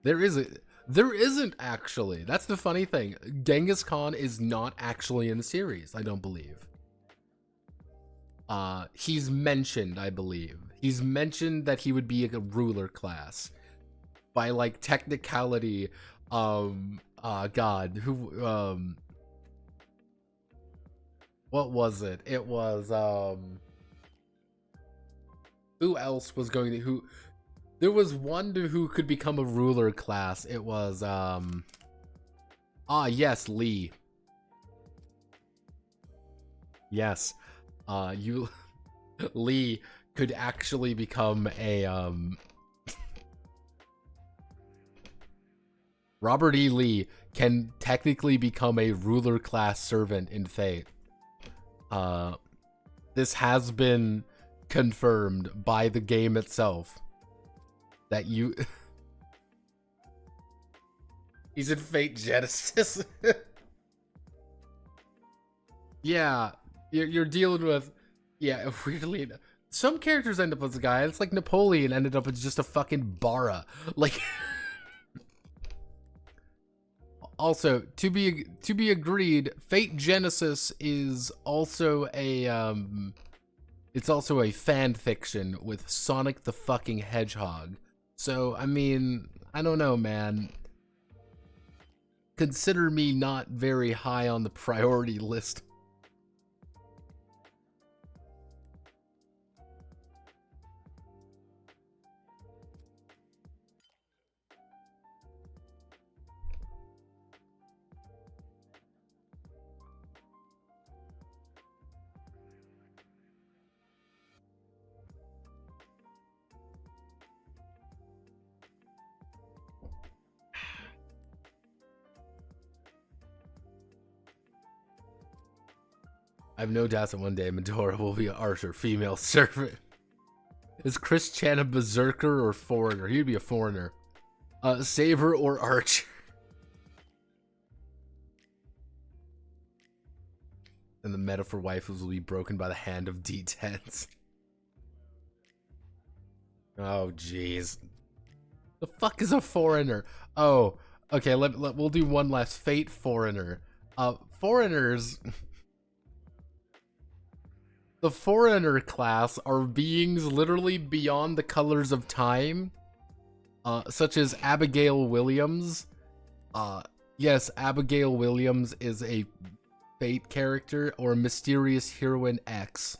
There isn't actually. That's the funny thing. Genghis Khan is not actually in the series, I don't believe. He's mentioned, I believe. He's mentioned that he would be a ruler class. By like technicality, God, who, what was it? It was, who else was going to, there was one who could become a ruler class. It was, yes, Lee. Yes, Lee could actually become a, Robert E. Lee can technically become a ruler class servant in Fate. This has been confirmed by the game itself. That you... He's in Fate Genesis. Yeah, you're dealing with... Yeah, weirdly... Some characters end up as a guy. It's like Napoleon ended up as just a fucking bara. Like... Also, to be agreed, Fate Genesis is also a it's also a fan fiction with Sonic the fucking Hedgehog. So, I mean, I don't know, man. Consider me not very high on the priority list. I have no doubts that one day Medora will be an Archer female servant. Is Chris Chan a berserker or foreigner? He'd be a foreigner. Saber or Archer? And the meta for waifus will be broken by the hand of D10s. Oh, jeez. The fuck is a foreigner? Oh, okay, we'll do one last. Fate Foreigner. Foreigners... The foreigner class are beings literally beyond the colors of time, such as Abigail Williams. Yes, Abigail Williams is a Fate character, or Mysterious Heroine X.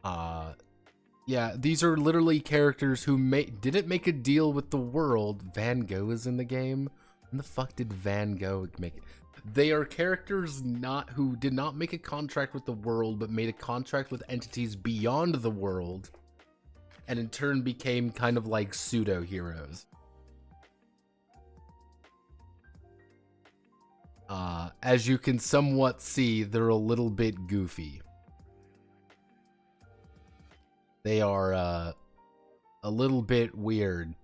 Yeah, these are literally characters who didn't make a deal with the world. Van Gogh is in the game. When the fuck did Van Gogh make it? They are characters who did not make a contract with the world, but made a contract with entities beyond the world, and in turn became kind of like pseudo-heroes. As you can somewhat see, they're a little bit goofy. They are a little bit weird.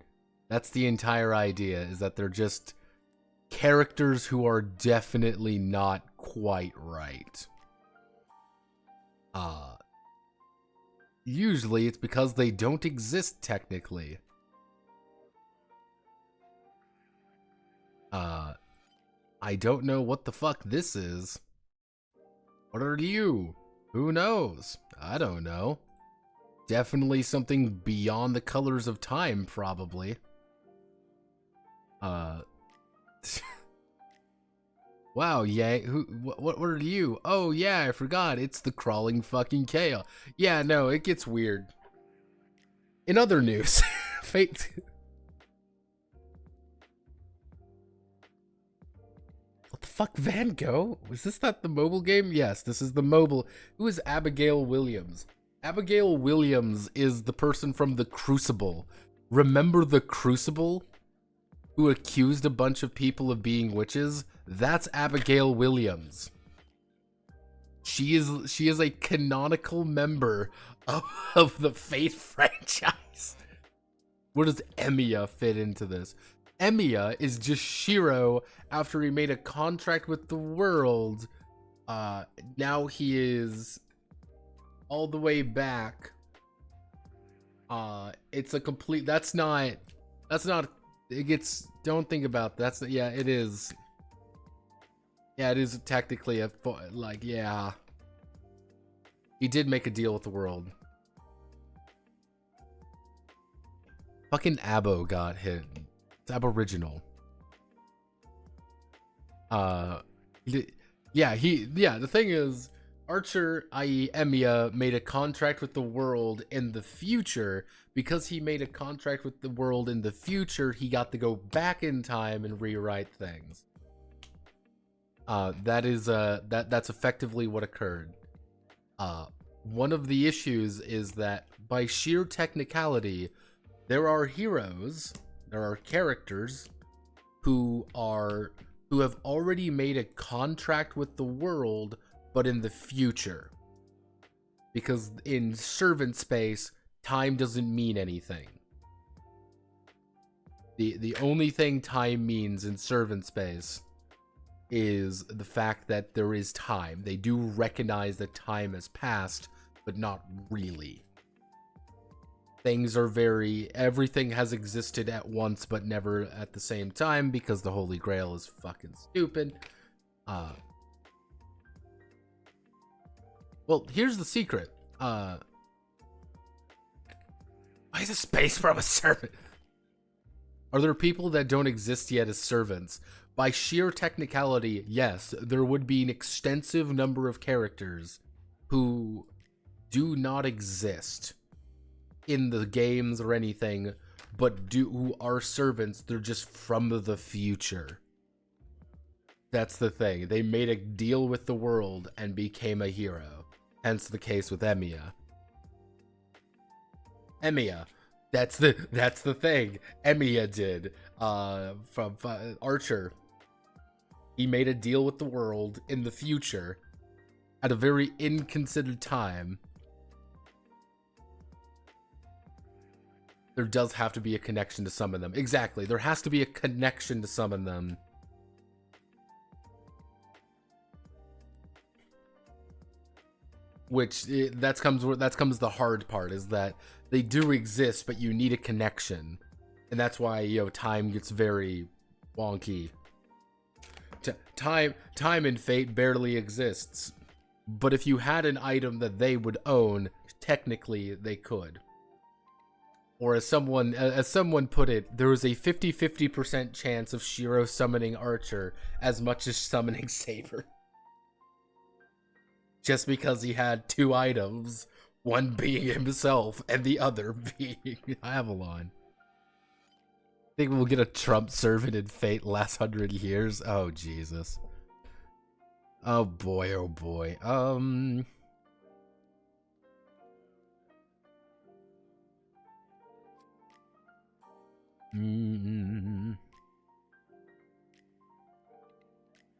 That's the entire idea, is that they're just characters who are definitely not quite right. Usually it's because they don't exist technically. I don't know what the fuck this is. What are you? Who knows? I don't know. Definitely something beyond the colors of time, probably. Wow, yeah, what are you? Oh, yeah, I forgot, it's the crawling fucking chaos. Yeah, no, it gets weird. In other news, Fate... What the fuck, Van Gogh? Was this not the mobile game? Yes, this is the mobile. Who is Abigail Williams? Abigail Williams is the person from The Crucible. Remember The Crucible? Who accused a bunch of people of being witches? That's Abigail Williams. She is a canonical member of the Fate franchise. Where does Emiya fit into this? Emiya is just Shiro after he made a contract with the world. Now he is all the way back. It's a complete, that's not, it gets, don't think about that. Yeah, it is. Yeah, it is technically a, like, yeah. He did make a deal with the world. Fucking Abo got hit. It's Aboriginal. Yeah, the thing is, Archer, i.e. Emiya, made a contract with the world in the future. Because he made a contract with the world in the future, he got to go back in time and rewrite things. That's effectively what occurred. One of the issues is that by sheer technicality, there are heroes, there are characters who have already made a contract with the world, but in the future. Because in servant space, time doesn't mean anything. The only thing time means in servant space is the fact that there is time. They do recognize that time has passed, but not really. Things are everything has existed at once, but never at the same time, because the Holy Grail is fucking stupid. Well, here's the secret. Why is a space from a servant? Are there people that don't exist yet as servants? By sheer technicality, yes, there would be an extensive number of characters who do not exist in the games or anything, but who are servants. They're just from the future. That's the thing. They made a deal with the world and became a hero. Hence the case with Emiya. That's the thing. Emiya did. From Archer. He made a deal with the world in the future at a very inconsidered time. There does have to be a connection to summon them. Exactly. There has to be a connection to summon them. Which that comes the hard part, is that they do exist, but you need a connection. And that's why, you know, time gets very wonky. Time in Fate barely exists. But if you had an item that they would own, technically they could. Or as someone put it, there was a 50-50% chance of Shiro summoning Archer as much as summoning Saber. Just because he had two items, one being himself and the other being Avalon. Think we'll get a Trump servant in Fate last 100 years? Oh, Jesus. Oh, boy, oh, boy.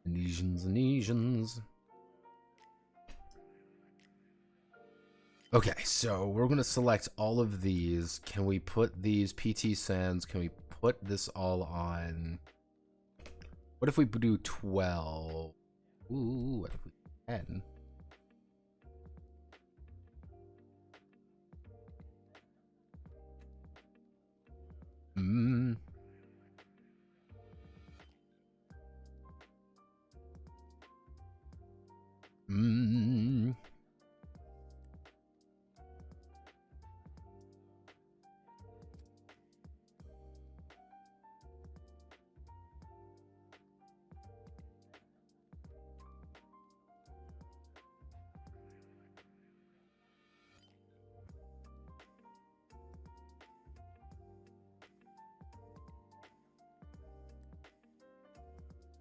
Anesians. Okay, so we're going to select all of these. Can we put these PT sands? Can we put this all on? What if we do 12? Ooh, what if we do 10? Hmm. Hmm.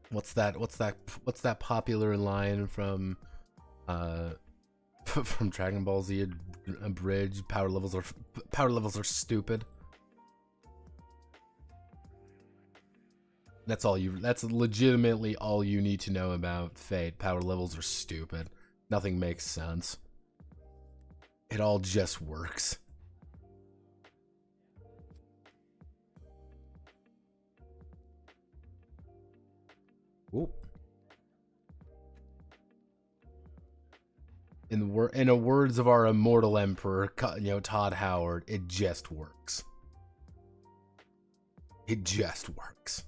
What's that popular line from from Dragon Ball Z Abridged? Power levels are stupid. That's legitimately all you need to know about Fate. Power levels are stupid. Nothing makes sense. It all just works. Ooh. In the words of our immortal emperor, Todd Howard, it just works. It just works.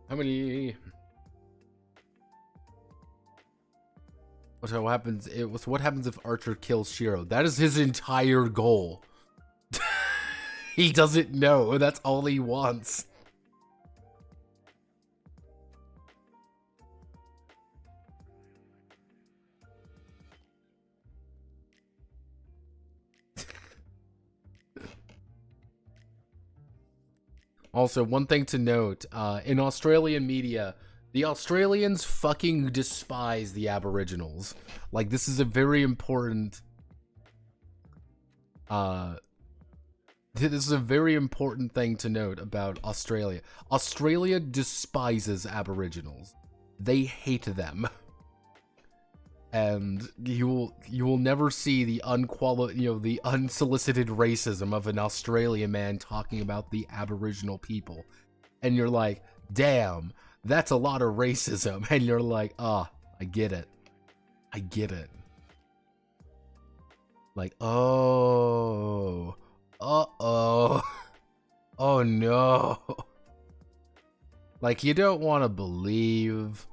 How many? What happens? What happens if Archer kills Shiro? That is his entire goal. He doesn't know. That's all he wants. Also, one thing to note, in Australian media, the Australians fucking despise the Aboriginals. Like, this is a very important, this is a very important thing to note about Australia. Australia despises Aboriginals. They hate them. And you will never see the the unsolicited racism of an Australian man talking about the Aboriginal people. And you're like, damn, that's a lot of racism. And you're like, I get it. I get it. Like, oh, uh-oh, oh no. Like, you don't want to believe.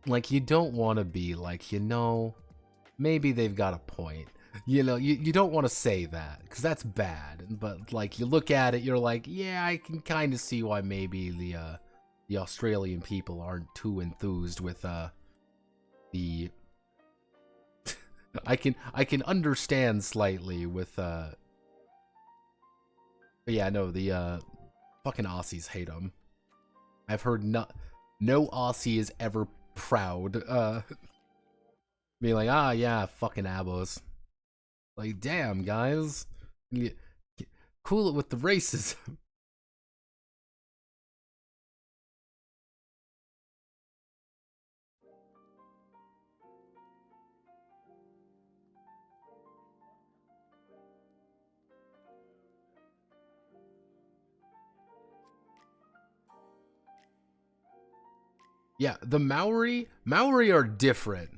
Like, you don't want to be like, maybe they've got a point. You don't want to say that, because that's bad. But, like, you look at it, you're like, yeah, I can kind of see why maybe the Australian people aren't too enthused with, the... I can understand slightly with, but yeah, no, the, fucking Aussies hate them. I've heard no Aussie is ever proud, being like, yeah, fucking abos. Like, damn, guys, cool it with the racism. Yeah, the Maori are different.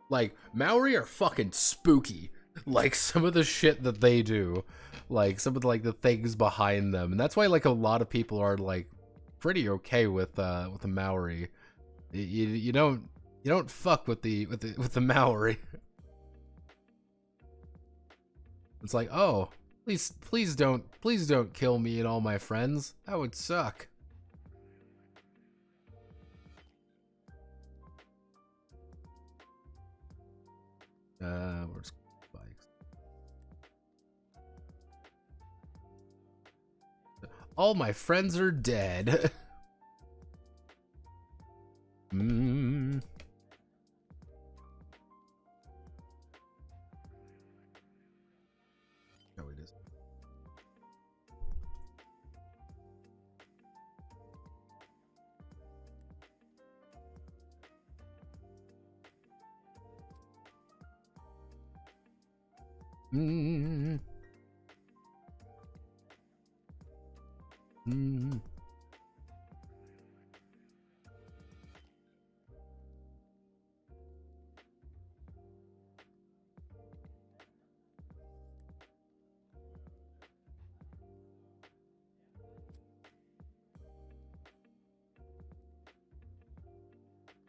Like, Maori are fucking spooky. Like, some of the shit that they do, like some of the things behind them, and that's why like a lot of people are like pretty okay with the Maori. You don't fuck with the Maori. It's like, oh, please don't kill me and all my friends. That would suck. Where's bikes? All my friends are dead. Mm. Mm.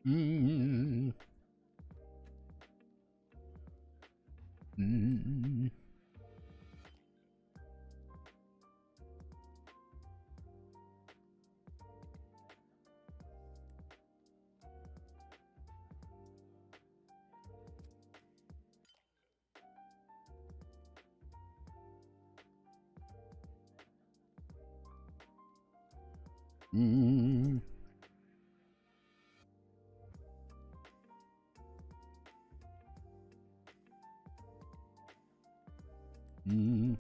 Mm. Mm. Mm. Mm.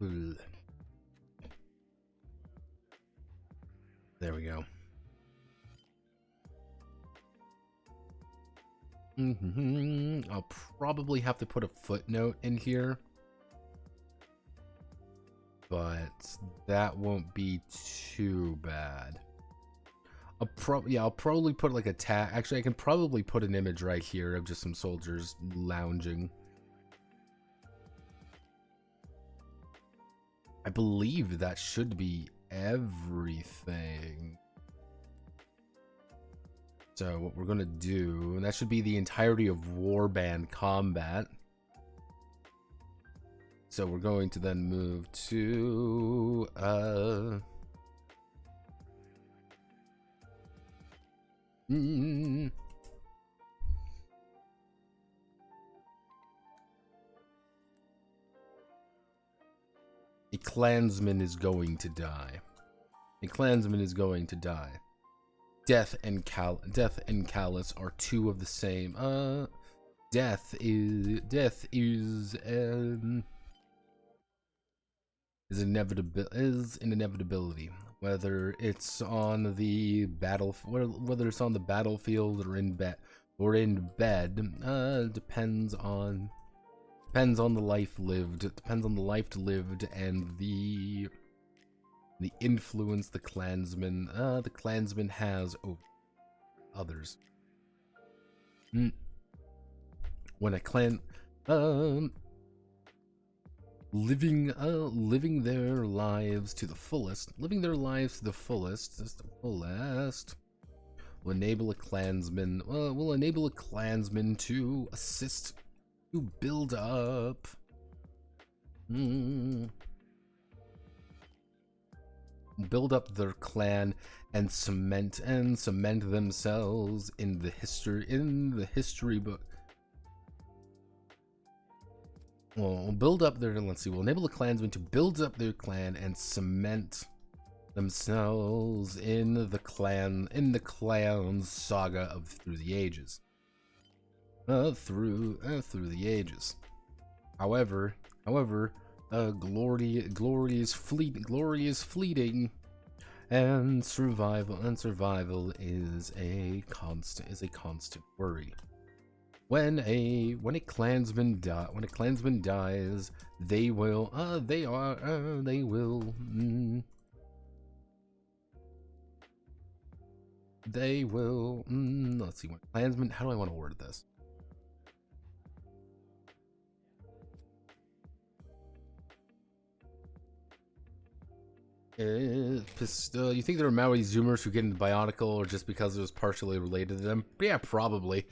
Ugh. There we go. I'll probably have to put a footnote in here, but that won't be too bad. I'll probably put like a tag. Actually, I can probably put an image right here of just some soldiers lounging. I believe that should be everything. So what we're gonna do, and that should be the entirety of Warband combat. So we're going to then move to a clansman is going to die. A clansman is going to die. Death and Callis are two of the same. Death is an inevitability. Whether it's on the whether it's on the battlefield or in bed, depends on the life lived. It depends on the life lived and the influence the clansman has over others. When a clan living their lives to the fullest, will enable a clansman to assist to build up their clan and cement themselves in the history book. Well, we'll enable the clansmen to build up their clan and cement themselves in the clan's saga of through the ages. Through the ages. However, glory is fleeting, and survival is a constant worry. When a clansman dies, they will let's see, what clansman, how do I want to word this? You think there are Maui Zoomers who get into Bionicle or just because it was partially related to them? But yeah, probably.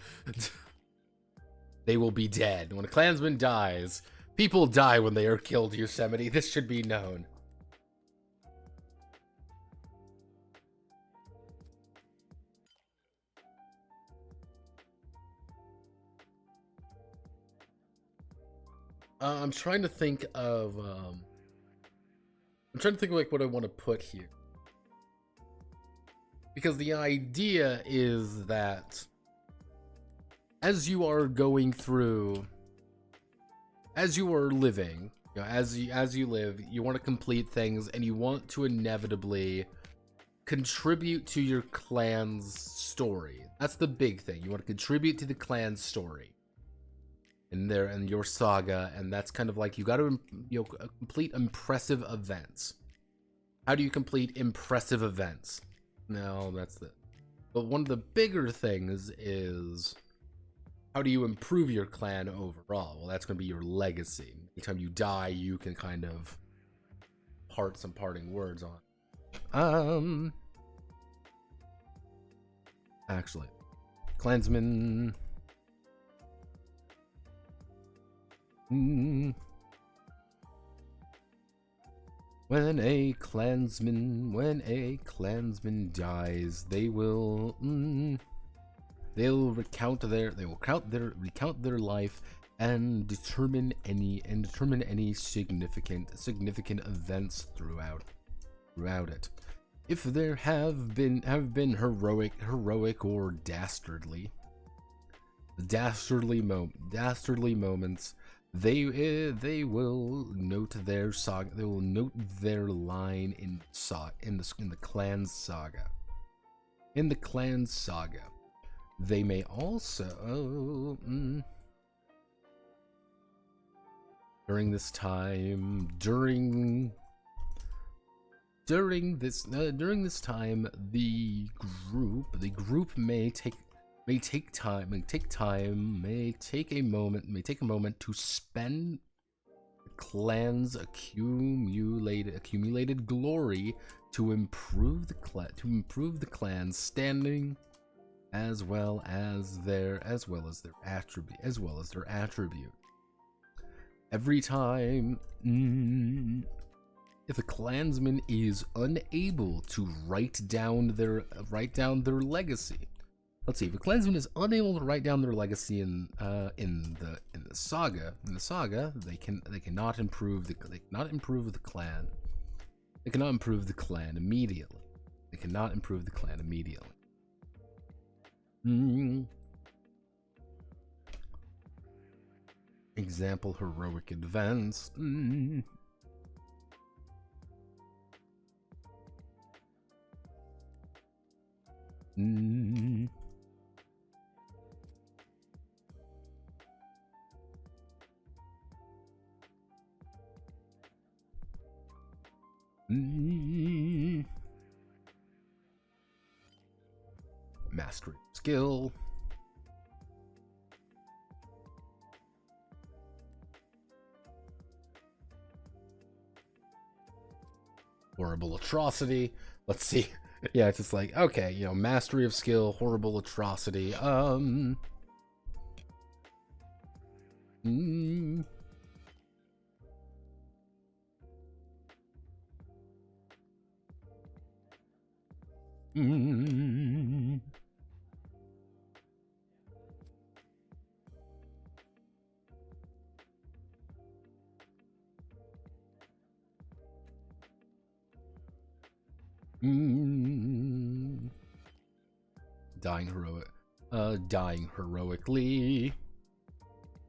They will be dead. When a clansman dies, people die when they are killed, Yosemite. This should be known. I'm trying to think of like what I want to put here. Because the idea is that as you are going through, as you are living, you know, as you live, you want to complete things and you want to inevitably contribute to your clan's story. That's the big thing. You want to contribute to the clan's story in your saga, and that's kind of like you got to complete impressive events. How do you complete impressive events? No, that's the. But one of the bigger things is how do you improve your clan overall? Well, that's going to be your legacy. Anytime you die, you can kind of part some parting words on. Actually, clansmen. When a clansman dies, they'll recount their life and determine any significant events throughout it. If there have been heroic or dastardly moments, they will note their saga. They will note their line in the clan's saga. In the clan's saga, they may also during this time the group may take a moment to spend the clan's accumulated glory to improve the clan's standing as well as their attribute. Every time if a clansman is unable to write down their legacy. Let's see, if a clansman is unable to write down their legacy in the saga, they cannot improve the clan. They cannot improve the clan immediately. Example: heroic events. Mastery skill. Horrible atrocity. Let's see. Yeah, it's just like, okay, mastery of skill, horrible atrocity.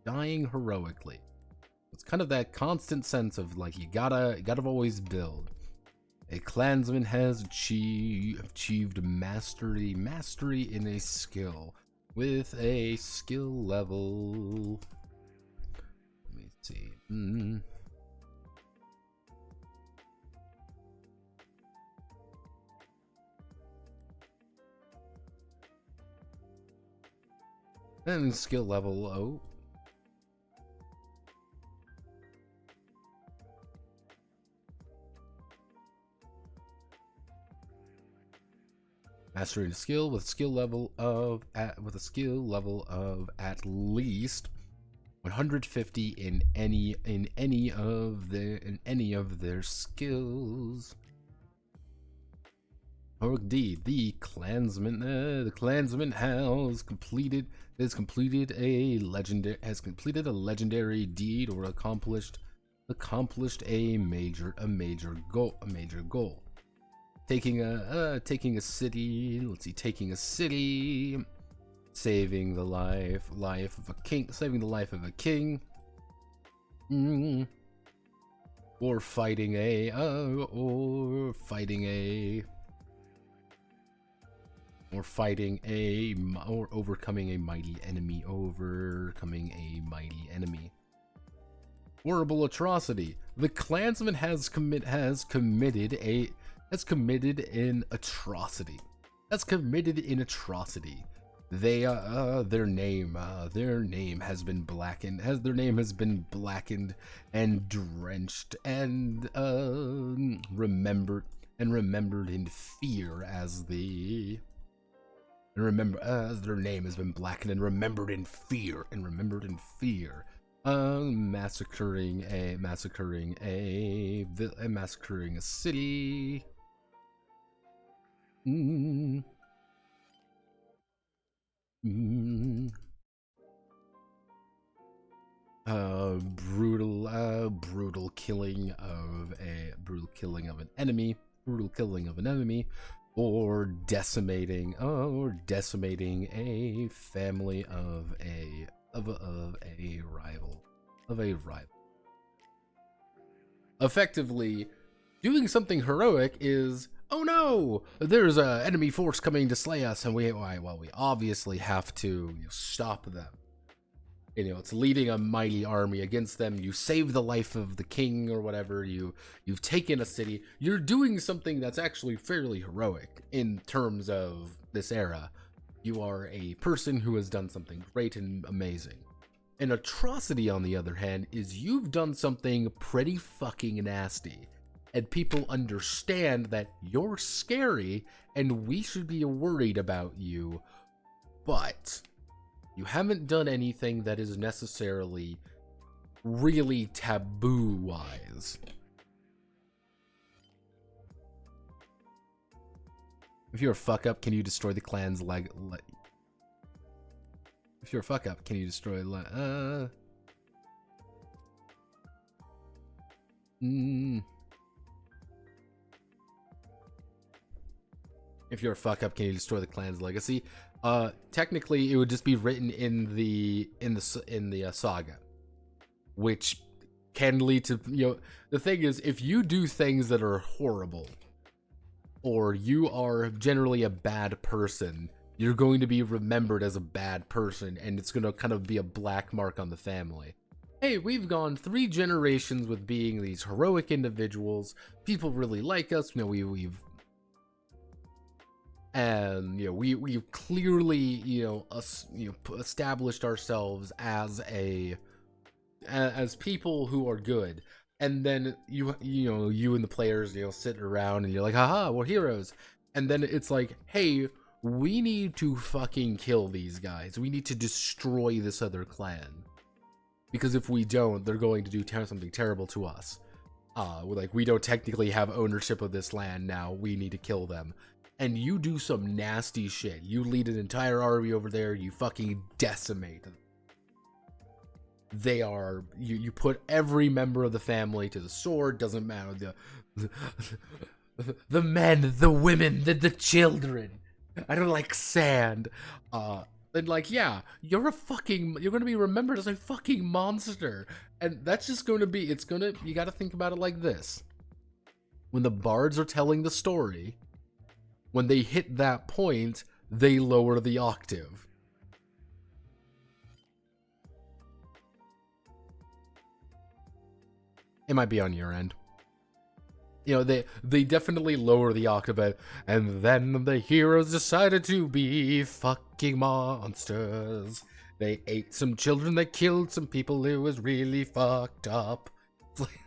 Dying heroically. It's kind of that constant sense of like you gotta always build. A clansman has achieved mastery in a skill with a skill level. Let me see. And skill level Mastering a skill with a skill level of at least 150 in any of their skills. Or indeed, the clansman has completed has completed a legendary deed or accomplished a major goal. Taking a city. Let's see, taking a city, saving the life of a king, or fighting or overcoming a mighty enemy. Horrible atrocity. The clansman has committed an atrocity. They their name has been blackened. And drenched and remembered in fear as their name has been blackened and remembered in fear. Massacring a city. Brutal killing of an enemy, or decimating a family of a rival. Effectively, doing something heroic is, oh no, there's an enemy force coming to slay us, and we obviously have to stop them. It's leading a mighty army against them. You save the life of the king or whatever. You've taken a city. You're doing something that's actually fairly heroic in terms of this era. You are a person who has done something great and amazing. An atrocity, on the other hand, is you've done something pretty fucking nasty. And people understand that you're scary and we should be worried about you, but you haven't done anything that is necessarily really taboo-wise. If you're a fuck-up, can you destroy the clan's leg? If you're a fuck-up, can you destroy If you're a fuck-up, can you destroy the clan's legacy? Technically, it would just be written in the saga, which can lead to, the thing is, if you do things that are horrible, or you are generally a bad person, you're going to be remembered as a bad person, and it's going to kind of be a black mark on the family. Hey, we've gone 3 generations with being these heroic individuals. People really like us. We've clearly, established ourselves as people who are good. And then you and the players, sit around and you're like, haha, we're heroes. And then it's like, hey, we need to fucking kill these guys. We need to destroy this other clan. Because if we don't, they're going to do something terrible to us. We don't technically have ownership of this land now. We need to kill them. And you do some nasty shit. You lead an entire army over there. You fucking decimate them. They are, you put every member of the family to the sword. Doesn't matter. The men, the women, the children. I don't like sand. And yeah, you're going to be remembered as a fucking monster. And that's just going to be, you got to think about it like this. When the bards are telling the story, when they hit that point, they lower the octave. It might be on your end. They definitely lower the octave, and then the heroes decided to be fucking monsters. They ate some children, they killed some people, it was really fucked up. It's like,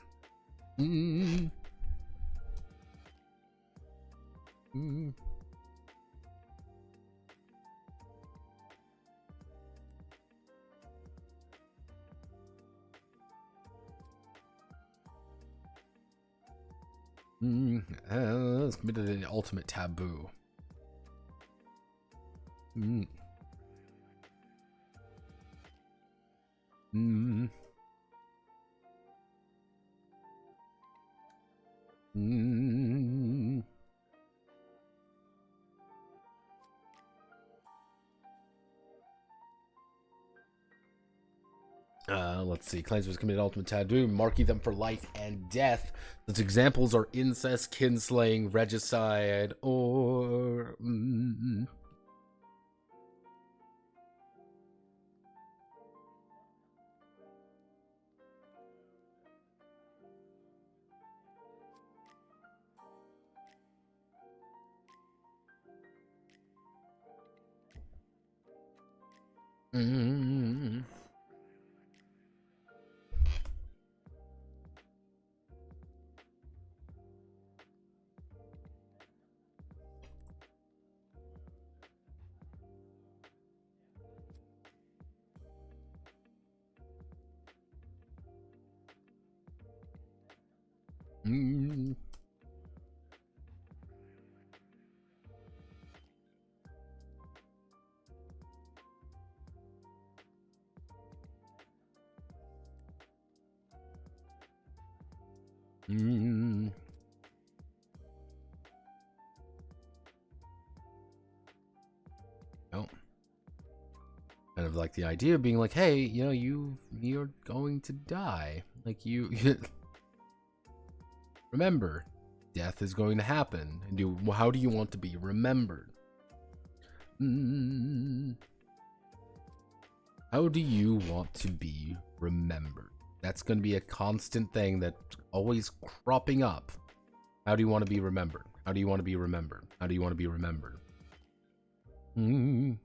It's committed an ultimate taboo. Mm. Mm. Let's see. Clans was committed ultimate taboo, marking them for life and death. Such examples are incest, kinslaying, regicide, or... Oh. Kind of like the idea of being like, hey, you know, you're going to die. Like you remember, death is going to happen. And how do you want to be remembered? How do you want to be remembered? That's going to be a constant thing that's always cropping up. How do you want to be remembered? How do you want to be remembered? How do you want to be remembered? The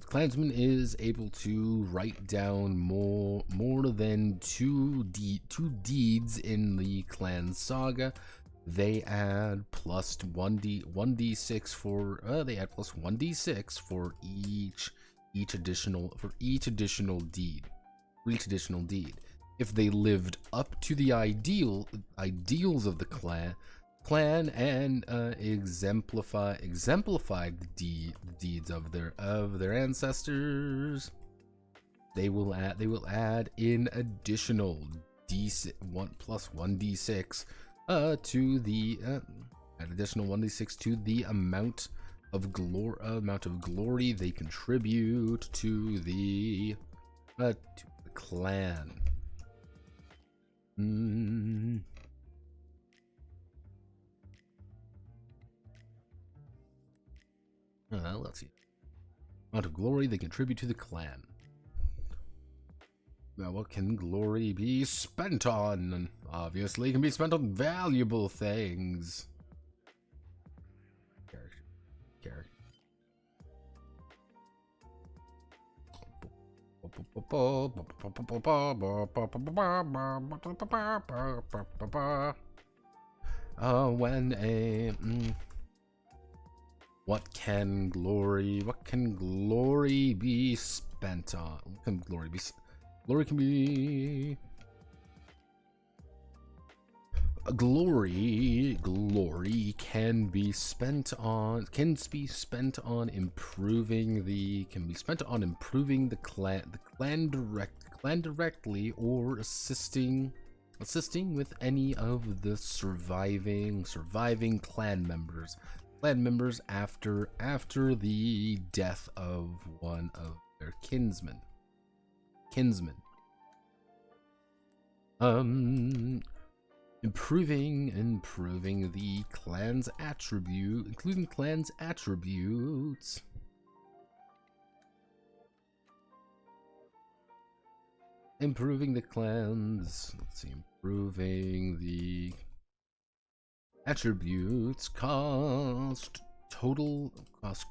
clansman is able to write down more than two deeds in the clan saga. They add plus 1d6 for they add plus 1d6 for each additional deed. For each additional deed. If they lived up to the ideals of the clan and exemplified the deeds of their ancestors, they will add in additional d6 1 plus 1d6 to the additional 1d6 to the amount of glory they contribute to the clan. Let's see. Amount of glory they contribute to the clan. Now, what can glory be spent on? Obviously, it can be spent on valuable things. Character. What can glory be spent on? What can glory be? Glory can be can be spent on improving the clan directly, or assisting with any of the surviving clan members after the death of one of their kinsmen. Improving the clan's including clan's attributes. Improving the clan's, improving the attributes cost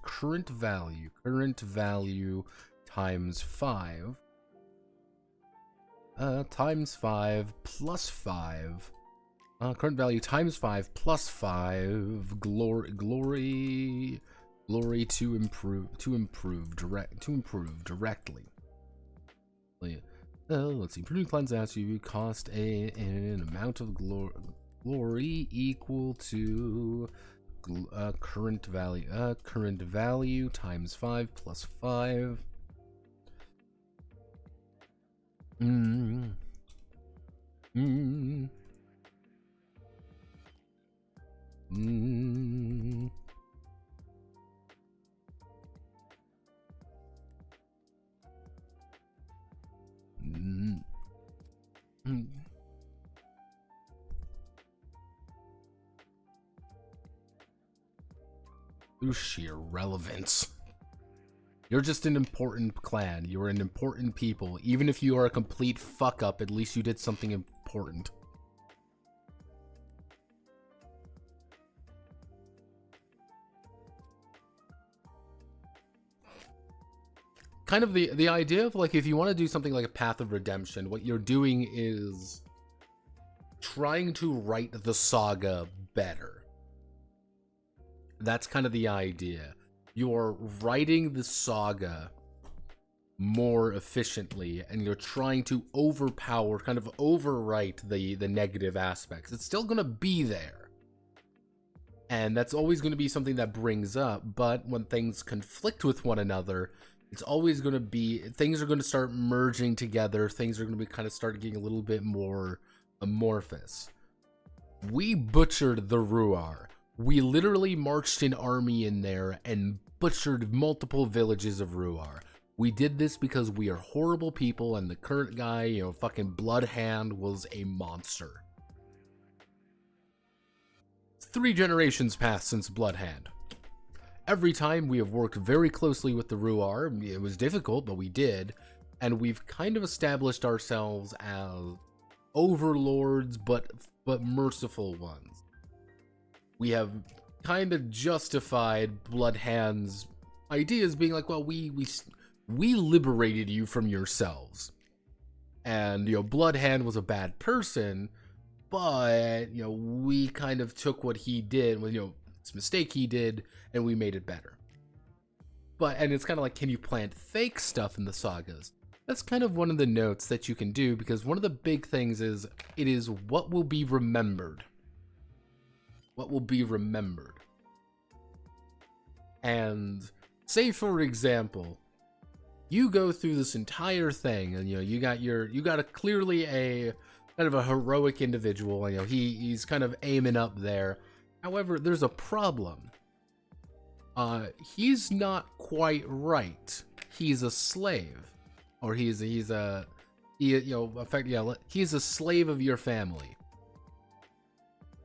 current value times 5 times 5 plus 5 current value times 5 plus 5 glory to improve directly. Let's see. Produce cleanse as you cost an amount of glory equal to current value times 5 plus 5. Through sheer relevance. You're just an important clan. You're an important people. Even if you are a complete fuck up, at least you did something important. Kind of the idea of, like, if you want to do something like a Path of Redemption, what you're doing is trying to write the saga better. That's kind of the idea. You're writing the saga more efficiently, and you're trying to overpower, kind of overwrite the negative aspects. It's still going to be there. And that's always going to be something that brings up, but when things conflict with one another, it's always going to be, things are going to start merging together. Things are going to be kind of start getting a little bit more amorphous. We butchered the Ruar. We literally marched an army in there and butchered multiple villages of Ruar. We did this because we are horrible people, and the current guy, you know, fucking Bloodhand, was a monster. 3 generations passed since Bloodhand. Every time we have worked very closely with the Ruar. It was difficult, but we did. And we've kind of established ourselves as overlords, but merciful ones. We have kind of justified Bloodhand's ideas being like, well, we liberated you from yourselves. And, you know, Bloodhand was a bad person, but, you know, we kind of took what he did, you know, this mistake he did, and we made it better. And it's kind of like, can you plant fake stuff in the sagas? That's kind of one of the notes that you can do, because one of the big things is, it is what will be remembered. What will be remembered. And say, for example, you go through this entire thing, and, you know, you got a clearly a kind of a heroic individual, and, you know, he's kind of aiming up there. However, there's a problem. He's not quite right. He's a slave, or he's a slave of your family.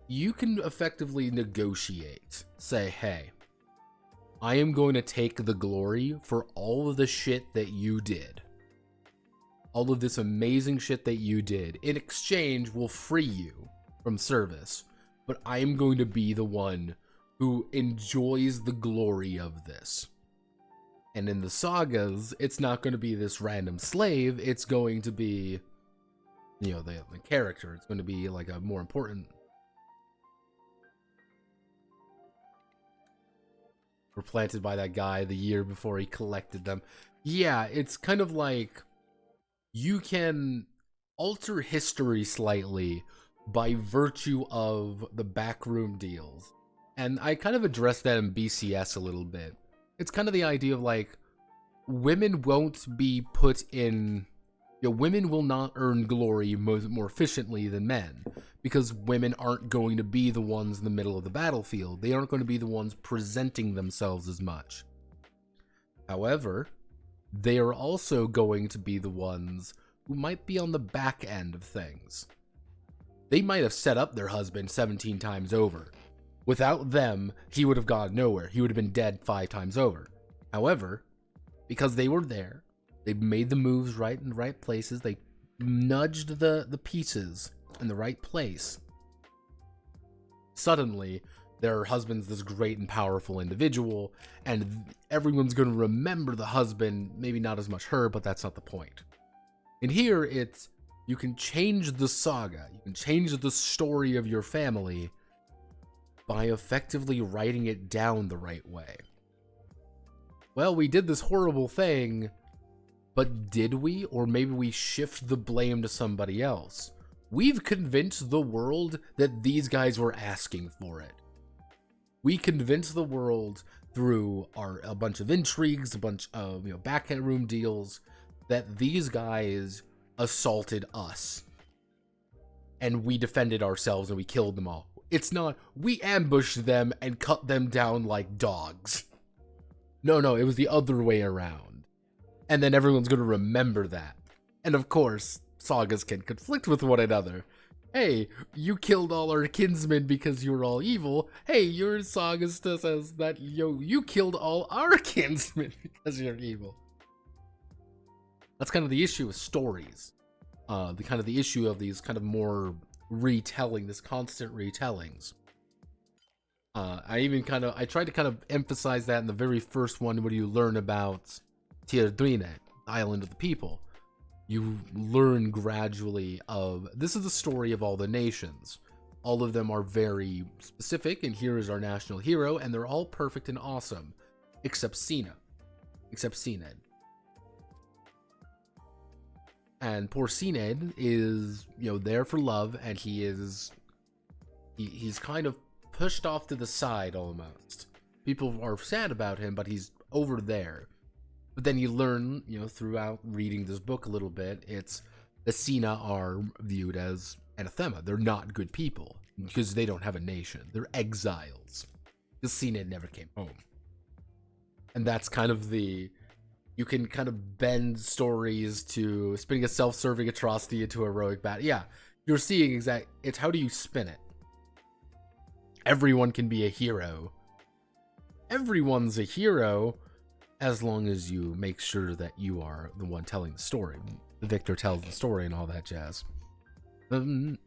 You can effectively negotiate. Say, hey, I am going to take the glory for all of the shit that you did. All of this amazing shit that you did. In exchange, we'll free you from service. But I am going to be the one who enjoys the glory of this. And in the sagas, it's not going to be this random slave. It's going to be, you know, the character. It's going to be like a more important... Were planted by that guy the year before he collected them. Yeah, it's kind of like you can alter history slightly by virtue of the backroom deals. And I kind of addressed that in BCS a little bit. It's kind of the idea of, like, women won't be put in... You know, women will not earn glory more efficiently than men, because women aren't going to be the ones in the middle of the battlefield. They aren't going to be the ones presenting themselves as much. However, they are also going to be the ones who might be on the back end of things. They might have set up their husband 17 times over. Without them, he would have gone nowhere. He would have been dead 5 times over. However, because they were there, they made the moves right in the right places. They nudged the pieces in the right place. Suddenly, their husband's this great and powerful individual, and everyone's going to remember the husband. Maybe not as much her, but that's not the point. And here, it's, you can change the saga. You can change the story of your family by effectively writing it down the right way. Well, we did this horrible thing, But did we? Or maybe we shift the blame to somebody else. We've convinced the world that these guys were asking for it. We convinced the world through a bunch of intrigues, a bunch of backroom deals, that these guys assaulted us. And we defended ourselves and we killed them all. It's not, we ambushed them and cut them down like dogs. No, it was the other way around. And then everyone's going to remember that. And of course, sagas can conflict with one another. Hey, you killed all our kinsmen because you were all evil. Hey, your saga says that you killed all our kinsmen because you're evil. That's kind of the issue with stories. The issue of these kind of more retelling, this constant retellings. I tried to kind of emphasize that in the very first one where you learn about TTRPG, Island of the People. You learn gradually of, this is the story of all the nations. All of them are very specific, and here is our national hero, and they're all perfect and awesome. Except Clanhead. And poor Clanhead is, there for love, and he's kind of pushed off to the side almost. People are sad about him, but he's over there. But then you learn, throughout reading this book a little bit, it's the Cena are viewed as anathema. They're not good people because they don't have a nation. They're exiles. Because Cena never came home. And that's kind of you can kind of bend stories to spinning a self-serving atrocity into a heroic battle. Yeah, you're seeing it's how do you spin it? Everyone can be a hero. Everyone's a hero as long as you make sure that you are the one telling the story. The victor tells the story and all that jazz. Through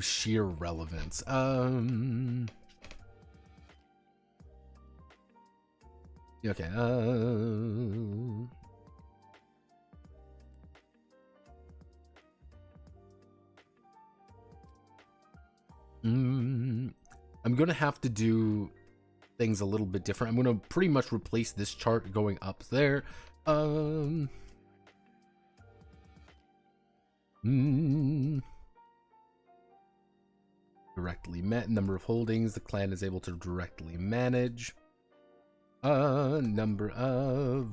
sheer relevance. Okay. I'm gonna have to do things a little bit different. I'm gonna pretty much replace this chart going up there. Directly met number of holdings the clan is able to directly manage. Number of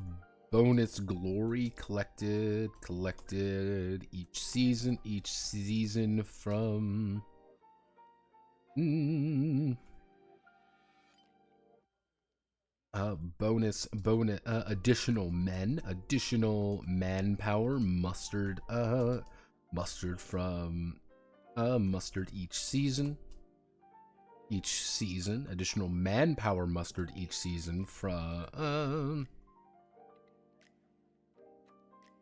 bonus glory collected each season from additional manpower mustered from mustered each season, additional manpower mustered each season from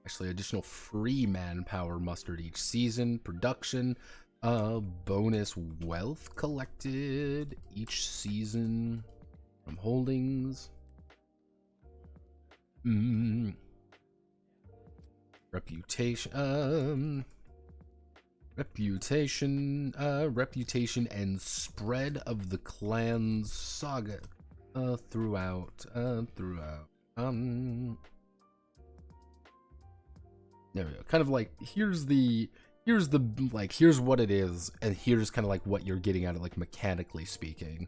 actually additional free manpower mustered each season, production, bonus wealth collected each season from holdings, reputation and spread of the clan's saga throughout. There we go. Kind of like here's what it is, and here's kind of like what you're getting at it, like mechanically speaking.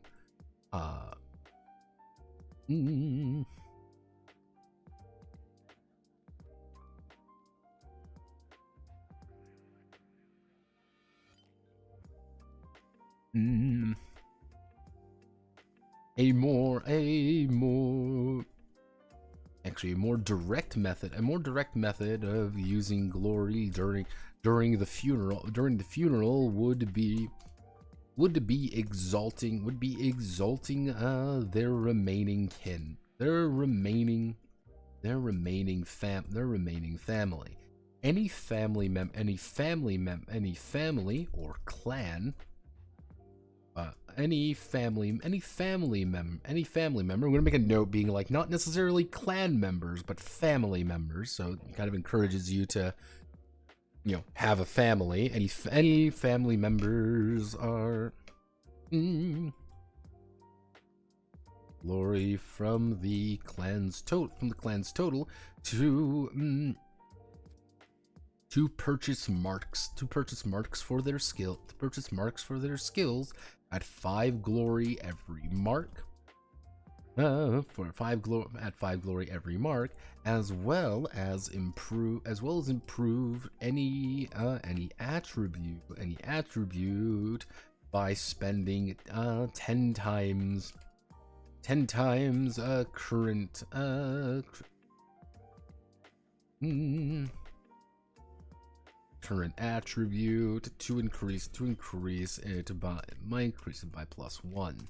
A more direct method of using glory during the funeral would be exalting their remaining kin, their remaining family. Any family or clan, any family member. I'm gonna make a note being like not necessarily clan members, but family members. So it kind of encourages you to, have a family. Any family members are glory from the clan's total to purchase marks for their skills at 5 glory every mark. For 5 glory every mark, as well as improve any attribute by spending 10 times current current attribute to increase it by +1.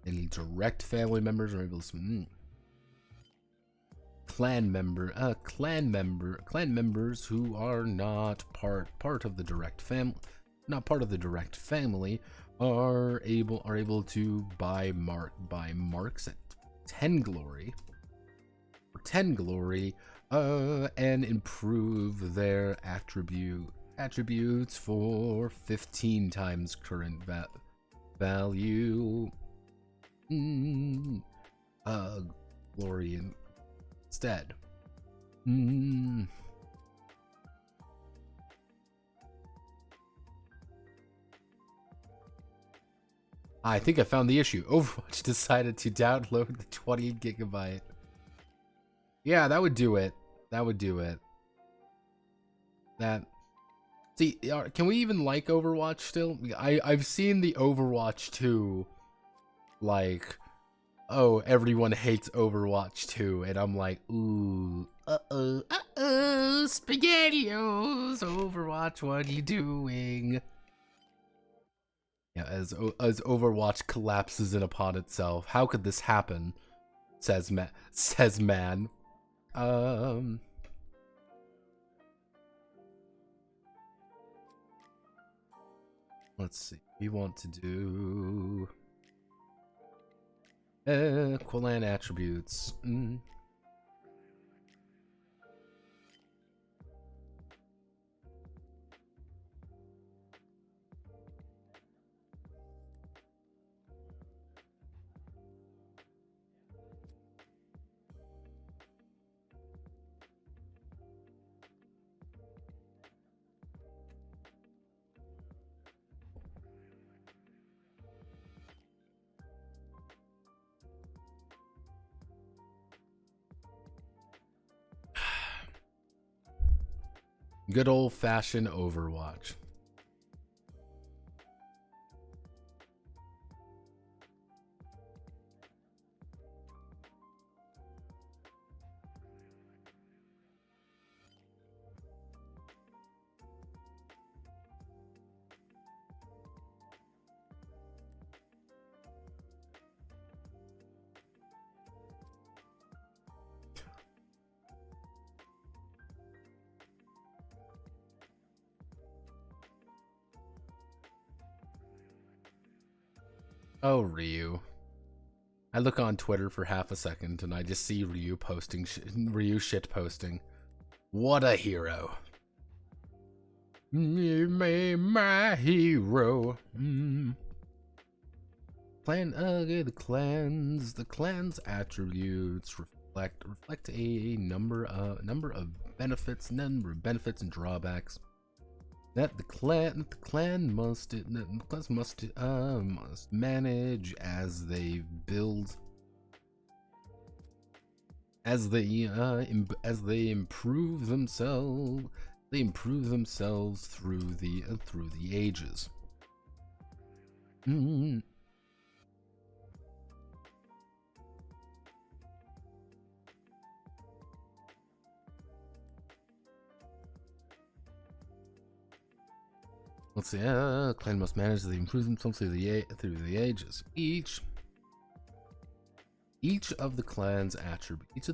Any direct family members are able to clan members who are not part of the direct family are able to buy marks at 10 glory and improve their attributes for 15 times current value glory instead. I think I found the issue. Overwatch decided to download the 20 gigabyte. Yeah, that would do it. See, can we even like Overwatch still? I've seen the Overwatch 2, like, oh, everyone hates Overwatch 2, and I'm like, ooh, SpaghettiOs, Overwatch, what are you doing? Yeah, as Overwatch collapses in upon itself. How could this happen? Says man. Let's see. We want to do clan attributes. Good old-fashioned Overwatch. Oh, Ryu. I look on Twitter for half a second and I just see Ryu shit posting. What a hero. You made my hero. The clan's attributes reflect a number of benefits and drawbacks that the clan must manage as they improve themselves through the ages. Let's see. Clan must manage to improve themselves through the ages. Each of the clan's attributes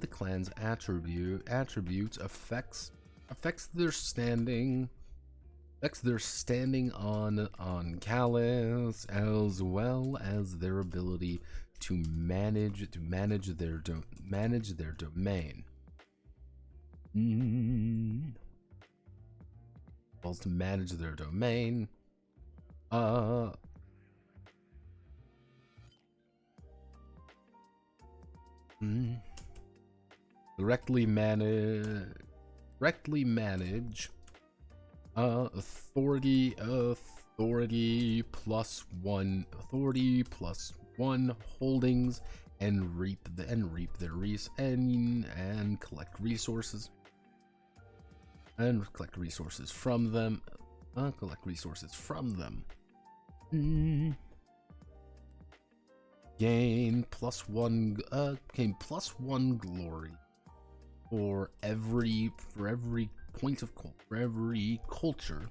affects their standing Next, they're standing on Callis, as well as their ability to manage their domain. Well, to manage their domain. Directly manage authority plus one holdings and reap their and collect resources from them. Gain plus one glory for every culture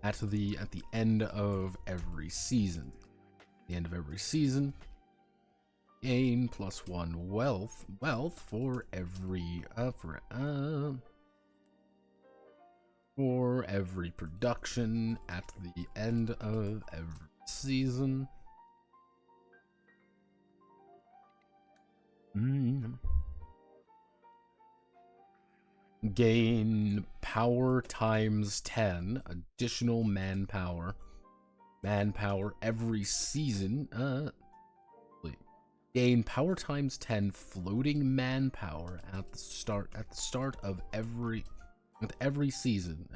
at the end of every season. Gain plus one wealth for every production at the end of every season. Gain power times 10 additional manpower every season. Gain power times 10 floating manpower at the start of every season.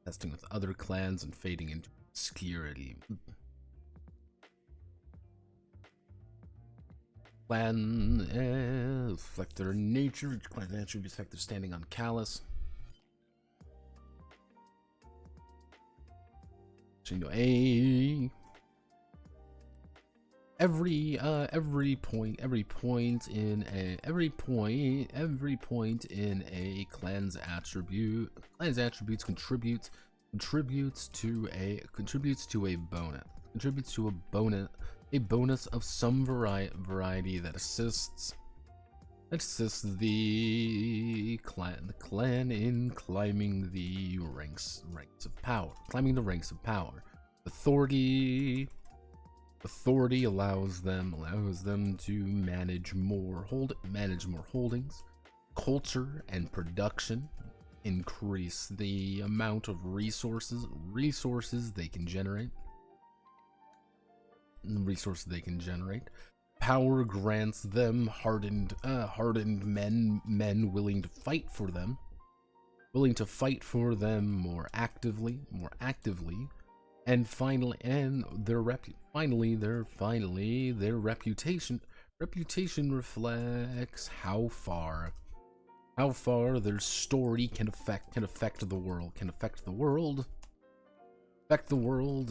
Testing with other clans and fading into obscurity. Clan reflect their nature. Each clan's attributes affect their standing on Callis. So A. Every point in a clan's attributes contributes to a bonus of some variety that assists Assists the clan in climbing the ranks of power. Climbing the ranks of power. Authority allows them to manage more holdings. Culture and production increase the amount of resources they can generate. Power grants them hardened men willing to fight for them more actively, and finally their reputation reflects how far their story can affect the world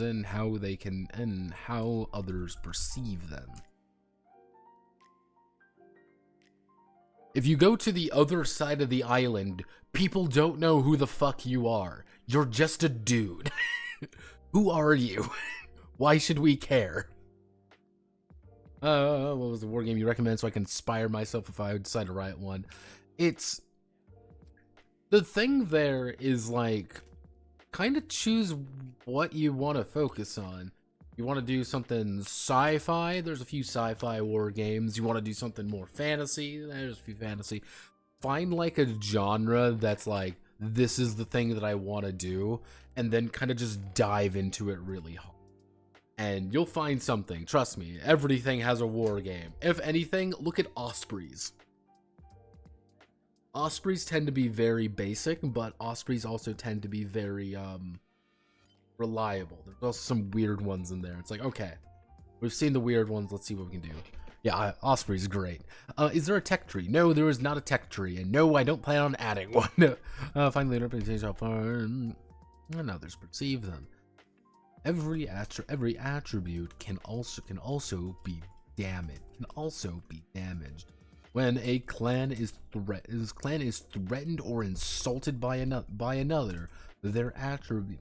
and how others perceive them. If you go to the other side of the island, people don't know who the fuck you are. You're just a dude. Who are you? Why should we care? What was the war game you recommend so I can inspire myself if I decide to write one? It's... The thing there is, like, kind of choose what you want to focus on. You want to do something sci-fi? There's a few sci-fi war games. You want to do something more fantasy? There's a few fantasy. Find like a genre that's like, this is the thing that I want to do, and then kind of just dive into it really hard. And you'll find something. Trust me, everything has a war game. If anything, look at Ospreys. Ospreys tend to be very basic, but Ospreys also tend to be very, reliable. There's also some weird ones in there. It's like, okay, we've seen the weird ones. Let's see what we can do. Yeah, Osprey's great. Is there a tech tree? No, there is not a tech tree. And no, I don't plan on adding one. Finally, representation how far and others perceive them. Every attribute can also be damaged. When a clan is threatened or insulted by another, their attribute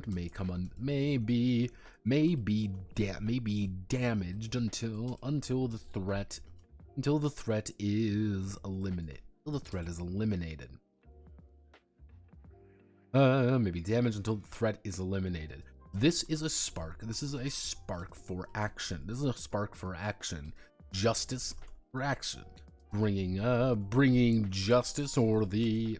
may be damaged until the threat is eliminated. Maybe damaged until the threat is eliminated. This is a spark. This is a spark for action. Justice for action. Bringing justice or the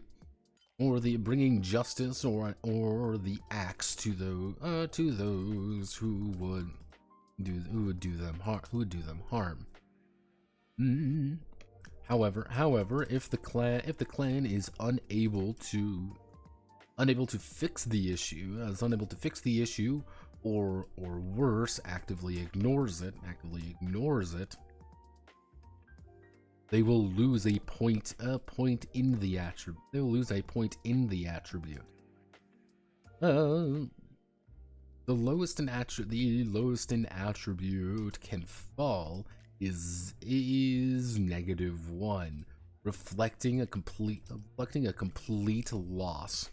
axe to those who would do them harm. However, if the clan is unable to fix the issue, or worse, actively ignores it, they will lose a point in the attribute. The lowest an attribute can fall is -1, reflecting a complete loss.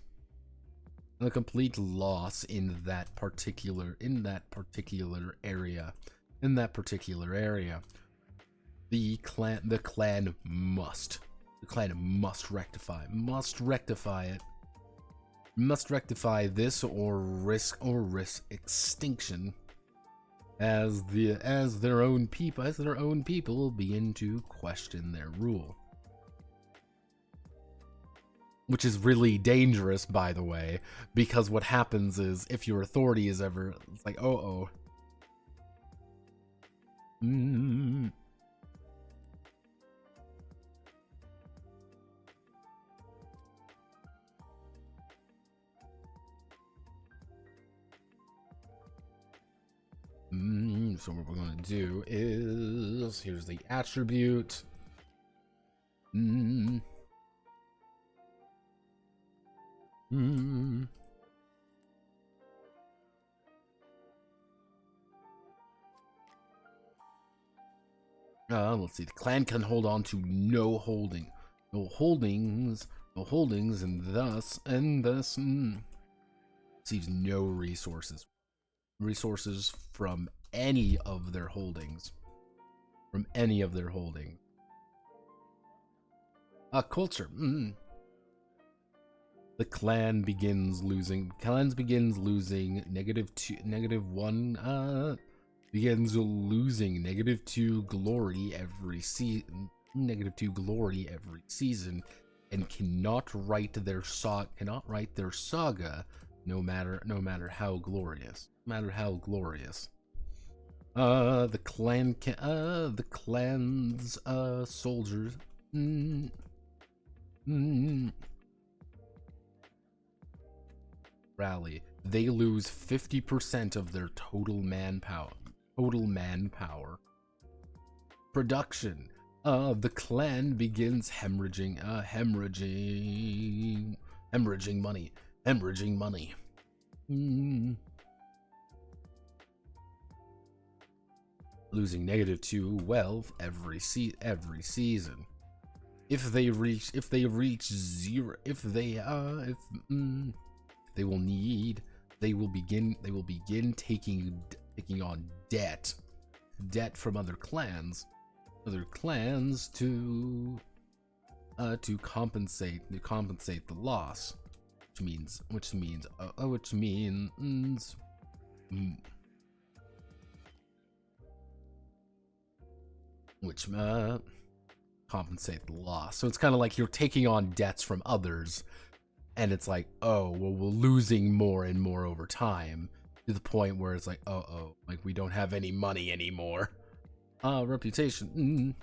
A complete loss in that particular area. The clan must rectify this or risk extinction as their own people begin to question their rule. Which is really dangerous, by the way, because what happens is if your authority is ever, it's like, oh. So what we're going to do is, here's the attribute. Let's see. The clan can hold on to no holdings, and thus receives no resources from any of their holdings. Culture. The clan begins losing. Clans begins losing -1. Begins losing -2 glory every season. -2 glory every season, and cannot write their saga, no matter how glorious. The clan's soldiers. Rally. They lose 50% of their total manpower. Production. The clan begins hemorrhaging money. Losing -2 wealth every season. If they reach zero, they will begin taking on debt from other clans to compensate the loss, which means compensate the loss. So it's kind of like you're taking on debts from others, and it's like, oh, well, we're losing more and more over time, to the point where it's like, like we don't have any money anymore. Reputation.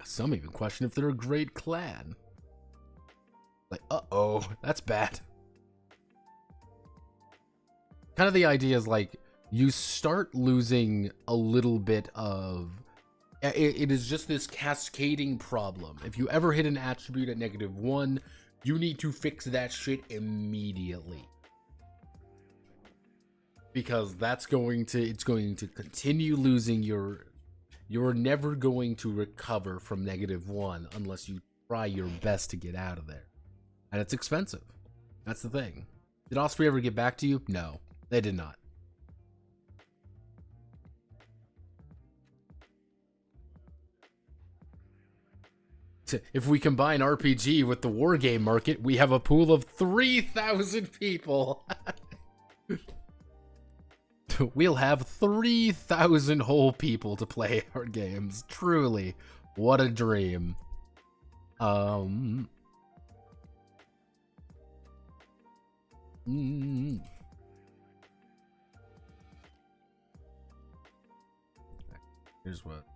Some even question if they're a great clan. Like, that's bad. Kind of the idea is like, you start losing a little bit of... It is just this cascading problem. If you ever hit an attribute at -1, you need to fix that shit immediately. Because it's going to continue losing you're never going to recover from -1 unless you try your best to get out of there. And it's expensive. That's the thing. Did Osprey ever get back to you? No, they did not. If we combine RPG with the wargame market, we have a pool of 3,000 people. We'll have 3,000 whole people to play our games. Truly, what a dream. Here's what.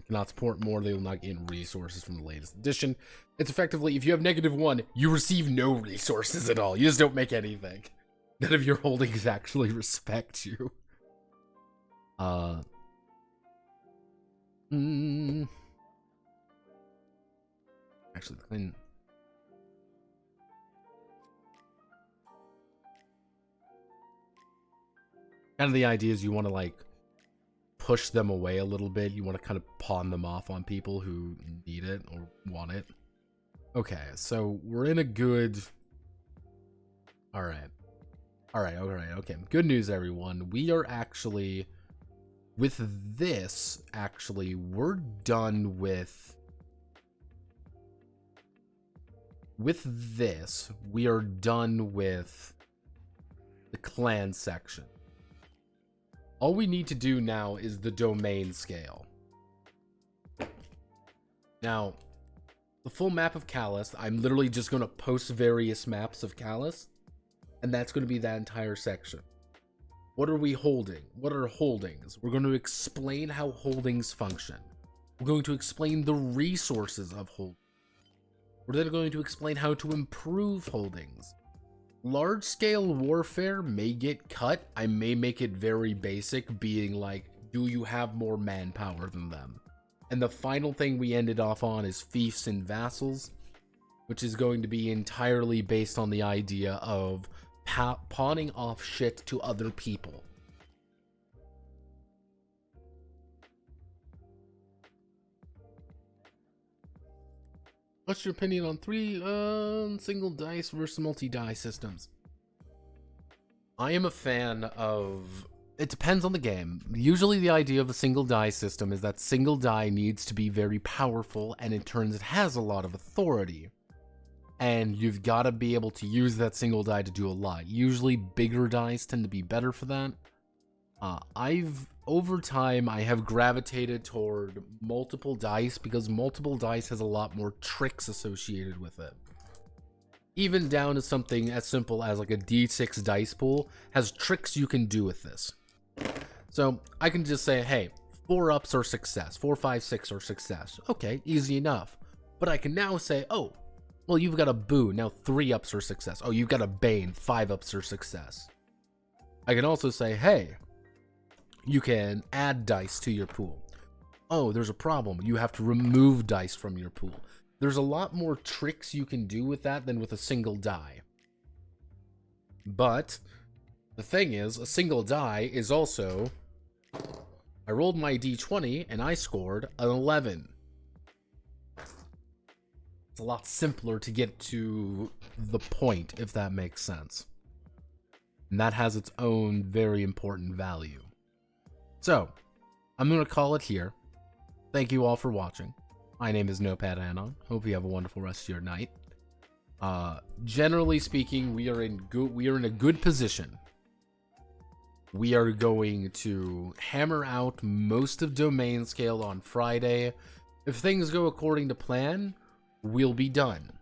Cannot support more, they will not gain resources from the latest edition. It's effectively, if you have -1, you receive no resources at all. You just don't make anything. None of your holdings actually respect you. Actually, the clean. Kind of the idea is you want to like push them away a little bit. You want to kind of pawn them off on people who need it or want it. Okay, so we're in a good... Alright, okay. Good news, everyone. We are actually... With this, actually, we're done with... With this, we are done with the clan section. All we need to do now is the domain scale. Now, The full map of Callis, I'm literally just going to post various maps of Callis, and that's going to be that entire section. What are we holding? What are holdings? We're going to explain how holdings function. We're going to explain the resources of holdings. We're then going to explain how to improve holdings. Large-scale warfare may get cut. I may make it very basic, being like, do you have more manpower than them? And the final thing we ended off on is fiefs and vassals, which is going to be entirely based on the idea of pawning off shit to other people. What's your opinion on single dice versus multi-die systems? I am a fan of... It depends on the game. Usually the idea of a single die system is that single die needs to be very powerful, and in turns it has a lot of authority. And you've got to be able to use that single die to do a lot. Usually bigger dice tend to be better for that. Over time, I have gravitated toward multiple dice because multiple dice has a lot more tricks associated with it. Even down to something as simple as like a D6 dice pool has tricks you can do with this. So I can just say, hey, 4 ups are success, 4, 5, 6 are success. Okay, easy enough. But I can now say, oh, well, you've got a boo, now 3 ups are success. Oh, you've got a bane, 5 ups are success. I can also say, hey, you can add dice to your pool. Oh, there's a problem. You have to remove dice from your pool. There's a lot more tricks you can do with that than with a single die. But the thing is, a single die is also... I rolled my d20 and I scored an 11. It's a lot simpler to get to the point, if that makes sense. And that has its own very important value. So, I'm going to call it here. Thank you all for watching. My name is Notepad Anon. Hope you have a wonderful rest of your night. Generally speaking, we are in a good position. We are going to hammer out most of domain scale on Friday. If things go according to plan, we'll be done.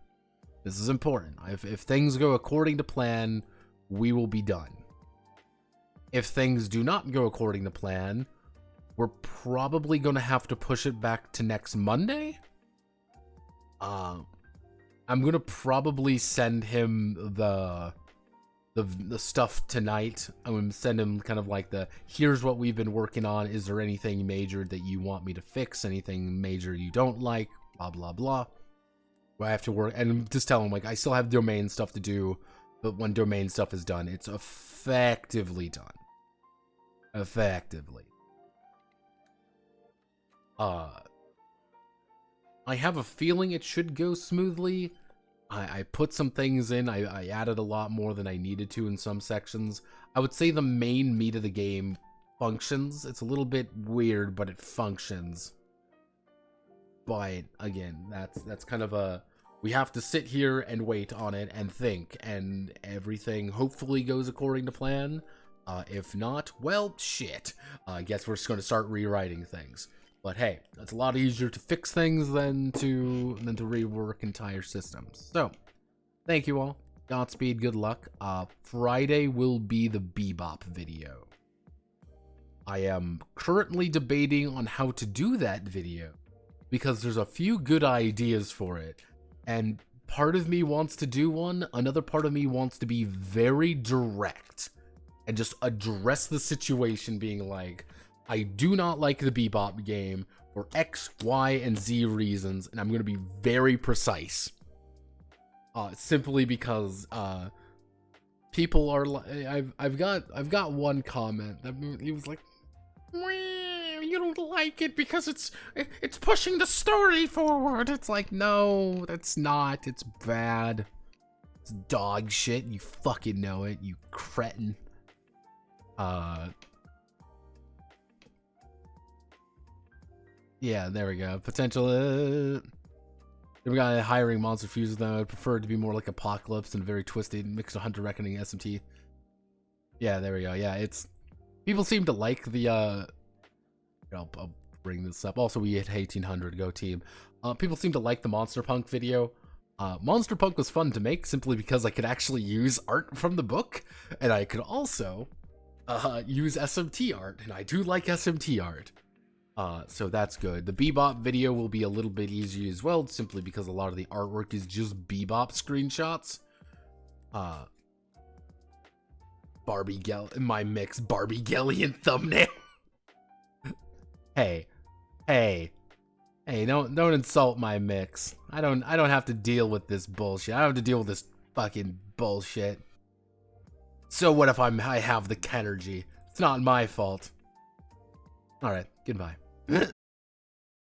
This is important. If things go according to plan, we will be done. If things do not go according to plan, we're probably going to have to push it back to next Monday. I'm going to probably send him the stuff tonight. I'm going to send him kind of like here's what we've been working on. Is there anything major that you want me to fix? Anything major you don't like? Blah, blah, blah. I have to work and just tell him, like, I still have domain stuff to do, but when domain stuff is done, it's effectively done. Effectively. I have a feeling it should go smoothly. I put some things in. I added a lot more than I needed to in some sections. I would say the main meat of the game functions. It's a little bit weird, but it functions. But again, that's kind of a... We have to sit here and wait on it and think, and everything hopefully goes according to plan. If not, well, shit. I guess we're just going to start rewriting things. But hey, it's a lot easier to fix things than to rework entire systems. So, thank you all. Godspeed, good luck. Friday will be the Bebop video. I am currently debating on how to do that video, because there's a few good ideas for it. And part of me wants to do one, another part of me wants to be very direct and just address the situation, being like, I do not like the Bebop game for X, Y, and Z reasons, and I'm going to be very precise. Simply because people are I've got one comment that he was like, you don't like it because it's pushing the story forward. It's like, no, that's not. It's bad. It's dog shit. You fucking know it, you cretin. Yeah, there we go. Potential. We got hiring monster fuse with them. I would prefer it to be more like Apocalypse and very twisted, mixed with Hunter Reckoning SMT. Yeah, there we go. Yeah, it's... People seem to like the... I'll bring this up. Also, we hit 1800. Go team. People seem to like the Monster Punk video. Monster Punk was fun to make simply because I could actually use art from the book, and I could also use SMT art, and I do like SMT art. So that's good. The Bebop video will be a little bit easier as well, simply because a lot of the artwork is just Bebop screenshots. My mix Barbie-Gellian thumbnail. Hey, don't insult my mix. I don't have to deal with this bullshit. I don't have to deal with this fucking bullshit. So what if I have the Kenergy? It's not my fault. Alright, goodbye.